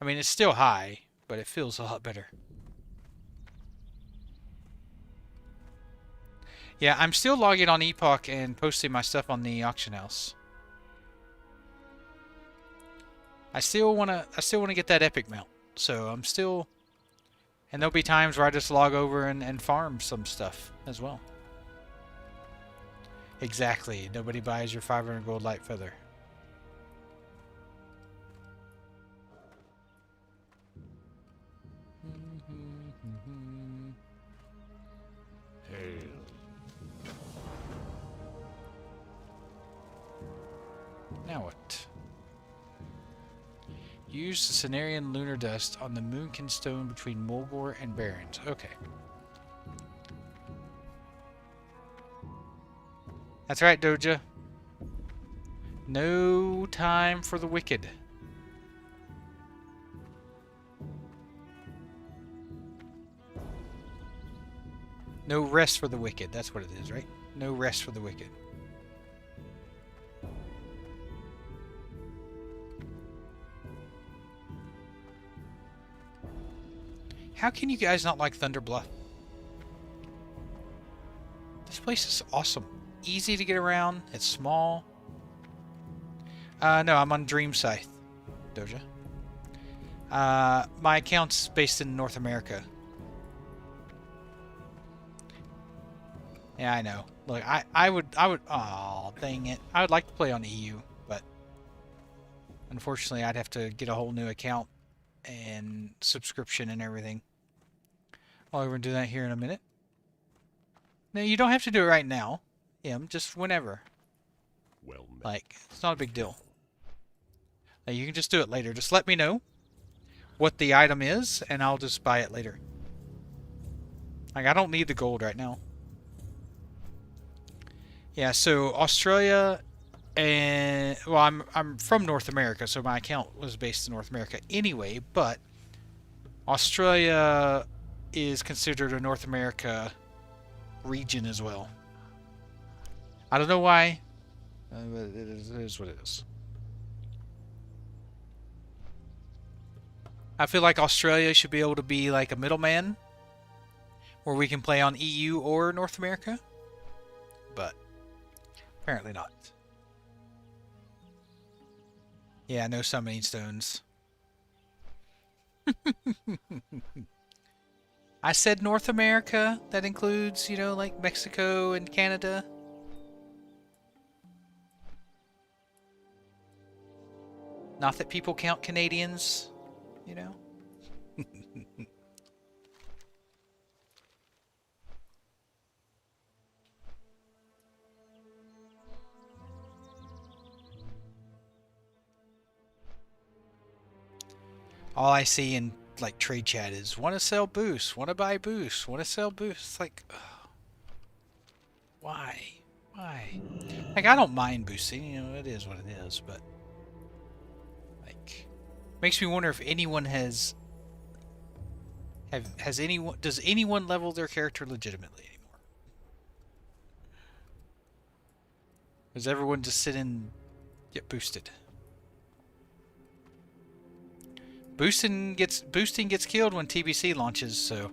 I mean, it's still high, but it feels a lot better. Yeah, I'm still logging on Epoch and posting my stuff on the auction house. I still wanna get that epic mount. So I'm still, and there'll be times where I just log over and farm some stuff as well. Exactly. Nobody buys your 500 gold light feather.
Hail.
Now what? Use the Cenarian lunar dust on the Moonkin stone between Mulgore and Barrens. Okay. That's right, Doja. No time for the wicked. No rest for the wicked. That's what it is, right? No rest for the wicked. How can you guys not like Thunder Bluff? This place is awesome. Easy to get around. It's small. No, I'm on Dreamscythe, Doja. My account's based in North America. Yeah, I know. Look, oh, dang it. I would like to play on EU, but unfortunately I'd have to get a whole new account and subscription and everything. Well, we're going to do that here in a minute. No, you don't have to do it right now. Yeah, just whenever.
Well met.
Like, it's not a big deal. Now, you can just do it later. Just let me know what the item is, and I'll just buy it later. Like, I don't need the gold right now. Yeah, so Australia and... Well, I'm from North America, so my account was based in North America anyway, but Australia is considered a North America region as well. I don't know why, but it is what it is. I feel like Australia should be able to be like a middleman where we can play on EU or North America, but apparently not. Yeah, no summoning stones. I said North America. That includes, you know, like Mexico and Canada. Not that people count Canadians, you know. All I see in like trade chat is want to sell boosts, want to buy boosts, want to sell boosts. Like, ugh. Why? Like, I don't mind boosting, you know, it is what it is, but like, makes me wonder if anyone does anyone level their character legitimately anymore? Does everyone just sit and get boosted? Boosting gets killed when TBC launches, so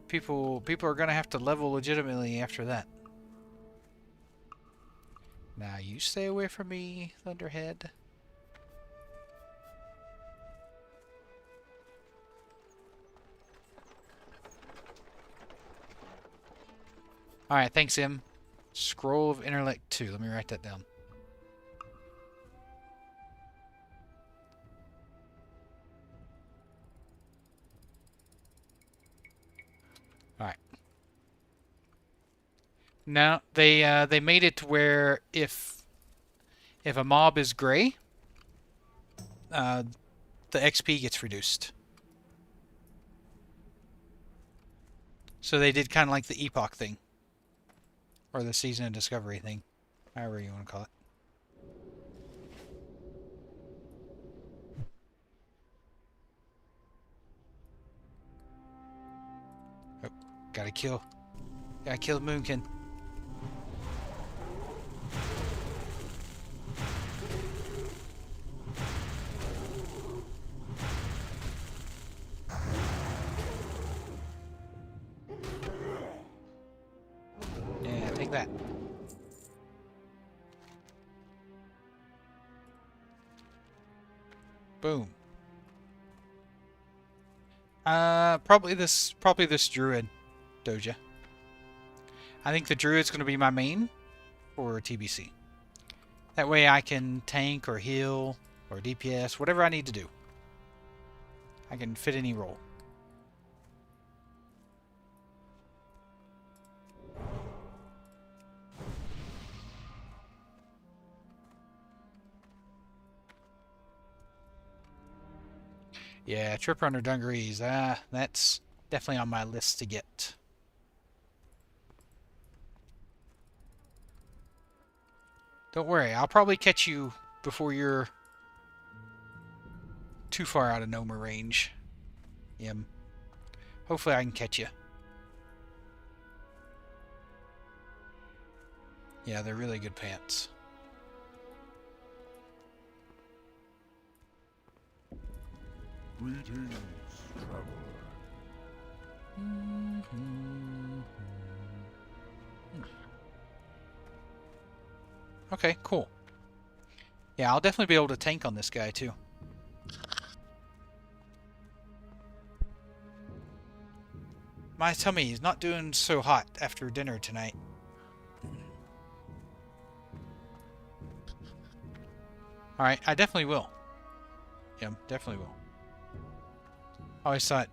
people are gonna have to level legitimately after that. Now you stay away from me, Thunderhead. Alright, thanks, Em. Scroll of Intellect 2. Let me write that down. Alright. Now, they made it to where if a mob is gray, the XP gets reduced. So they did kind of like the Epoch thing. Or the Season of Discovery thing. However you want to call it. Oh, gotta kill the Moonkin. Yeah, take that. Boom. Probably this Druid Doja. I think the Druid's going to be my main for TBC. That way I can tank or heal or DPS, whatever I need to do. I can fit any role. Yeah, Trip Runner Dungarees. That's definitely on my list to get. Don't worry, I'll probably catch you before you're too far out of Noma range. Hopefully I can catch you. Yeah, they're really good pants.
Greetings, traveler.
Okay, cool. Yeah, I'll definitely be able to tank on this guy too. My tummy is not doing so hot after dinner tonight. Alright, I definitely will. Yeah, definitely will. I always thought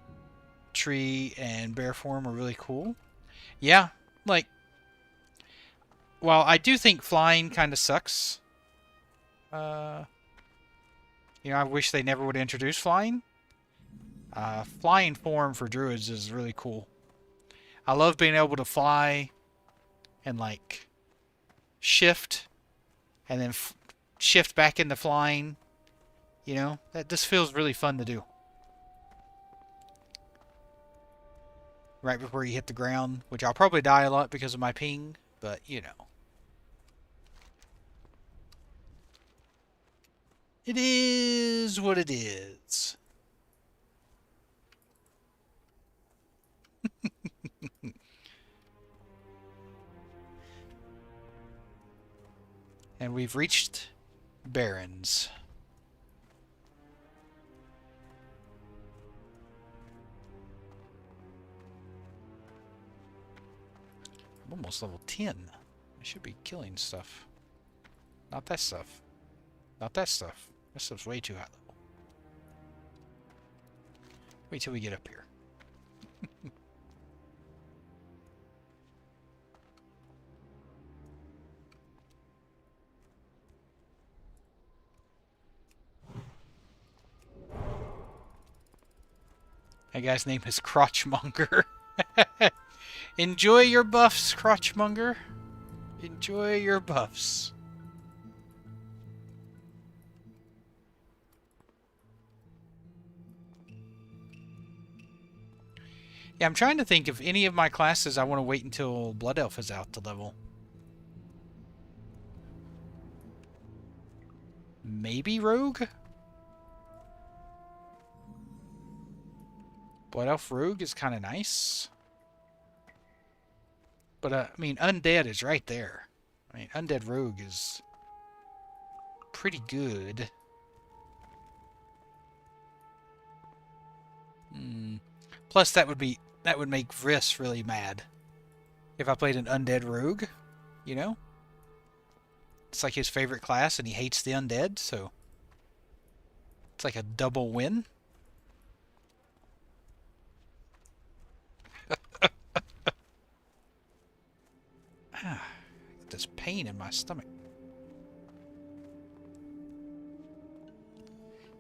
tree and bear form were really cool. Yeah, like, while I do think flying kind of sucks. You know, I wish they never would introduce flying. Flying form for druids is really cool. I love being able to fly and, like, shift and then shift back into flying. You know, that just feels really fun to do. Right before you hit the ground, which I'll probably die a lot because of my ping, but, you know. It is what it is. And we've reached Barrens. I'm almost level 10. I should be killing stuff. Not that stuff. Not that stuff. That stuff's way too high level. Wait till we get up here. That guy's name is Crotchmonger. Enjoy your buffs, Crotchmonger. Enjoy your buffs. Yeah, I'm trying to think of any of my classes I want to wait until Blood Elf is out to level. Maybe Rogue? Blood Elf Rogue is kind of nice. But, I mean, Undead is right there. I mean, Undead Rogue is pretty good. Plus, that would make Vriss really mad. If I played an Undead Rogue, you know? It's like his favorite class and he hates the Undead, so it's like a double win. This pain in my stomach.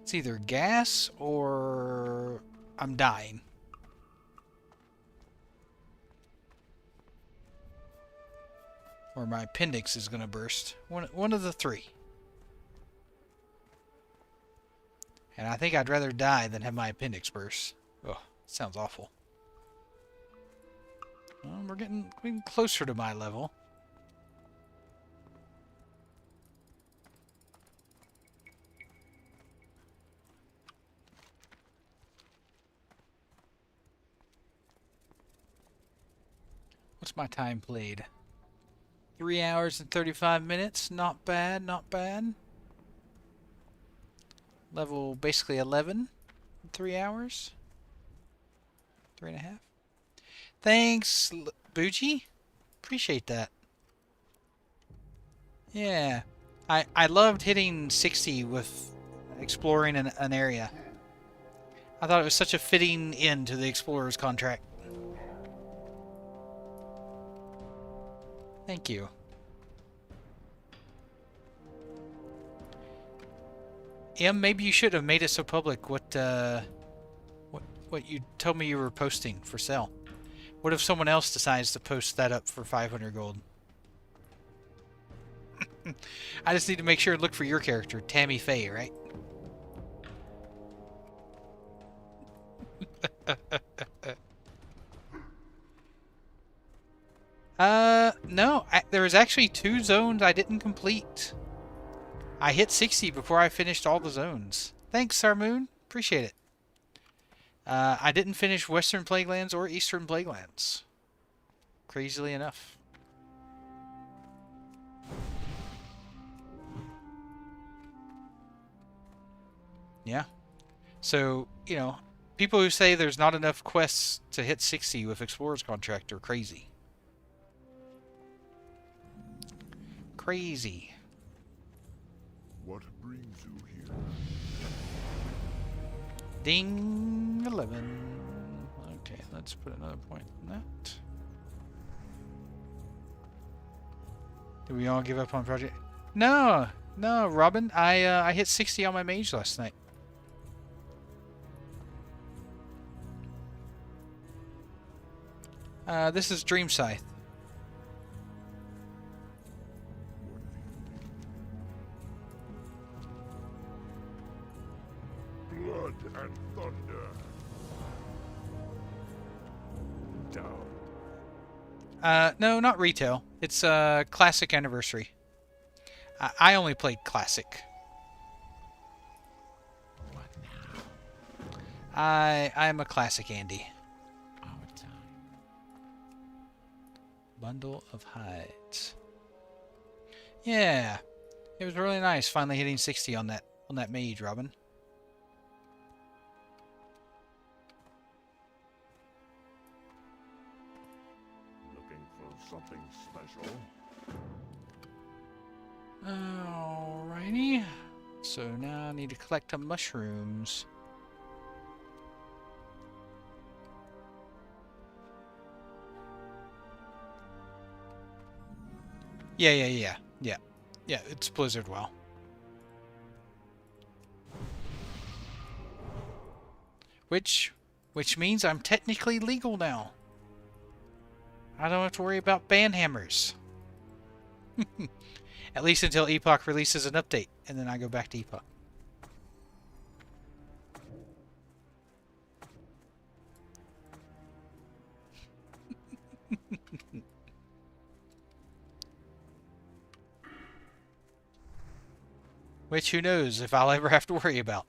It's either gas or I'm dying. Or my appendix is going to burst. One of the three. And I think I'd rather die than have my appendix burst. Oh, sounds awful. Well, we're getting closer to my level. What's my time played? 3 hours and 35 minutes. Not bad, not bad. Level basically 11 in 3 hours. 3.5. Thanks, Bougie. Appreciate that. Yeah. I loved hitting 60 with exploring an area. I thought it was such a fitting end to the Explorer's contract. Thank you. Em, maybe you should have made it so public what you told me you were posting for sale. What if someone else decides to post that up for 500 gold? I just need to make sure to look for your character, Tammy Faye, right? No, there was actually 2 zones I didn't complete. I hit 60 before I finished all the zones. Thanks, Sarmoon. Appreciate it. I didn't finish Western Plaguelands or Eastern Plaguelands. Crazily enough. Yeah. So, you know, people who say there's not enough quests to hit 60 with Explorer's Contract are crazy. Crazy.
What brings you here?
Ding 11. Okay, let's put another point on that. Did we all give up on project? No, no, Robin. I hit 60 on my mage last night. This is Dreamscythe.
Blood and thunder. Down.
No, not retail. It's classic anniversary. I only played classic.
What now?
I'm a classic Andy.
Our time.
Bundle of hides. Yeah, it was really nice finally hitting 60 on that mage, Robin.
Looking for something special?
Alrighty. So now I need to collect the mushrooms. Yeah, it's Blizzard WoW. Which means I'm technically legal now. I don't have to worry about ban hammers. At least until Epoch releases an update, and then I go back to Epoch. Which, who knows if I'll ever have to worry about.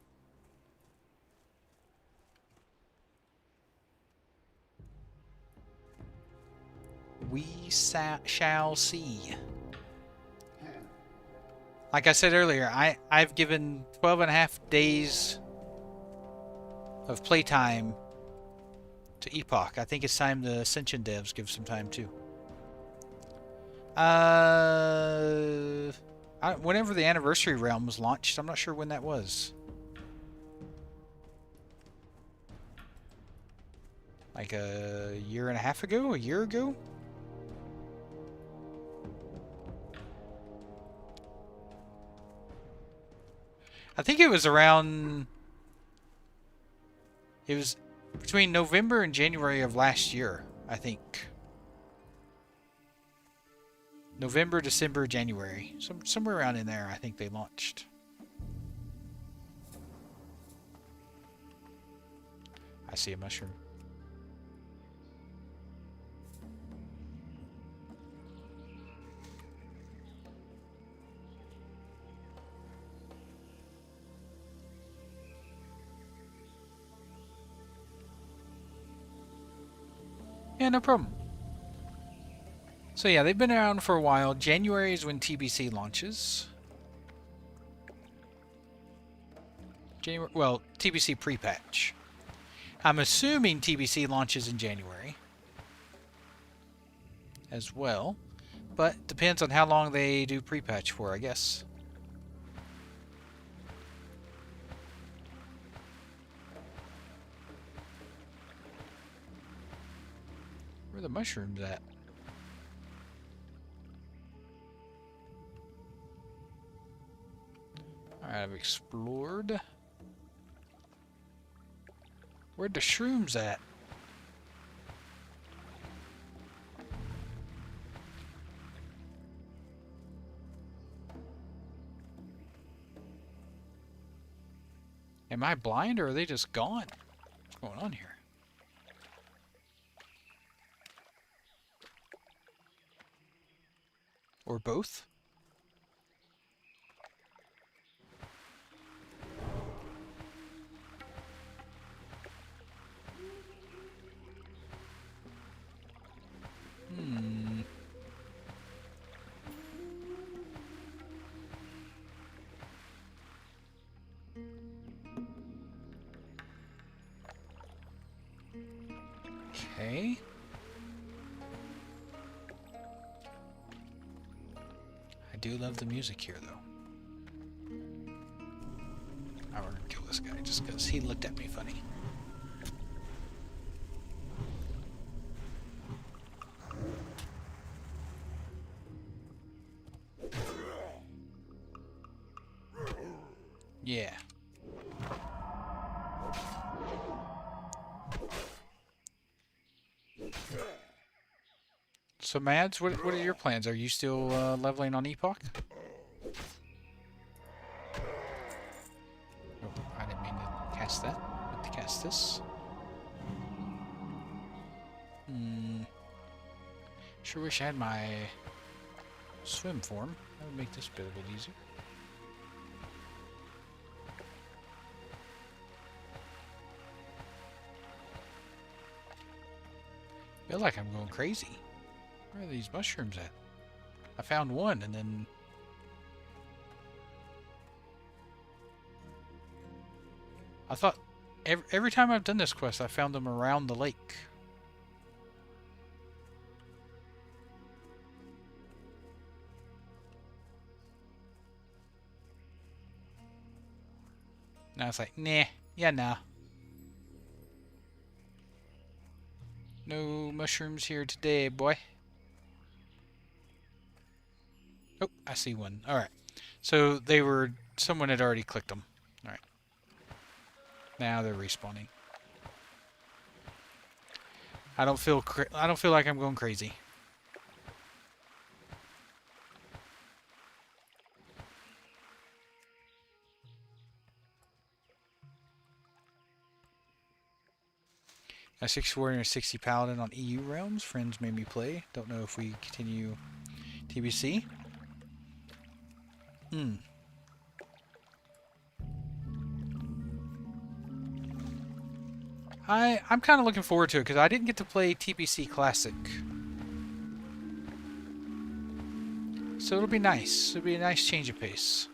We shall see. Like I said earlier, I've given 12.5 days of playtime to Epoch. I think it's time the Ascension devs give some time too. Whenever the Anniversary Realm was launched, I'm not sure when that was. Like a year and a half ago? A year ago? I think it was around... It was between November and January of last year, I think. November, December, January. Somewhere around in there, I think they launched. I see a mushroom. Yeah, no problem. So yeah, they've been around for a while. January is when TBC launches. January, well, TBC pre-patch. I'm assuming TBC launches in January as well, but depends on how long they do pre-patch for, I guess. Where are the mushrooms at? Alright, I've explored. Where'd the shrooms at? Am I blind or are they just gone? What's going on here? Or both? Okay. I do love the music here, though. this guy just because he looked at me funny. Yeah. So Mads, what are your plans? Are you still leveling on Epoch? Oh, I didn't mean to cast that. But to cast this. Sure wish I had my swim form. That would make this bit a bit easier. Feel like I'm going crazy. Where are these mushrooms at? I found one and then... I thought every time I've done this quest I found them around the lake. Now it's like, nah, yeah, nah. No mushrooms here today, boy. Oh, I see one. Alright. So they were... someone had already clicked them. Alright. Now they're respawning. I don't feel like I'm going crazy. A 60 warrior and 60 paladin on EU realms. Friends made me play. Don't know if we continue TBC. I'm kind of looking forward to it because I didn't get to play TBC Classic. So it'll be nice. It'll be a nice change of pace.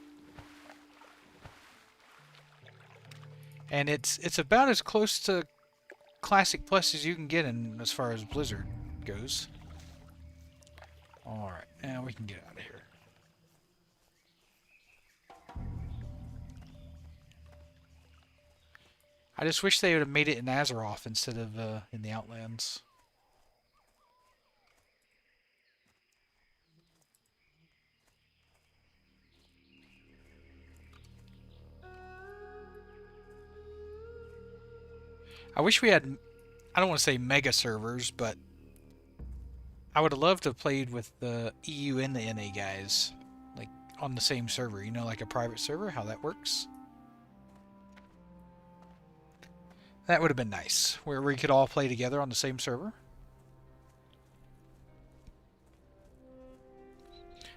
And it's about as close to Classic Plus as you can get in as far as Blizzard goes. Alright, now we can get out of here. I just wish they would have made it in Azeroth instead of in the Outlands. I wish we had, I don't want to say mega servers, but I would have loved to have played with the EU and the NA guys, like on the same server, you know, like a private server, how that works. That would have been nice, where we could all play together on the same server.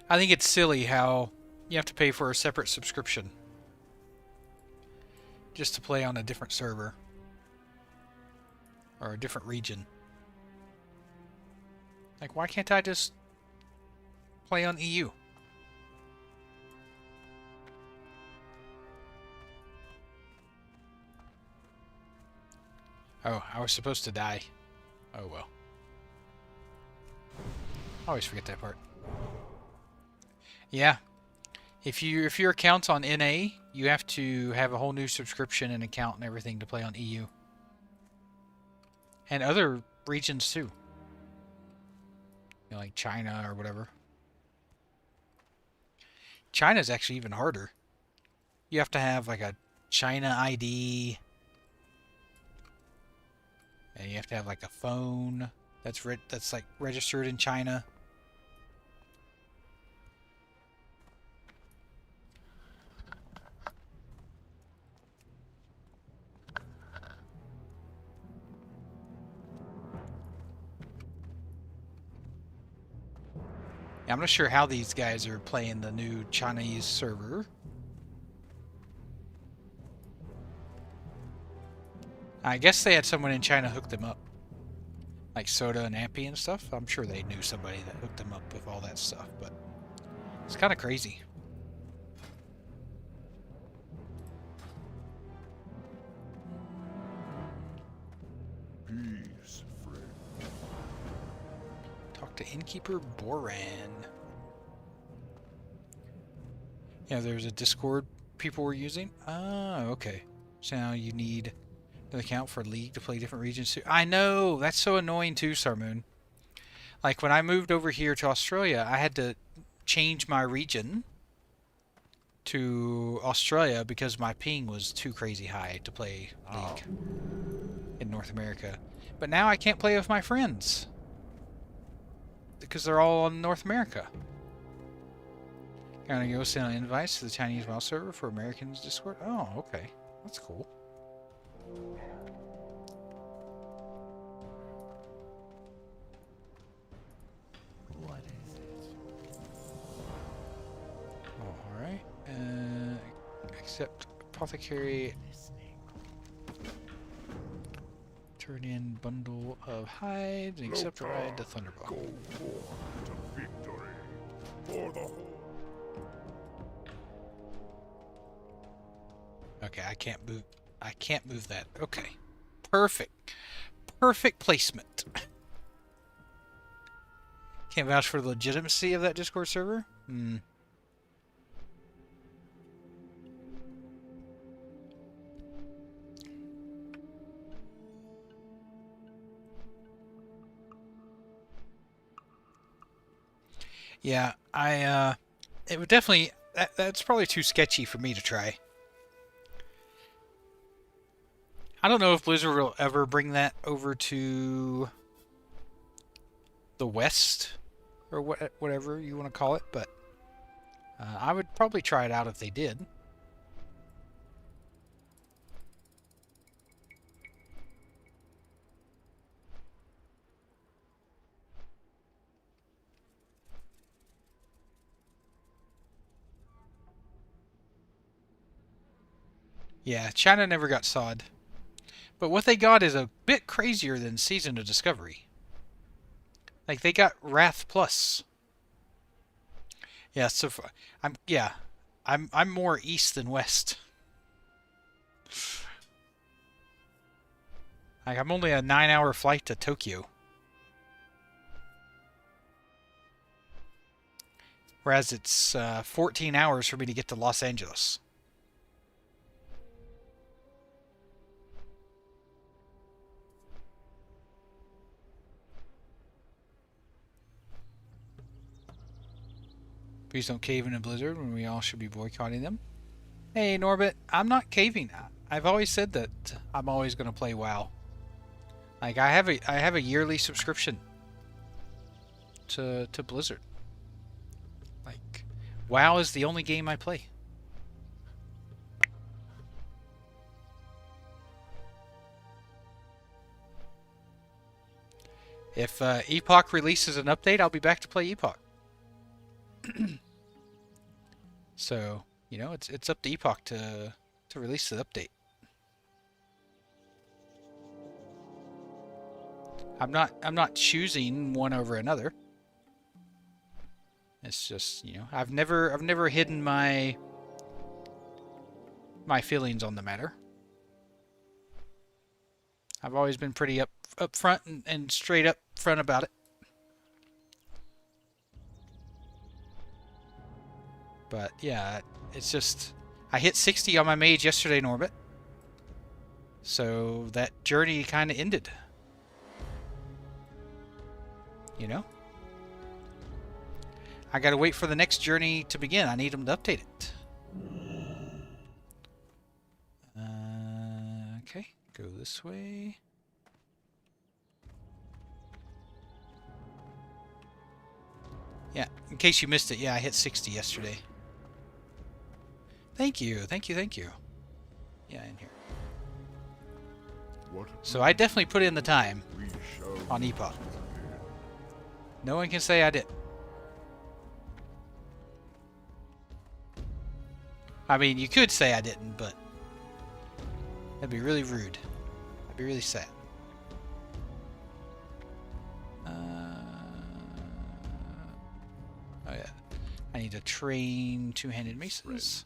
I think it's silly how you have to pay for a separate subscription just to play on a different server. Or a different region. Like, why can't I just play on EU? Oh, I was supposed to die. Oh well. I always forget that part. Yeah. If your account's on NA, you have to have a whole new subscription and account and everything to play on EU. And other regions too. You know, like China or whatever. China's actually even harder. You have to have like a China ID. And you have to have like a phone that's like registered in China. I'm not sure how these guys are playing the new Chinese server. I guess they had someone in China hook them up. Like Soda and Ampy and stuff. I'm sure they knew somebody that hooked them up with all that stuff, but it's kind of crazy.
Peace, friend.
Talk to Innkeeper Boran. Yeah, there's a Discord people were using. Ah, okay. So now you need an account for League to play different regions too. I know! That's so annoying too, Sarmoon. Like, when I moved over here to Australia, I had to change my region to Australia because my ping was too crazy high to play League in North America. But now I can't play with my friends because they're all in North America. Gonna go send an invite to the Chinese WoW server for Americans Discord. Oh, okay. That's cool.
What is it?
Alright. Accept Apothecary.
Listening.
Turn in bundle of hides and accept a ride to Thunderbolt.
Go forth to victory for the Horde.
Okay, I can't move. I can't move that. Okay. Perfect. Perfect placement. Can't vouch for the legitimacy of that Discord server? Hmm. Yeah, it would definitely, that's probably too sketchy for me to try. I don't know if Blizzard will ever bring that over to the West, or whatever you want to call it, but I would probably try it out if they did. Yeah, China never got sawed. But what they got is a bit crazier than Season of Discovery. Like, they got Wrath Plus. Yeah, so far, I'm more east than west. Like, I'm only a 9-hour flight to Tokyo. Whereas it's 14 hours for me to get to Los Angeles. Please don't cave in a blizzard when we all should be boycotting them. Hey, Norbit, I'm not caving. I've always said that I'm always going to play WoW. Like, I have a yearly subscription to Blizzard. Like, WoW is the only game I play. If Epoch releases an update, I'll be back to play Epoch. So, you know, it's up to Epoch to release the update. I'm not choosing one over another. It's just, you know, I've never hidden my feelings on the matter. I've always been pretty up front and straight up front about it. But yeah, it's just, I hit 60 on my mage yesterday in orbit. So that journey kind of ended. You know? I gotta wait for the next journey to begin. I need them to update it. Okay, go this way. Yeah, in case you missed it, yeah, I hit 60 yesterday. Thank you, thank you, thank you. Yeah, in here.
What
So I definitely put in the time
we shall
on Epoch. No one can say I did. I mean, you could say I didn't, but that'd be really rude. That'd be really sad. Oh yeah, I need to train two-handed masons.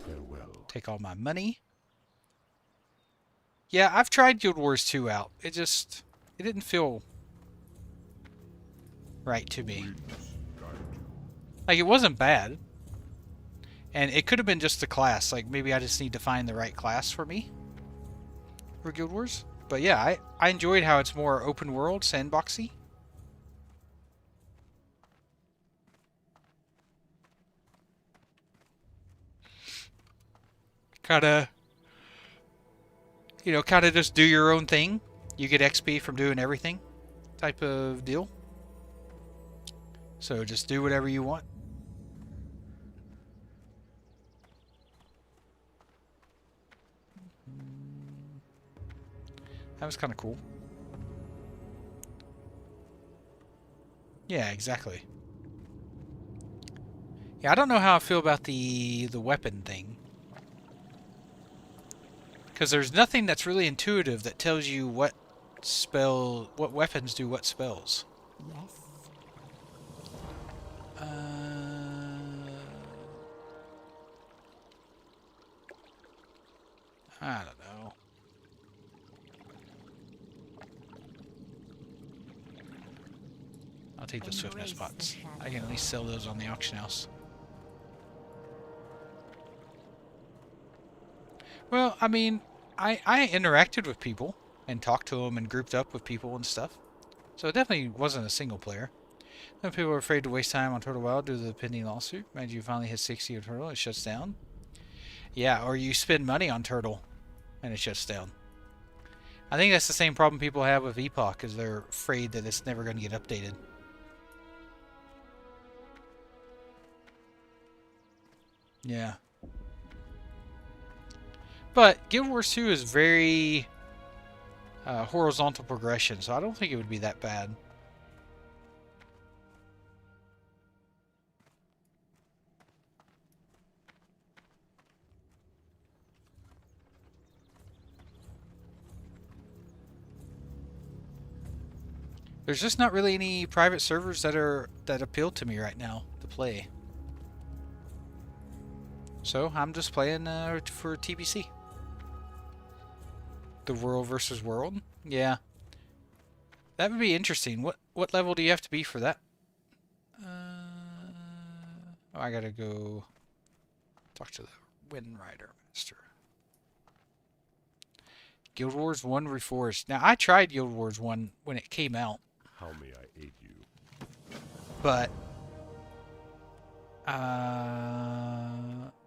farewell.
Take all my money. Yeah, I've tried Guild Wars 2 out. It didn't feel right to me.
Winds guide you.
Like, it wasn't bad. And it could have been just the class. Like, maybe I just need to find the right class for me for Guild Wars. But yeah, I enjoyed how it's more open world, sandboxy. Kinda, you know, kinda just do your own thing. You get XP from doing everything type of deal. So just do whatever you want. That was kind of cool. Yeah, exactly. Yeah, I don't know how I feel about the weapon thing. Because there's nothing that's really intuitive that tells you what weapons do what spells.
Yes.
I don't know. I'll take the swiftness pots. I can at least sell those on the auction house. Well, I mean, I interacted with people and talked to them and grouped up with people and stuff. So it definitely wasn't a single player. Some people are afraid to waste time on Turtle Wild due to the pending lawsuit. Imagine you finally hit 60 of Turtle, it shuts down. Yeah, or you spend money on Turtle and it shuts down. I think that's the same problem people have with Epoch, is they're afraid that it's never going to get updated. Yeah. But Guild Wars 2 is very horizontal progression, so I don't think it would be that bad. There's just not really any private servers that appeal to me right now to play. So I'm just playing for TBC. The world versus world? Yeah. That would be interesting. What level do you have to be for that? Oh, I gotta go talk to the Wind Rider Master. Guild Wars 1 Reforged. Now, I tried Guild Wars 1 when it came out.
How may I aid you?
But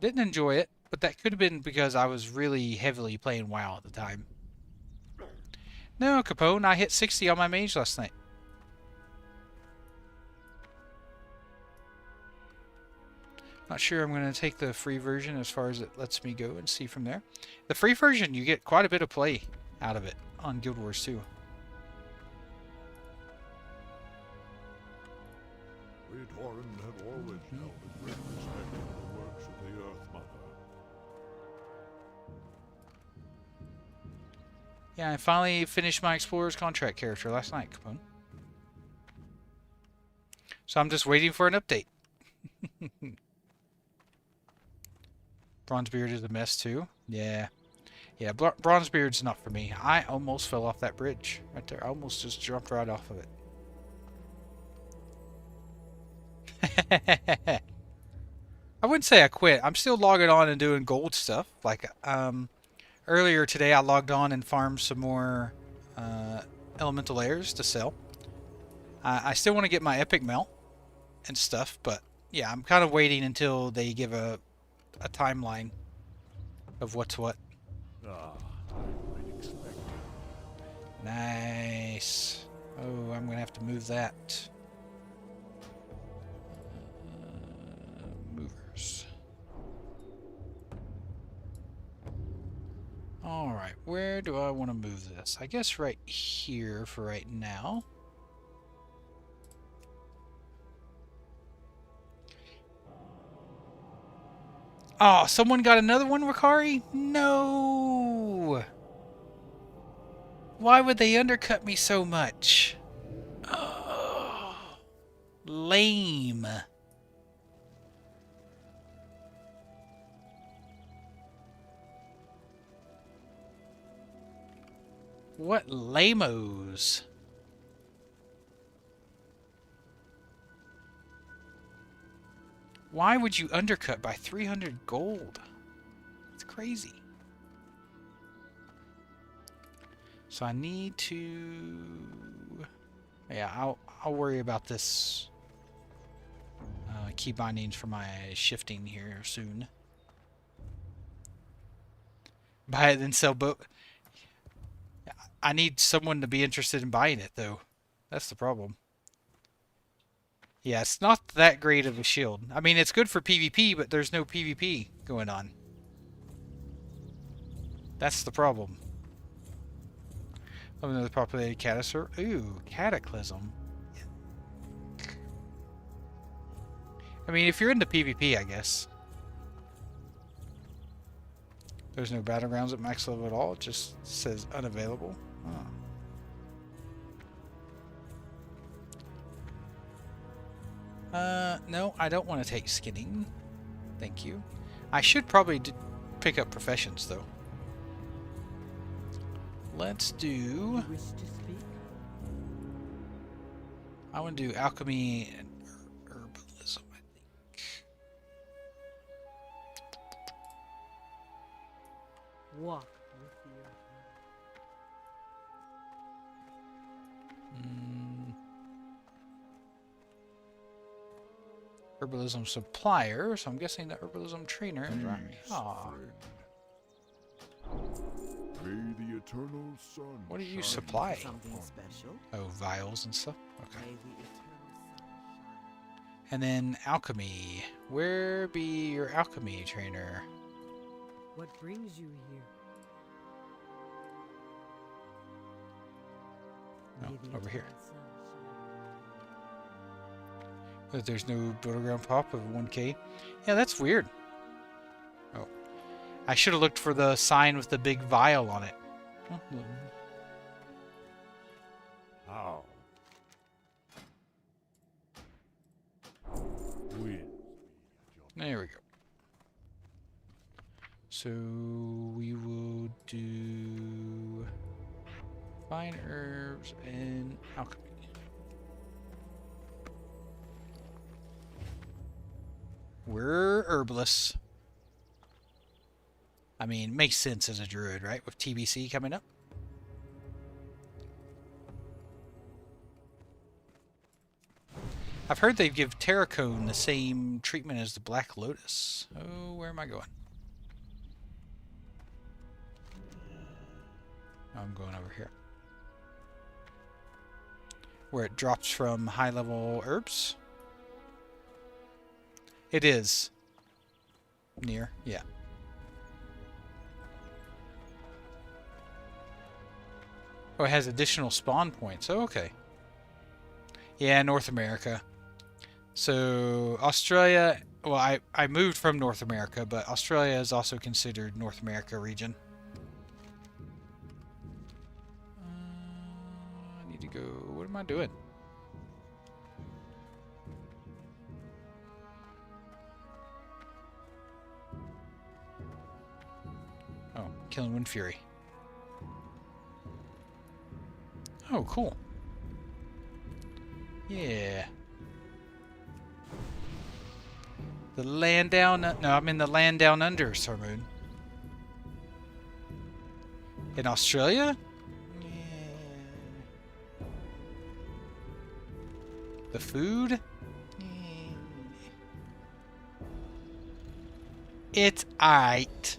didn't enjoy it, but that could have been because I was really heavily playing WoW at the time. No, Capone, I hit 60 on my mage last night. Not sure I'm going to take the free version as far as it lets me go and see from there. The free version, you get quite a bit of play out of it on Guild Wars 2.
We Tauren have always held a great respect for the works of the Earth Mother.
Yeah, I finally finished my Explorer's Contract character last night, Capone. So I'm just waiting for an update. Bronzebeard is a mess too. Yeah. Yeah, Bronzebeard's not for me. I almost fell off that bridge right there. I almost just jumped right off of it. I wouldn't say I quit. I'm still logging on and doing gold stuff. Like, earlier today I logged on and farmed some more elemental airs to sell. I still want to get my epic melt and stuff, but yeah, I'm kind of waiting until they give a timeline of what's what.
Ah, I might expect it.
Nice. Oh, I'm gonna have to move that. Movers. Alright, where do I want to move this? I guess right here for right now. Oh, someone got another one, Ricari? No! Why would they undercut me so much? Oh, lame. What lamos? Why would you undercut by 300 gold? It's crazy. So I need to... Yeah, I'll worry about this key bindings for my shifting here soon. Buy it then sell both. I need someone to be interested in buying it though. That's the problem. Yeah, it's not that great of a shield. I mean, it's good for PvP, but there's no PvP going on. That's the problem. Oh, another populated Cataclysm. Ooh, Cataclysm. I mean, if you're into PvP, I guess. There's no battlegrounds at max level at all. It just says unavailable. Oh. No, I don't want to take skinning. Thank you. I should probably pick up professions, though. Let's do...
You wish to speak?
I want to do alchemy and herbalism, I think.
Walk with the earth.
Herbalism supplier, so I'm guessing the herbalism trainer is right. Aw.
May the eternal sun
What do you
shine
supply?
Something
upon
special?
Oh, vials and stuff? Okay.
May the eternal sun shine.
And then alchemy. Where be your alchemy trainer?
What brings you here?
Oh,
May the
over here.
eternal sun shine.
But there's no battleground pop of 1k. Yeah, that's weird. Oh. I should have looked for the sign with the big vial on it. Oh,
How? Wind.
there we go. So we will do fine herbs and alchemy. We're herbalists. I mean, makes sense as a druid, right? With TBC coming up. I've heard they give Terracone the same treatment as the Black Lotus. Oh, where am I going? I'm going over here. Where it drops from high-level herbs? It is. Near, yeah. Oh, it has additional spawn points. Oh, okay. Yeah, North America. So, Australia... Well, I moved from North America, but Australia is also considered North America region. I need to go... What am I doing? Oh, killing Wind Fury. Oh, cool. Yeah. The land down... No, I'm in the land down under, Sir Moon. In Australia? Yeah. The food? Yeah. It's aight.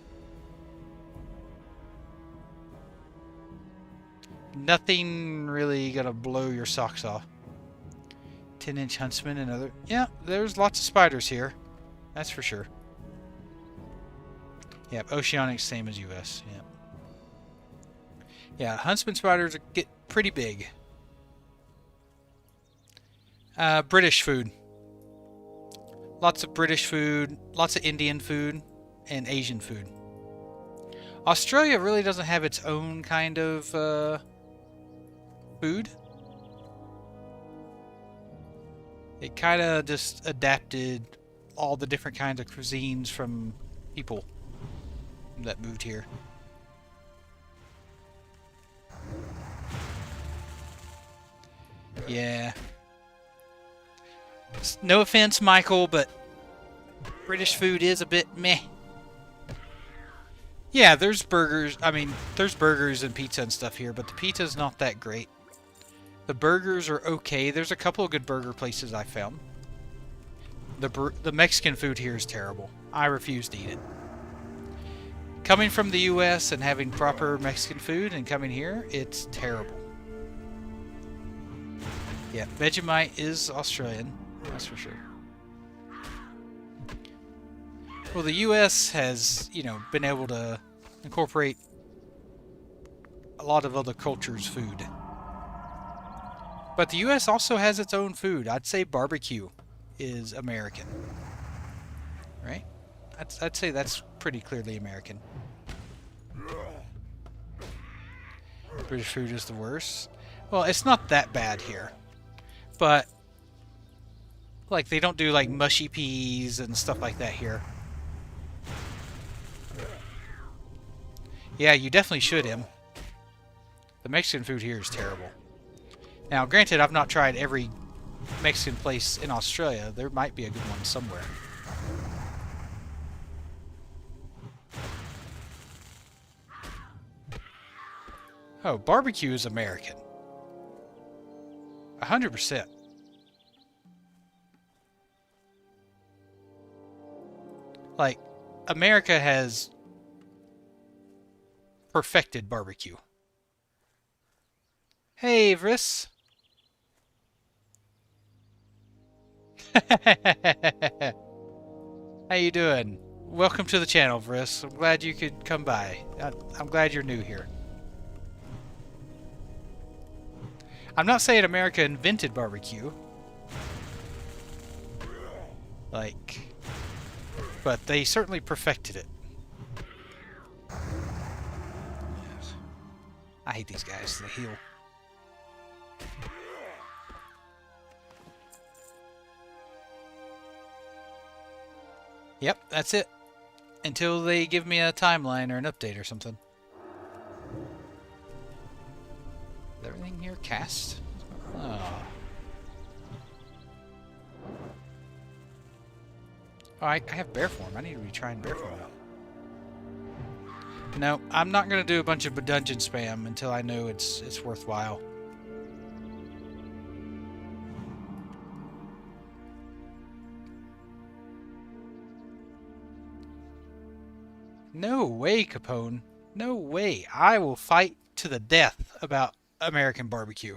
Nothing really gonna blow your socks off. 10-inch huntsman and other... Yeah, there's lots of spiders here. That's for sure. Yep, Oceanic, same as US. Yep. Yeah, huntsman spiders get pretty big. British food. Lots of British food, lots of Indian food, and Asian food. Australia really doesn't have its own kind of food. It kind of just adapted all the different kinds of cuisines from people that moved here. Yeah. No offense, Michael, but British food is a bit meh. Yeah, there's burgers. I mean, there's burgers and pizza and stuff here, but the pizza's not that great. The burgers are okay. There's a couple of good burger places I found. The Mexican food here is terrible. I refuse to eat it. Coming from the US and having proper Mexican food and coming here, it's terrible. Yeah, Vegemite is Australian, that's for sure. Well, the US has, you know, been able to incorporate a lot of other cultures' food. But the US also has its own food. I'd say barbecue is American. Right? I'd say that's pretty clearly American. British food is the worst. Well, it's not that bad here. But, like, they don't do, like, mushy peas and stuff like that here. Yeah, you definitely should, Em. The Mexican food here is terrible. Now, granted, I've not tried every Mexican place in Australia. There might be a good one somewhere. Oh, barbecue is American. 100%. Like, America has perfected barbecue. Hey, Vris. How you doing? Welcome to the channel, Vris. I'm glad you could come by. I'm glad you're new here. I'm not saying America invented barbecue. Like, but they certainly perfected it. Yes. I hate these guys. They heal. Yep, that's it. Until they give me a timeline or an update or something. Is everything here cast? Oh. Oh, I have bear form. I need to be trying bear form out. No, I'm not going to do a bunch of dungeon spam until I know it's worthwhile. No way, Capone. No way. I will fight to the death about American barbecue.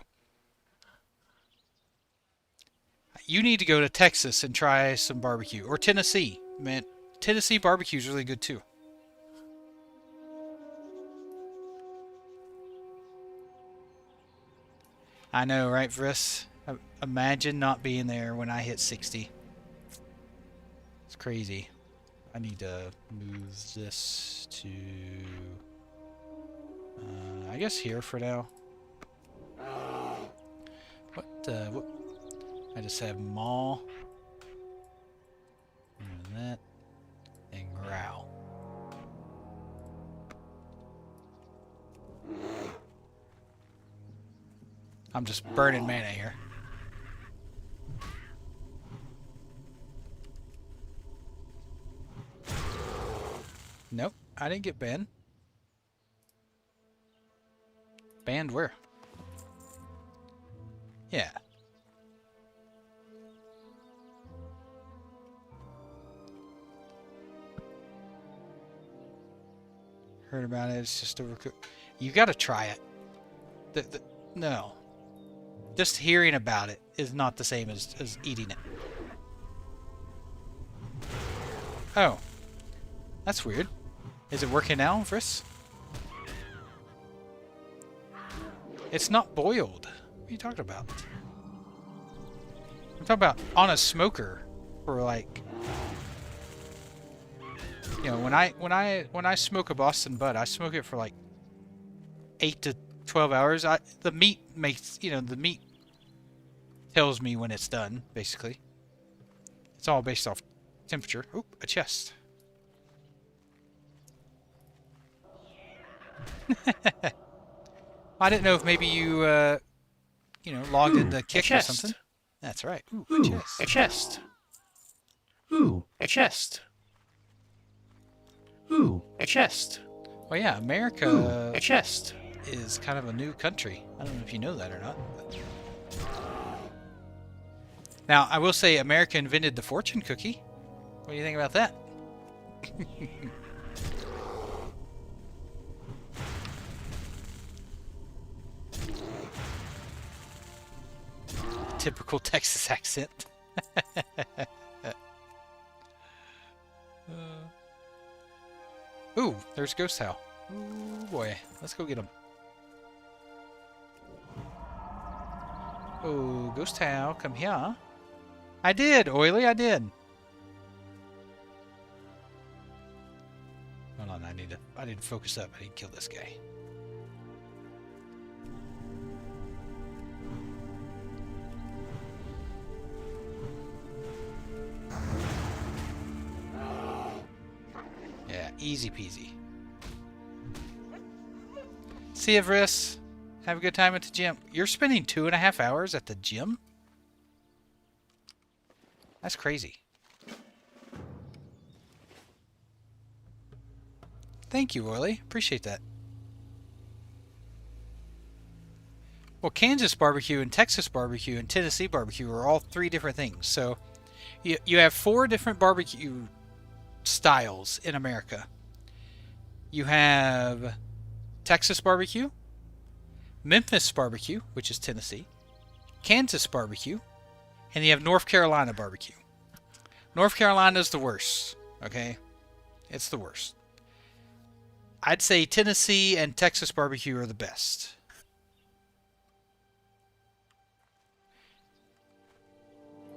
You need to go to Texas and try some barbecue. Or Tennessee. Man, Tennessee barbecue is really good too. I know, right, Vris? Imagine not being there when I hit 60. It's crazy. I need to move this to... I guess here for now. What? I just have Maul. And that. And Growl. I'm just burning mana here. Nope, I didn't get banned. Banned where? Yeah. Heard about it, it's just overcooked. You gotta try it. No. Just hearing about it is not the same as eating it. Oh. That's weird. Is it working now, Friss? It's not boiled. What are you talking about? I'm talking about on a smoker for like, you know, when I smoke a Boston Butt, I smoke it for like 8 to 12 hours. The meat makes, you know, the meat tells me when it's done, basically. It's all based off temperature. Oop, a chest. I didn't know if maybe you, you know, logged into Kick or something. That's right. Ooh, a chest.
A chest. Ooh, a chest. Ooh, a chest.
Well, yeah,
Ooh,
America
a chest.
is kind of a new country. I don't know if you know that or not. But... Now, I will say America invented the fortune cookie. What do you think about that? Typical Texas accent. Ooh, there's Ghost Howl. Ooh, boy. Let's go get him. Oh, Ghost Howl, come here. I did, Oily, I did. Hold on, I need to focus up. I need to kill this guy. Yeah, easy peasy. See you, Vriss. Have a good time at the gym. You're spending 2.5 hours at the gym? That's crazy. Thank you, Oily. Appreciate that. Well, Kansas barbecue and Texas barbecue and Tennessee barbecue are all 3 different things. So you have 4 different barbecue styles in America. You have Texas barbecue, Memphis barbecue, which is Tennessee, Kansas barbecue, and you have North Carolina barbecue. North Carolina is the worst, okay? It's the worst. I'd say Tennessee and Texas barbecue are the best.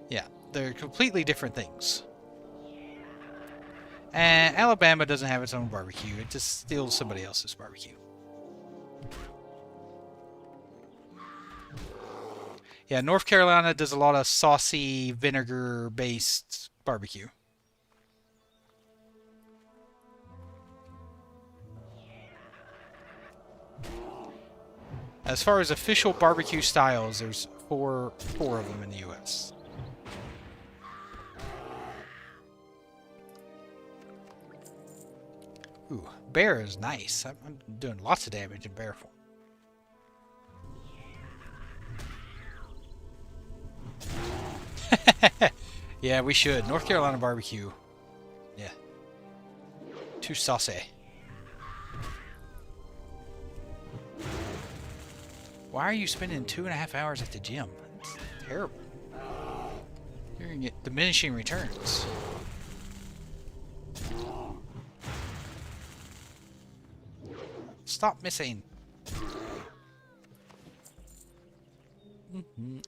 Yeah, they're completely different things. And Alabama doesn't have its own barbecue. It just steals somebody else's barbecue. Yeah, North Carolina does a lot of saucy, vinegar-based barbecue. As far as official barbecue styles, there's four of them in the U.S. Ooh, bear is nice. I'm doing lots of damage in bear form. Yeah, we should. North Carolina barbecue. Yeah. Too saucy. Why are you spending 2.5 hours at the gym? That's terrible. You're gonna get diminishing returns. Stop missing.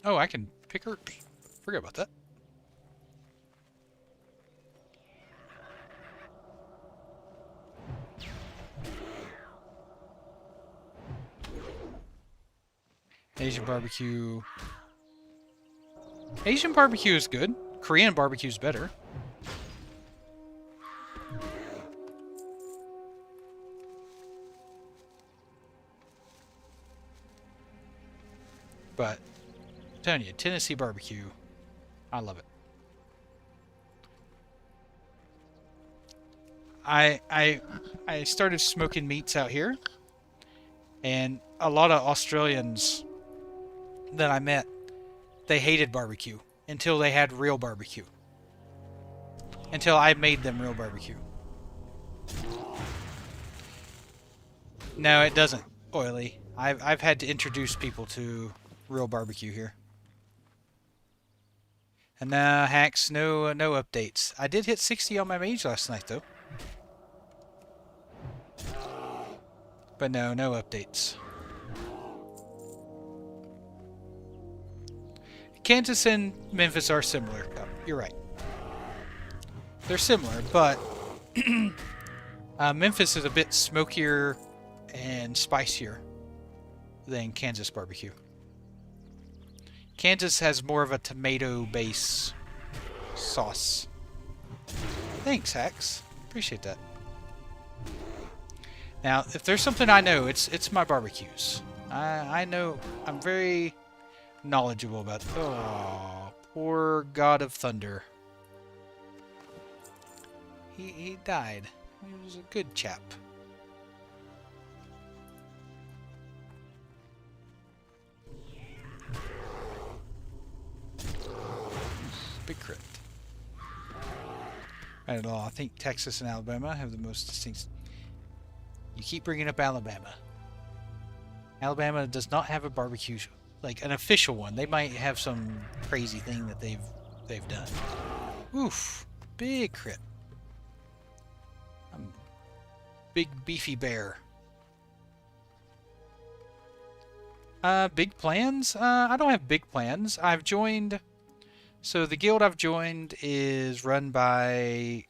Oh, I can pick herbs. Forget about that. Asian barbecue. Asian barbecue is good. Korean barbecue is better. But I'm telling you, Tennessee barbecue, I love it. I started smoking meats out here, and a lot of Australians that I met, they hated barbecue until they had real barbecue. Until I made them real barbecue. No, it doesn't, Oily. I've had to introduce people to real barbecue here. And now, hacks, no updates. I did hit 60 on my mage last night, though. But no updates. Kansas and Memphis are similar. Oh, you're right. They're similar, but Memphis is a bit smokier and spicier than Kansas barbecue. Kansas has more of a tomato base sauce. Thanks, Hacks. Appreciate that. Now, if there's something I know, it's my barbecues. I know. I'm very knowledgeable about. Oh, poor God of Thunder. He died. He was a good chap. Big crit. I don't know. I think Texas and Alabama have the most distinct. You keep bringing up Alabama. Alabama does not have a barbecue, like an official one. They might have some crazy thing that they've done. Oof, big crit. Big beefy bear. Big plans? I don't have big plans. I've joined. So the guild I've joined is run by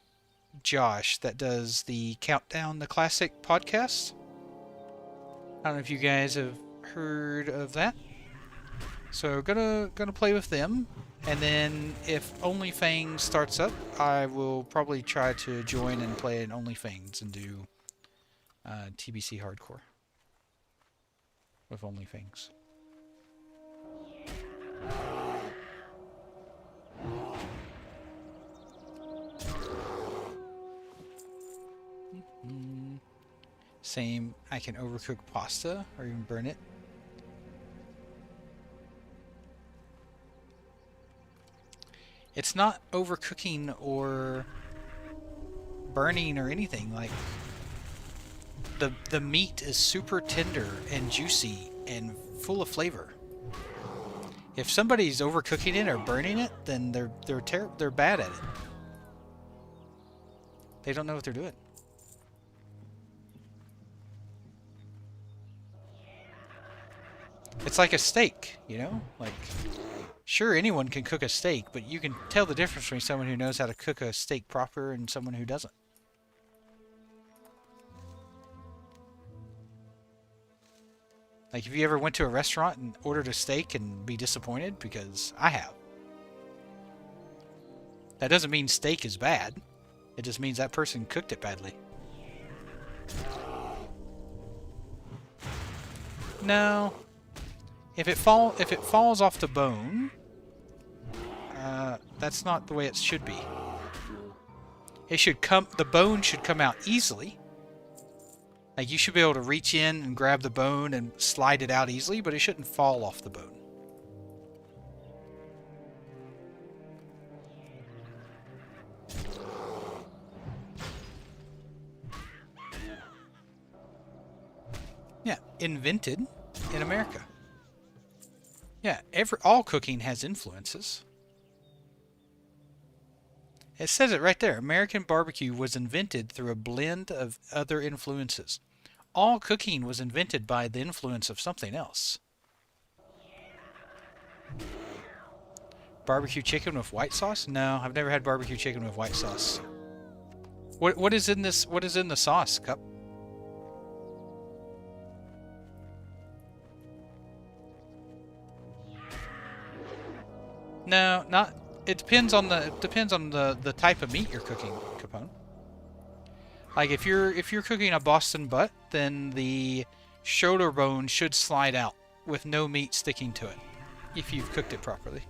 Josh that does the Countdown the Classic podcast. I don't know if you guys have heard of that. So gonna play with them, and then if OnlyFans starts up, I will probably try to join and play in OnlyFans and do TBC hardcore with OnlyFans. Same, I can overcook pasta or even burn it. It's not overcooking or burning or anything. Like the meat is super tender and juicy and full of flavor. If somebody's overcooking it or burning it, then they're bad at it. They don't know what they're doing. It's like a steak, you know? Like, sure, anyone can cook a steak, but you can tell the difference between someone who knows how to cook a steak proper and someone who doesn't. Like, have you ever went to a restaurant and ordered a steak and be disappointed? Because I have. That doesn't mean steak is bad. It just means that person cooked it badly. No. If it falls off the bone, that's not the way it should be. It should come. The bone should come out easily. Like, you should be able to reach in and grab the bone and slide it out easily, but it shouldn't fall off the bone. Yeah, invented in America. Yeah, all cooking has influences. It says it right there. American barbecue was invented through a blend of other influences. All cooking was invented by the influence of something else. Barbecue chicken with white sauce? No, I've never had barbecue chicken with white sauce. What is in this? What is in the sauce, Cup? No, not. It depends on the type of meat you're cooking, Capone. Like if you're cooking a Boston butt, then the shoulder bone should slide out with no meat sticking to it, if you've cooked it properly.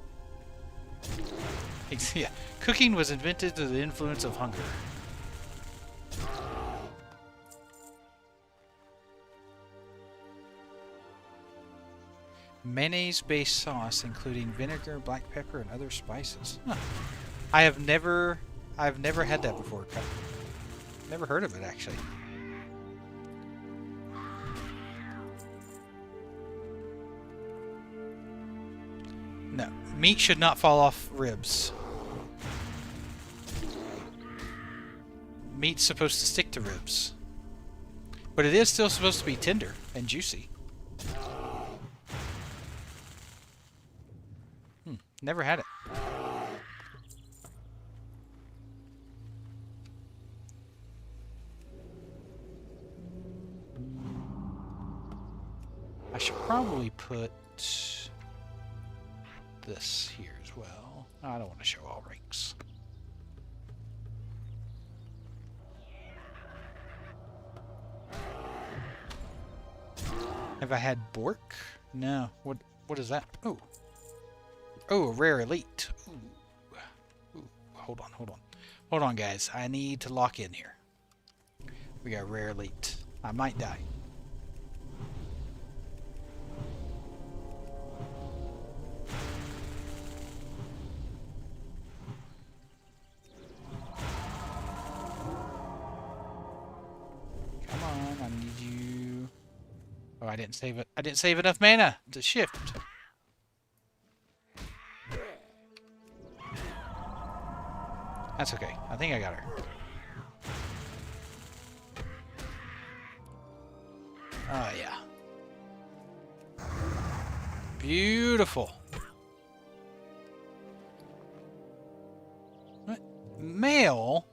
Yeah, cooking was invented through the influence of hunger. Mayonnaise-based sauce, including vinegar, black pepper, and other spices. Huh. I've never had that before. Never heard of it, actually. No, meat should not fall off ribs. Meat's supposed to stick to ribs, but it is still supposed to be tender and juicy. Never had it. I should probably put this here as well. I don't want to show all ranks. Have I had Bork? No. What is that? Oh. Oh, a rare elite. Ooh. Ooh. Hold on. Hold on, guys. I need to lock in here. We got rare elite. I might die. Come on, I need you. Oh, I didn't save it. I didn't save enough mana to shift. That's okay. I think I got her. Oh, yeah. Beautiful. What? Male?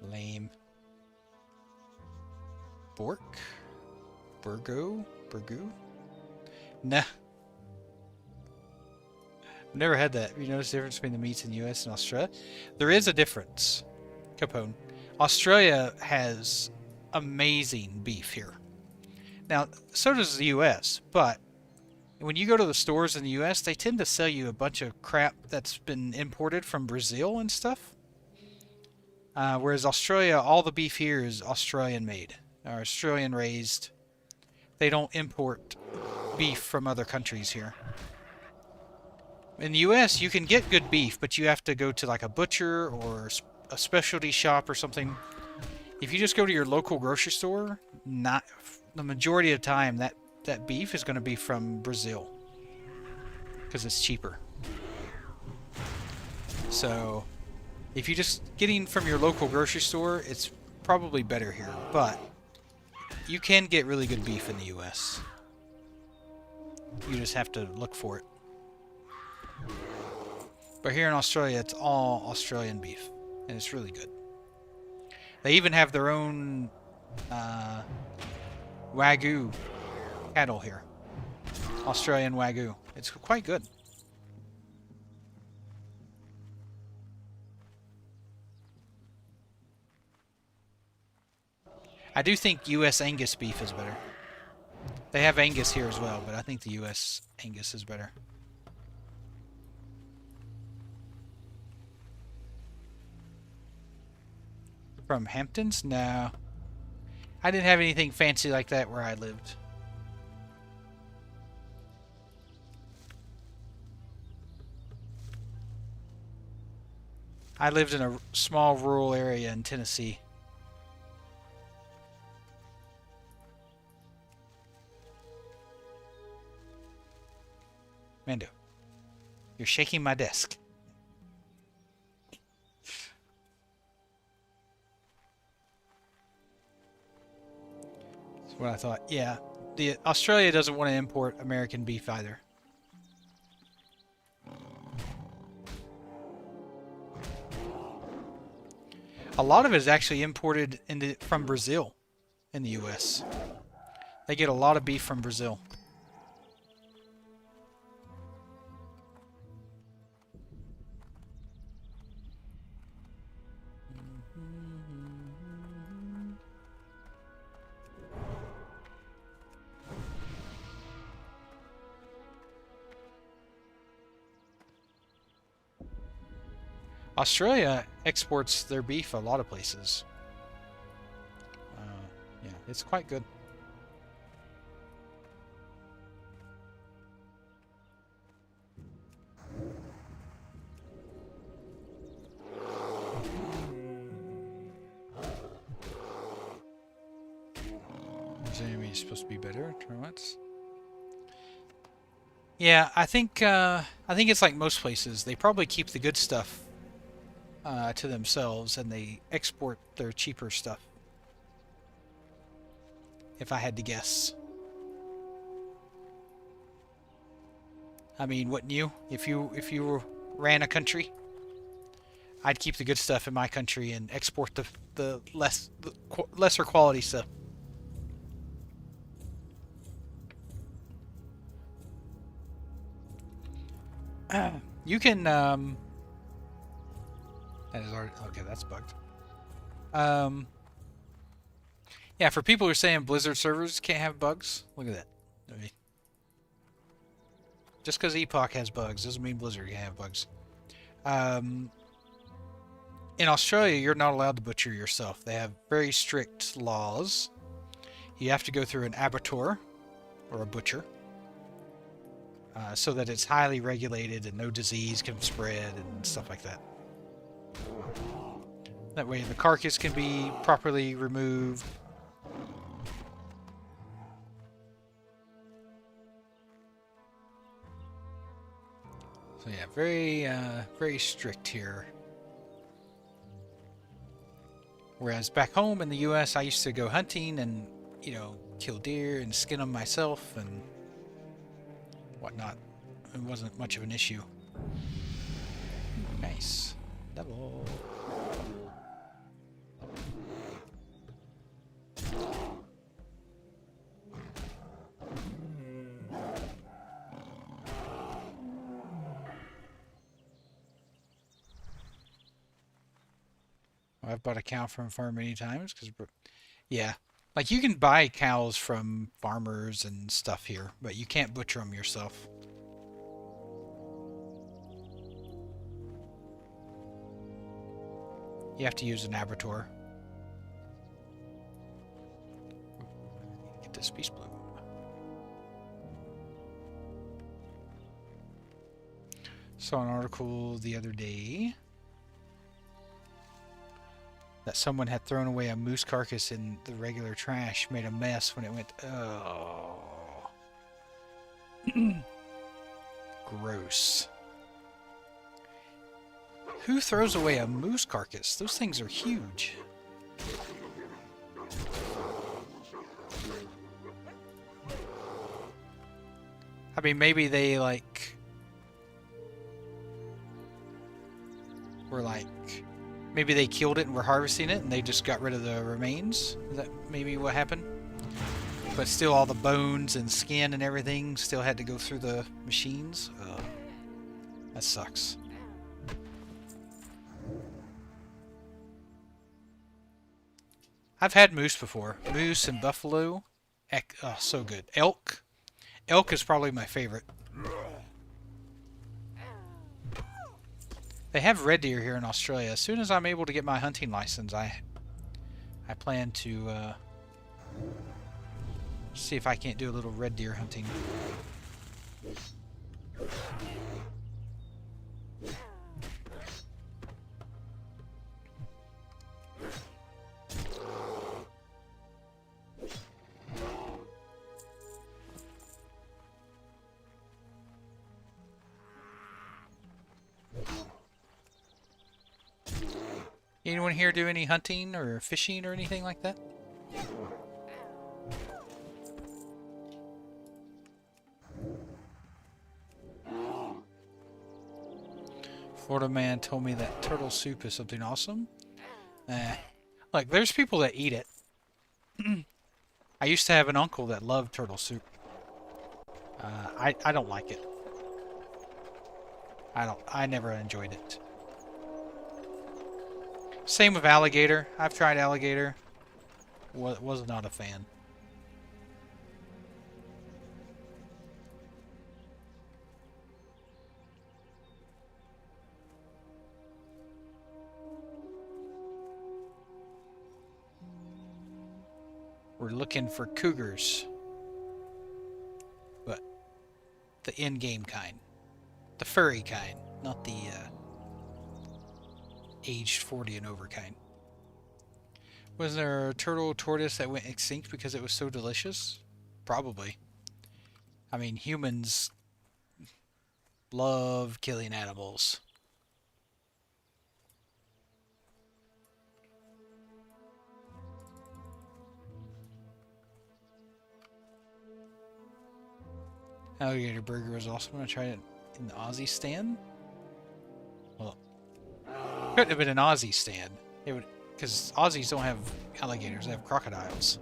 Lame. Bork? Burgo? Burgoo? Nah. Never had that. You notice the difference between the meats in the US and Australia? There is a difference, Capone. Australia has amazing beef here. Now, so does the US, but when you go to the stores in the US, they tend to sell you a bunch of crap that's been imported from Brazil and stuff. Whereas Australia, all the beef here is Australian made, or Australian raised. They don't import beef from other countries here. In the US, you can get good beef, but you have to go to like a butcher or a specialty shop or something. If you just go to your local grocery store, not the majority of the time that beef is going to be from Brazil because it's cheaper. So if you're just getting from your local grocery store, it's probably better here, but you can get really good beef in the US. You just have to look for it. But here in Australia, it's all Australian beef, and it's really good. They even have their own Wagyu cattle here. Australian Wagyu. It's quite good. I do think US Angus beef is better. They have Angus here as well, but I think the US Angus is better. From Hamptons? No. I didn't have anything fancy like that where I lived. I lived in a small rural area in Tennessee. Mando, you're shaking my desk. That's what I thought. Yeah, Australia doesn't want to import American beef either. A lot of it is actually imported from Brazil in the US. They get a lot of beef from Brazil. Australia exports their beef a lot of places. Yeah, it's quite good. Is enemy supposed to be better? Termites? Yeah, I think it's like most places. They probably keep the good stuff to themselves, and they export their cheaper stuff. If I had to guess. I mean, wouldn't you? If you ran a country, I'd keep the good stuff in my country and export the lesser quality stuff. You can that is already okay. That's bugged. Yeah, for people who are saying Blizzard servers can't have bugs, look at that. Just because Epoch has bugs doesn't mean Blizzard can have bugs. In Australia, you're not allowed to butcher yourself. They have very strict laws. You have to go through an abattoir, or a butcher, so that it's highly regulated and no disease can spread and stuff like that. That way the carcass can be properly removed. So yeah, very strict here. Whereas back home in the US, I used to go hunting and, you know, kill deer and skin them myself and whatnot. It wasn't much of an issue. Nice. Double. I've bought a cow from a farm many times because, yeah, like you can buy cows from farmers and stuff here, but you can't butcher them yourself. You have to use an abattoir. Get this piece blue. Saw an article the other day that someone had thrown away a moose carcass in the regular trash, made a mess when it went, oh. Gross. Who throws away a moose carcass? Those things are huge. I mean, maybe they, like, were like, maybe they killed it and were harvesting it and they just got rid of the remains. Is that maybe what happened? But still all the bones and skin and everything still had to go through the machines. That sucks. I've had moose before. Moose and buffalo. Oh, so good. Elk. Elk is probably my favorite. They have red deer here in Australia. As soon as I'm able to get my hunting license, I plan to see if I can't do a little red deer hunting. Anyone here do any hunting or fishing or anything like that? Florida man told me that turtle soup is something awesome. Like, there's people that eat it. I used to have an uncle that loved turtle soup. I don't like it. I never enjoyed it. Same with alligator. I've tried alligator. Was not a fan. We're looking for cougars. But the in-game kind. The furry kind, not the aged 40 and over kind. Was there a turtle tortoise that went extinct because it was so delicious? Probably. I mean, humans love killing animals. Alligator burger was awesome. I tried it in the Aussie stand. Well, it couldn't have been an Aussie stand. It would, because Aussies don't have alligators; they have crocodiles.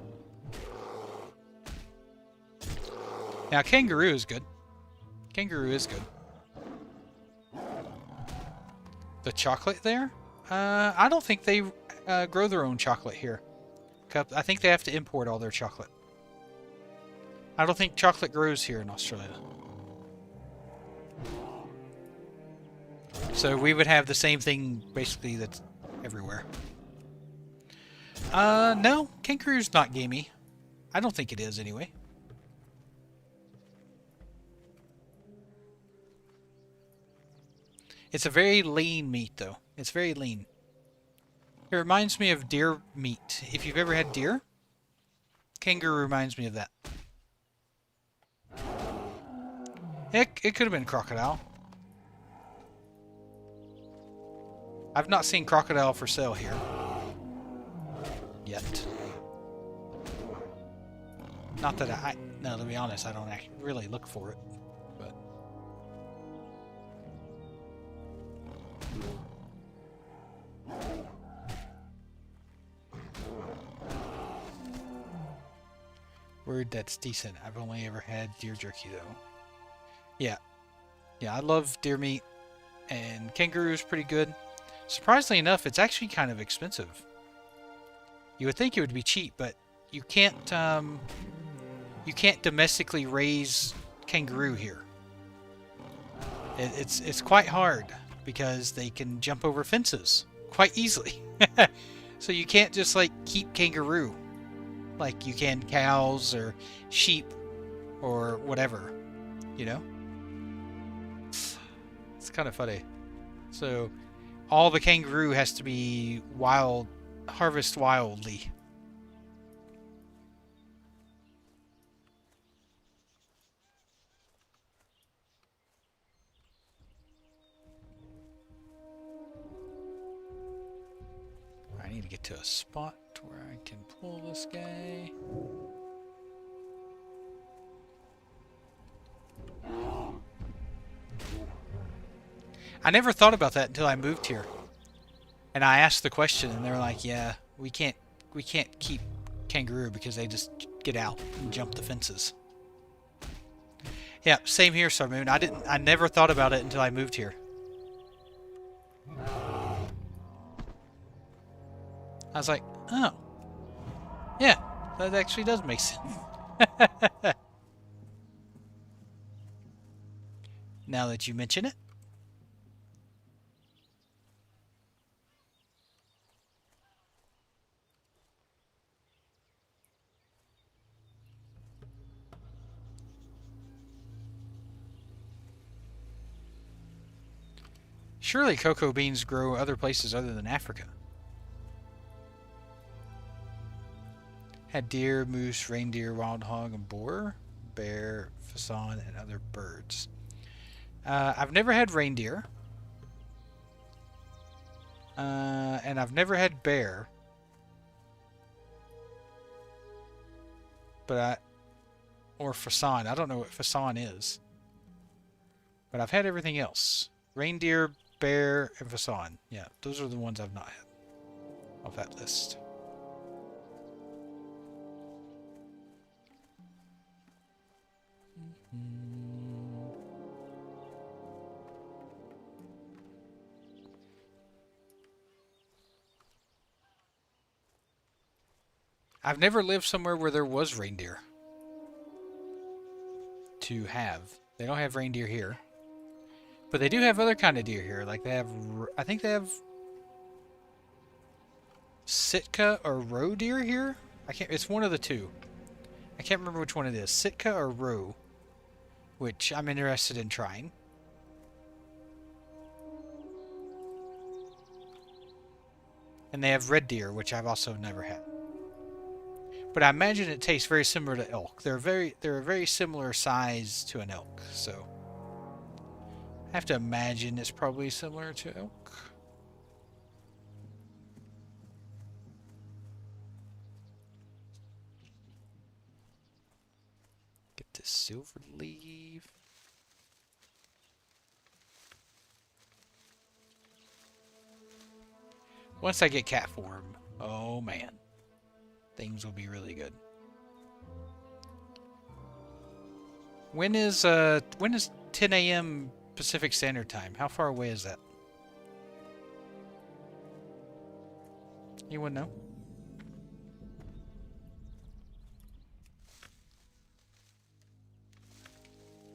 Now, kangaroo is good. Kangaroo is good. The chocolate there? I don't think they grow their own chocolate here. I think they have to import all their chocolate. I don't think chocolate grows here in Australia. So we would have the same thing basically that's everywhere. No, kangaroo's not gamey. I don't think it is anyway. It's a very lean meat though. It's very lean. It reminds me of deer meat. If you've ever had deer, kangaroo reminds me of that. It could have been crocodile. I've not seen crocodile for sale here. Yet. Not that no, to be honest, I don't actually really look for it. But word that's decent. I've only ever had deer jerky though. Yeah. Yeah, I love deer meat, and kangaroo is pretty good. Surprisingly enough, it's actually kind of expensive. You would think it would be cheap, but you can't domestically raise kangaroo here. It's quite hard because they can jump over fences quite easily. So you can't just like keep kangaroo like you can cows or sheep or whatever, you know? It's kind of funny. So all the kangaroo has to be wild, harvest wildly. I need to get to a spot where I can pull this guy. I never thought about that until I moved here. And I asked the question and they're like, yeah, we can't keep kangaroo because they just get out and jump the fences. Yeah, same here, Sarmoon. I never thought about it until I moved here. I was like, oh. Yeah, that actually does make sense. Now that you mention it. Surely cocoa beans grow other places other than Africa. Had deer, moose, reindeer, wild hog, and boar, bear, fasan, and other birds. I've never had reindeer. And I've never had bear. Or fasan. I don't know what fasan is. But I've had everything else. Reindeer, bear, and fasan. Yeah, those are the ones I've not had off that list. I've never lived somewhere where there was reindeer to have. They don't have reindeer here. But they do have other kind of deer here. Like they have, I think they have Sitka or roe deer here. It's one of the two. I can't remember which one it is. Sitka or roe, which I'm interested in trying. And they have red deer, which I've also never had. But I imagine it tastes very similar to elk. They're a very similar size to an elk, so I have to imagine it's probably similar to elk. Get this silver leaf. Once I get cat form, oh man. Things will be really good. When is 10 a.m. Pacific Standard Time? How far away is that? Anyone know?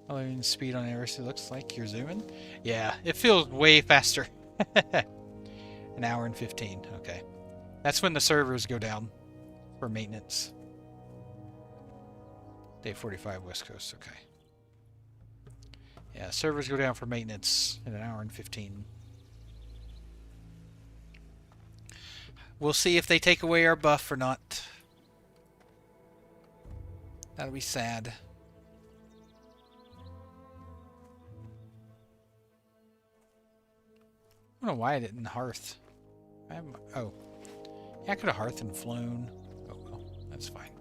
Loading speed on Everest, it looks like you're zooming. Yeah, it feels way faster. An hour and 15. Okay. That's when the servers go down for maintenance. Day 45 West Coast. Okay. Yeah, servers go down for maintenance in an hour and 15. We'll see if they take away our buff or not. That'll be sad. I don't know why I didn't hearth. Oh. Yeah, I could have hearthed and flown. Oh well, that's fine.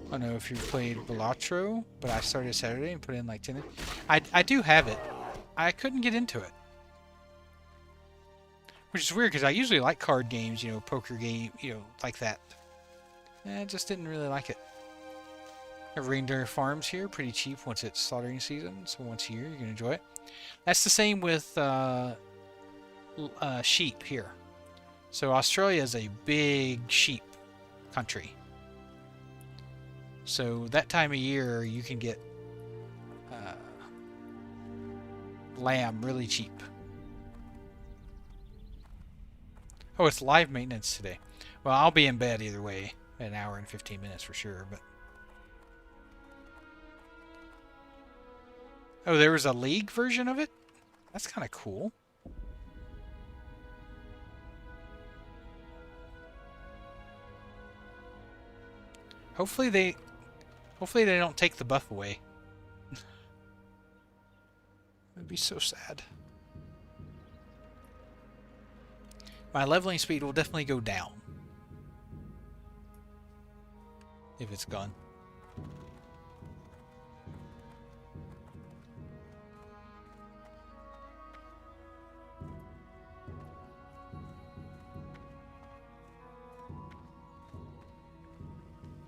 I don't know if you played Balatro, but I started Saturday and put in like 10. I do have it. I couldn't get into it. Which is weird because I usually like card games, you know, poker game, you know, like that. I just didn't really like it. Reindeer farms here, pretty cheap once it's slaughtering season, so once a year you can enjoy it. That's the same with sheep here. So Australia is a big sheep country. So that time of year you can get lamb really cheap. Oh, it's live maintenance today. Well, I'll be in bed either way. An hour and 15 minutes for sure, but... Oh, there was a League version of it? That's kind of cool. Hopefully they don't take the buff away. It'd be so sad. My leveling speed will definitely go down. If it's gone.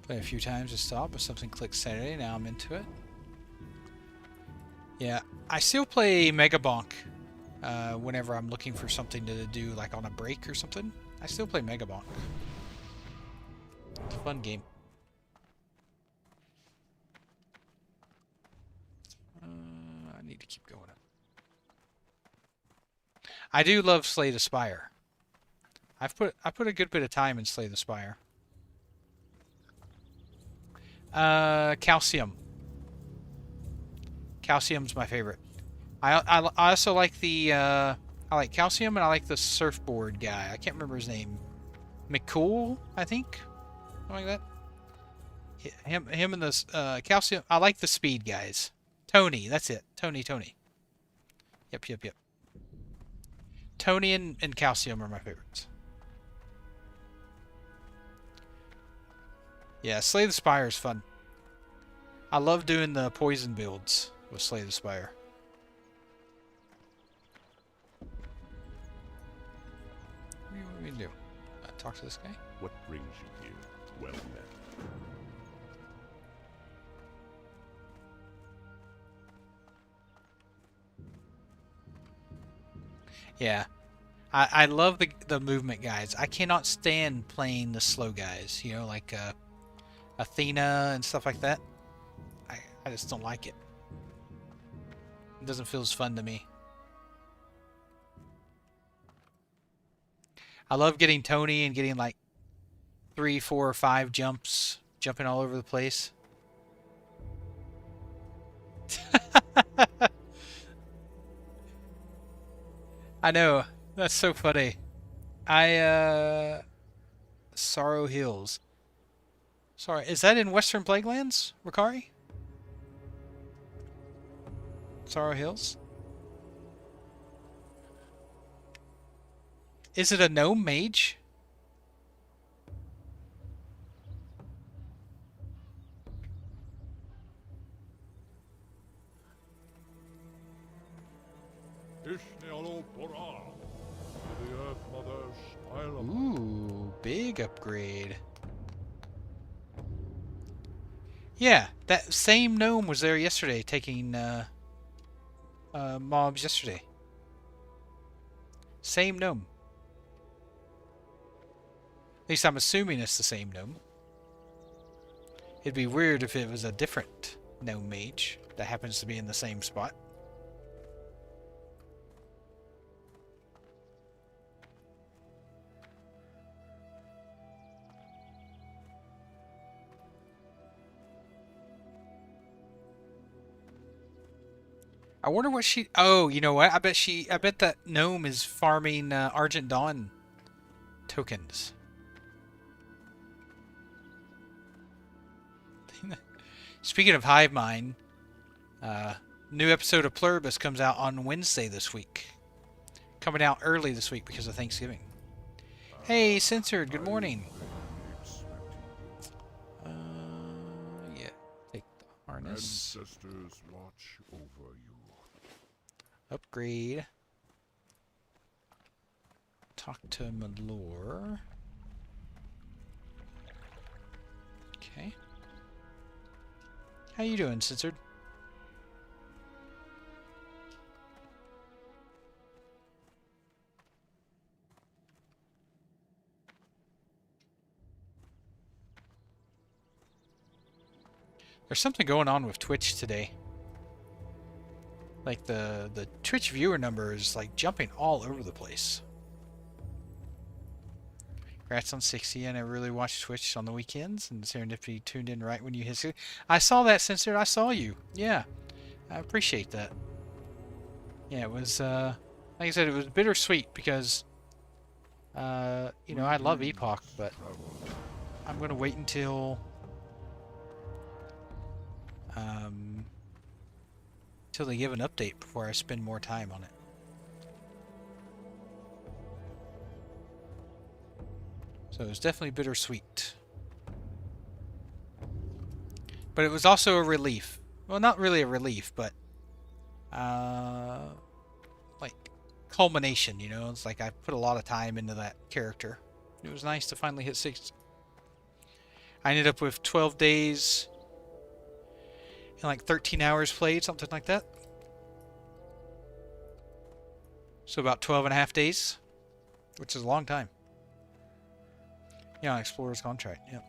Play a few times to stop, but something clicked Saturday, now I'm into it. Yeah, I still play Mega Bonk whenever I'm looking for something to do, like on a break or something. I still play Mega Bonk. It's a fun game. I need to keep going up. I do love Slay the Spire. I put a good bit of time in Slay the Spire. Calcium. Calcium's my favorite. I also like the I like Calcium, and I like the surfboard guy. I can't remember his name. McCool, I think, something like that. Him and the Calcium. I like the speed guys. Tony, that's it. Tony. Yep. Tony and Calcium are my favorites. Yeah, Slay the Spire is fun. I love doing the poison builds with Slay the Spire. What do you want me to do? Talk to this guy?
What brings you here? Well met.
Yeah. I love the movement guys. I cannot stand playing the slow guys, you know, like Athena and stuff like that. I just don't like it. It doesn't feel as fun to me. I love getting Tony and getting like 3, 4, or 5 jumps, jumping all over the place. I know. That's so funny. Sorrow Hills. Sorry, is that in Western Plaguelands, Ricari? Sorrow Hills? Is it a gnome mage? Ooh, big upgrade. Yeah, that same gnome was there yesterday taking mobs yesterday. Same gnome. At least I'm assuming it's the same gnome. It'd be weird if it was a different gnome mage that happens to be in the same spot. I wonder what she... Oh, you know what? I bet that gnome is farming Argent Dawn tokens. Speaking of hive mind, new episode of Pluribus comes out on Wednesday this week. Coming out early this week because of Thanksgiving. Hey, Censored, good morning. Yeah, take the harness.
Ancestors watch over you.
Upgrade. Talk to Malor. Okay. How you doing, Censored? There's something going on with Twitch today. Like the Twitch viewer number is like jumping all over the place. Congrats on 60, and I really watch Twitch on the weekends, and Serendipity tuned in right when you hit 60. I saw that, Censored. I saw you. Yeah. I appreciate that. Yeah, it was, like I said, it was bittersweet because, you know, I love Epoch, but I'm going to wait until, till they give an update before I spend more time on it. So it was definitely bittersweet. But it was also a relief. Well, not really a relief, but like culmination, you know? It's like I put a lot of time into that character. It was nice to finally hit 60. I ended up with 12 days and like 13 hours played, something like that. So about 12 and a half days, which is a long time. Yeah, Explorer's Contract, yep.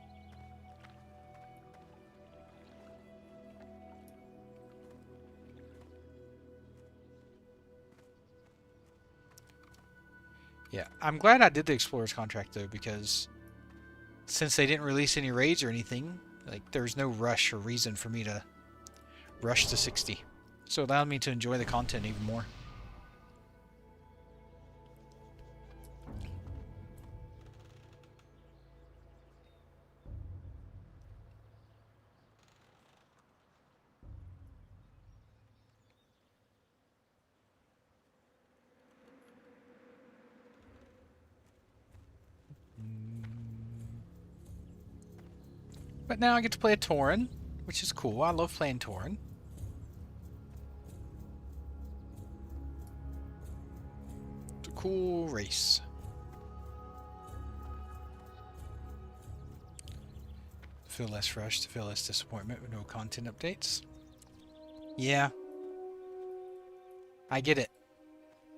Yeah, I'm glad I did the Explorer's Contract though, because since they didn't release any raids or anything, like there's no rush or reason for me to rush to 60. So it allowed me to enjoy the content even more. But now I get to play a Tauren, which is cool. I love playing Tauren. It's a cool race. To feel less rushed, to feel less disappointment with no content updates. Yeah. I get it.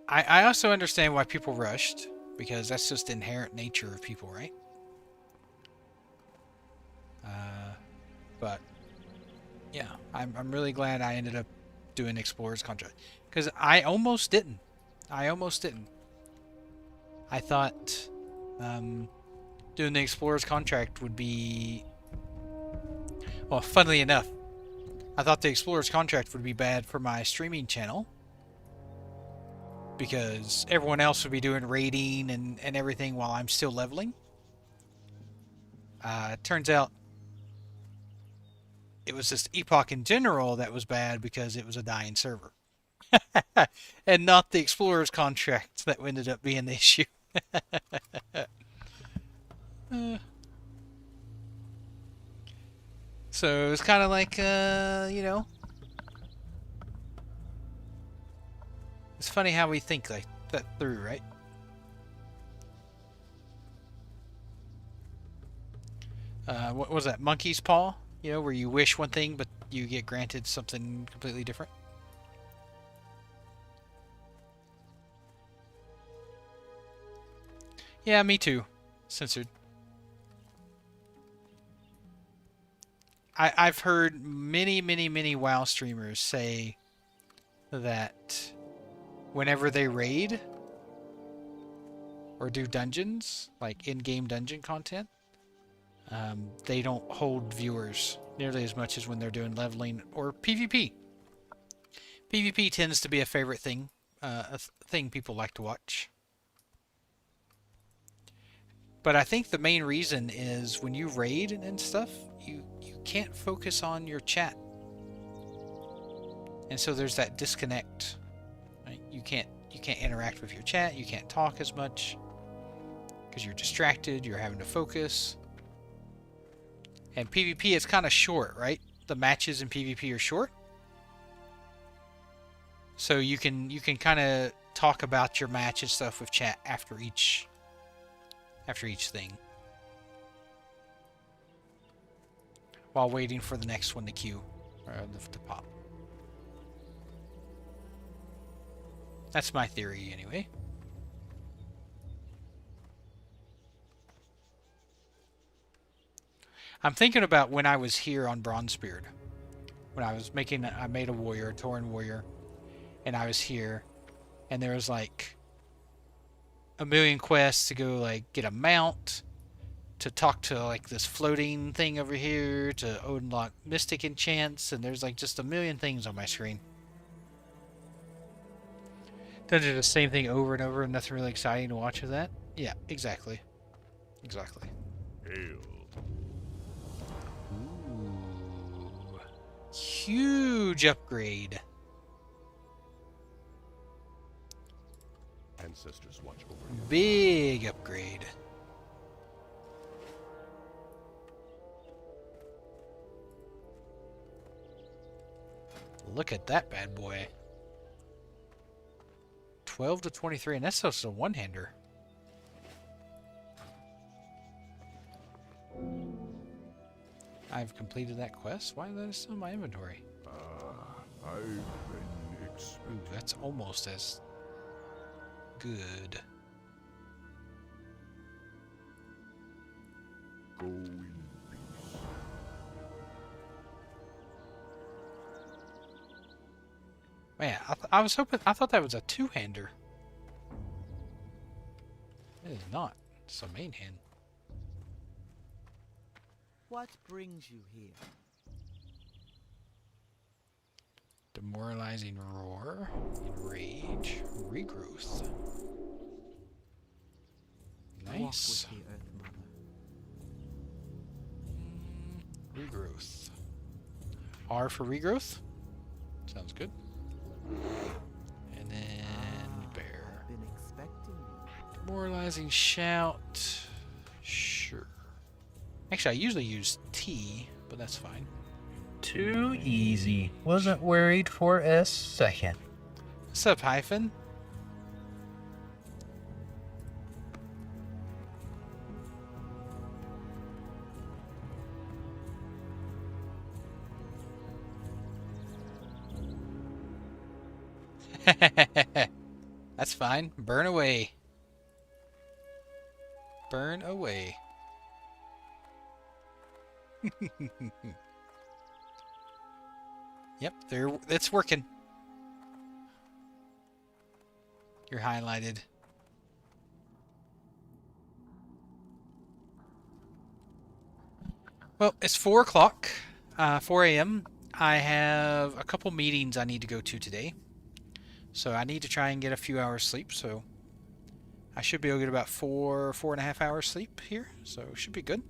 I also understand why people rushed, because that's just the inherent nature of people, right? But yeah, I'm really glad I ended up doing Explorer's Contract, because I almost didn't. I thought doing the Explorer's Contract would be, well, funnily enough, I thought the Explorer's Contract would be bad for my streaming channel, because everyone else would be doing raiding and everything while I'm still leveling. Turns out it was just Epoch in general that was bad because it was a dying server. And not the Explorer's Contract that ended up being the issue. So it was kind of like, you know, it's funny how we think like that through, right? What was that? Monkey's Paw? You know, where you wish one thing, but you get granted something completely different. Yeah, me too. Censored. I've heard many WoW streamers say that whenever they raid or do dungeons, like in-game dungeon content, they don't hold viewers nearly as much as when they're doing leveling or PvP. PvP tends to be a favorite thing, a thing people like to watch. But I think the main reason is when you raid and stuff, you can't focus on your chat. And so there's that disconnect. Right? You can't interact with your chat, you can't talk as much because you're distracted, you're having to focus. And PvP is kind of short, right? The matches in PvP are short. So you can kind of talk about your match and stuff with chat after each thing, while waiting for the next one to queue or to pop. That's my theory, anyway. I'm thinking about when I was here on Bronzebeard, when I made a warrior, a Tauren warrior, and I was here, and there was like a million quests to go like get a mount, to talk to like this floating thing over here, to unlock mystic enchants, and there's like just a million things on my screen. Don't do the same thing over and over and nothing really exciting to watch with that. Yeah, exactly. Exactly.
Hail.
Ooh. Huge upgrade.
Ancestors watch over you.
Big upgrade. Look at that bad boy. 12 to 23, and that's just a one-hander. I've completed that quest. Why is that still in my inventory?
I've been
Ooh,
expecting.
that's almost as good.
Go in peace.
Man, I was hoping. I thought that was a two-hander. It is not. It's a main hand.
What brings you here?
Demoralizing roar, enrage, regrowth. Nice.
Walk with the Earth Mother.
Regrowth. R for regrowth. Sounds good. And then bear.
I've been expecting you.
Demoralizing shout. Sure. Actually, I usually use T, but that's fine.
Too easy. Wasn't worried for a second.
What's up, Hyphen? That's fine. Burn away. Burn away. Yep, it's working. You're highlighted. Well, it's 4 o'clock, 4 a.m. I have a couple meetings I need to go to today. So I need to try and get a few hours sleep, so I should be able to get about 4.5 hours sleep here, so it should be good.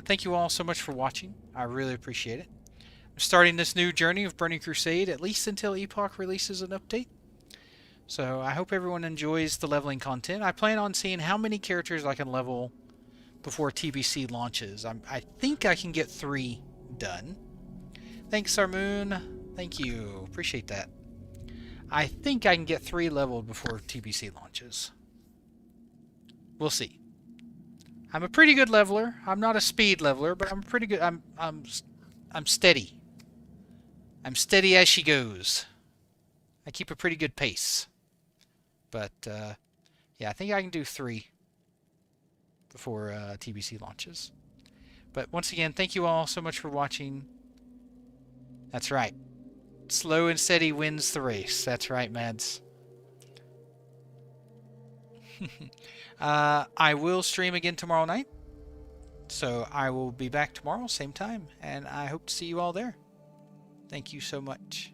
Thank you all so much for watching. I really appreciate it. I'm starting this new journey of Burning Crusade, at least until Epoch releases an update. So I hope everyone enjoys the leveling content. I plan on seeing how many characters I can level before TBC launches. I think I can get 3 done. Thanks, Sarmoon. Thank you. Appreciate that. I think I can get 3 leveled before TBC launches. We'll see. I'm a pretty good leveler. I'm not a speed leveler, but I'm pretty good. I'm steady. I'm steady as she goes. I keep a pretty good pace. But Yeah, I think I can do 3 before TBC launches. But once again, thank you all so much for watching. That's right. Slow and steady wins the race. That's right, Mads. I will stream again tomorrow night. So I will be back tomorrow, same time. And I hope to see you all there. Thank you so much.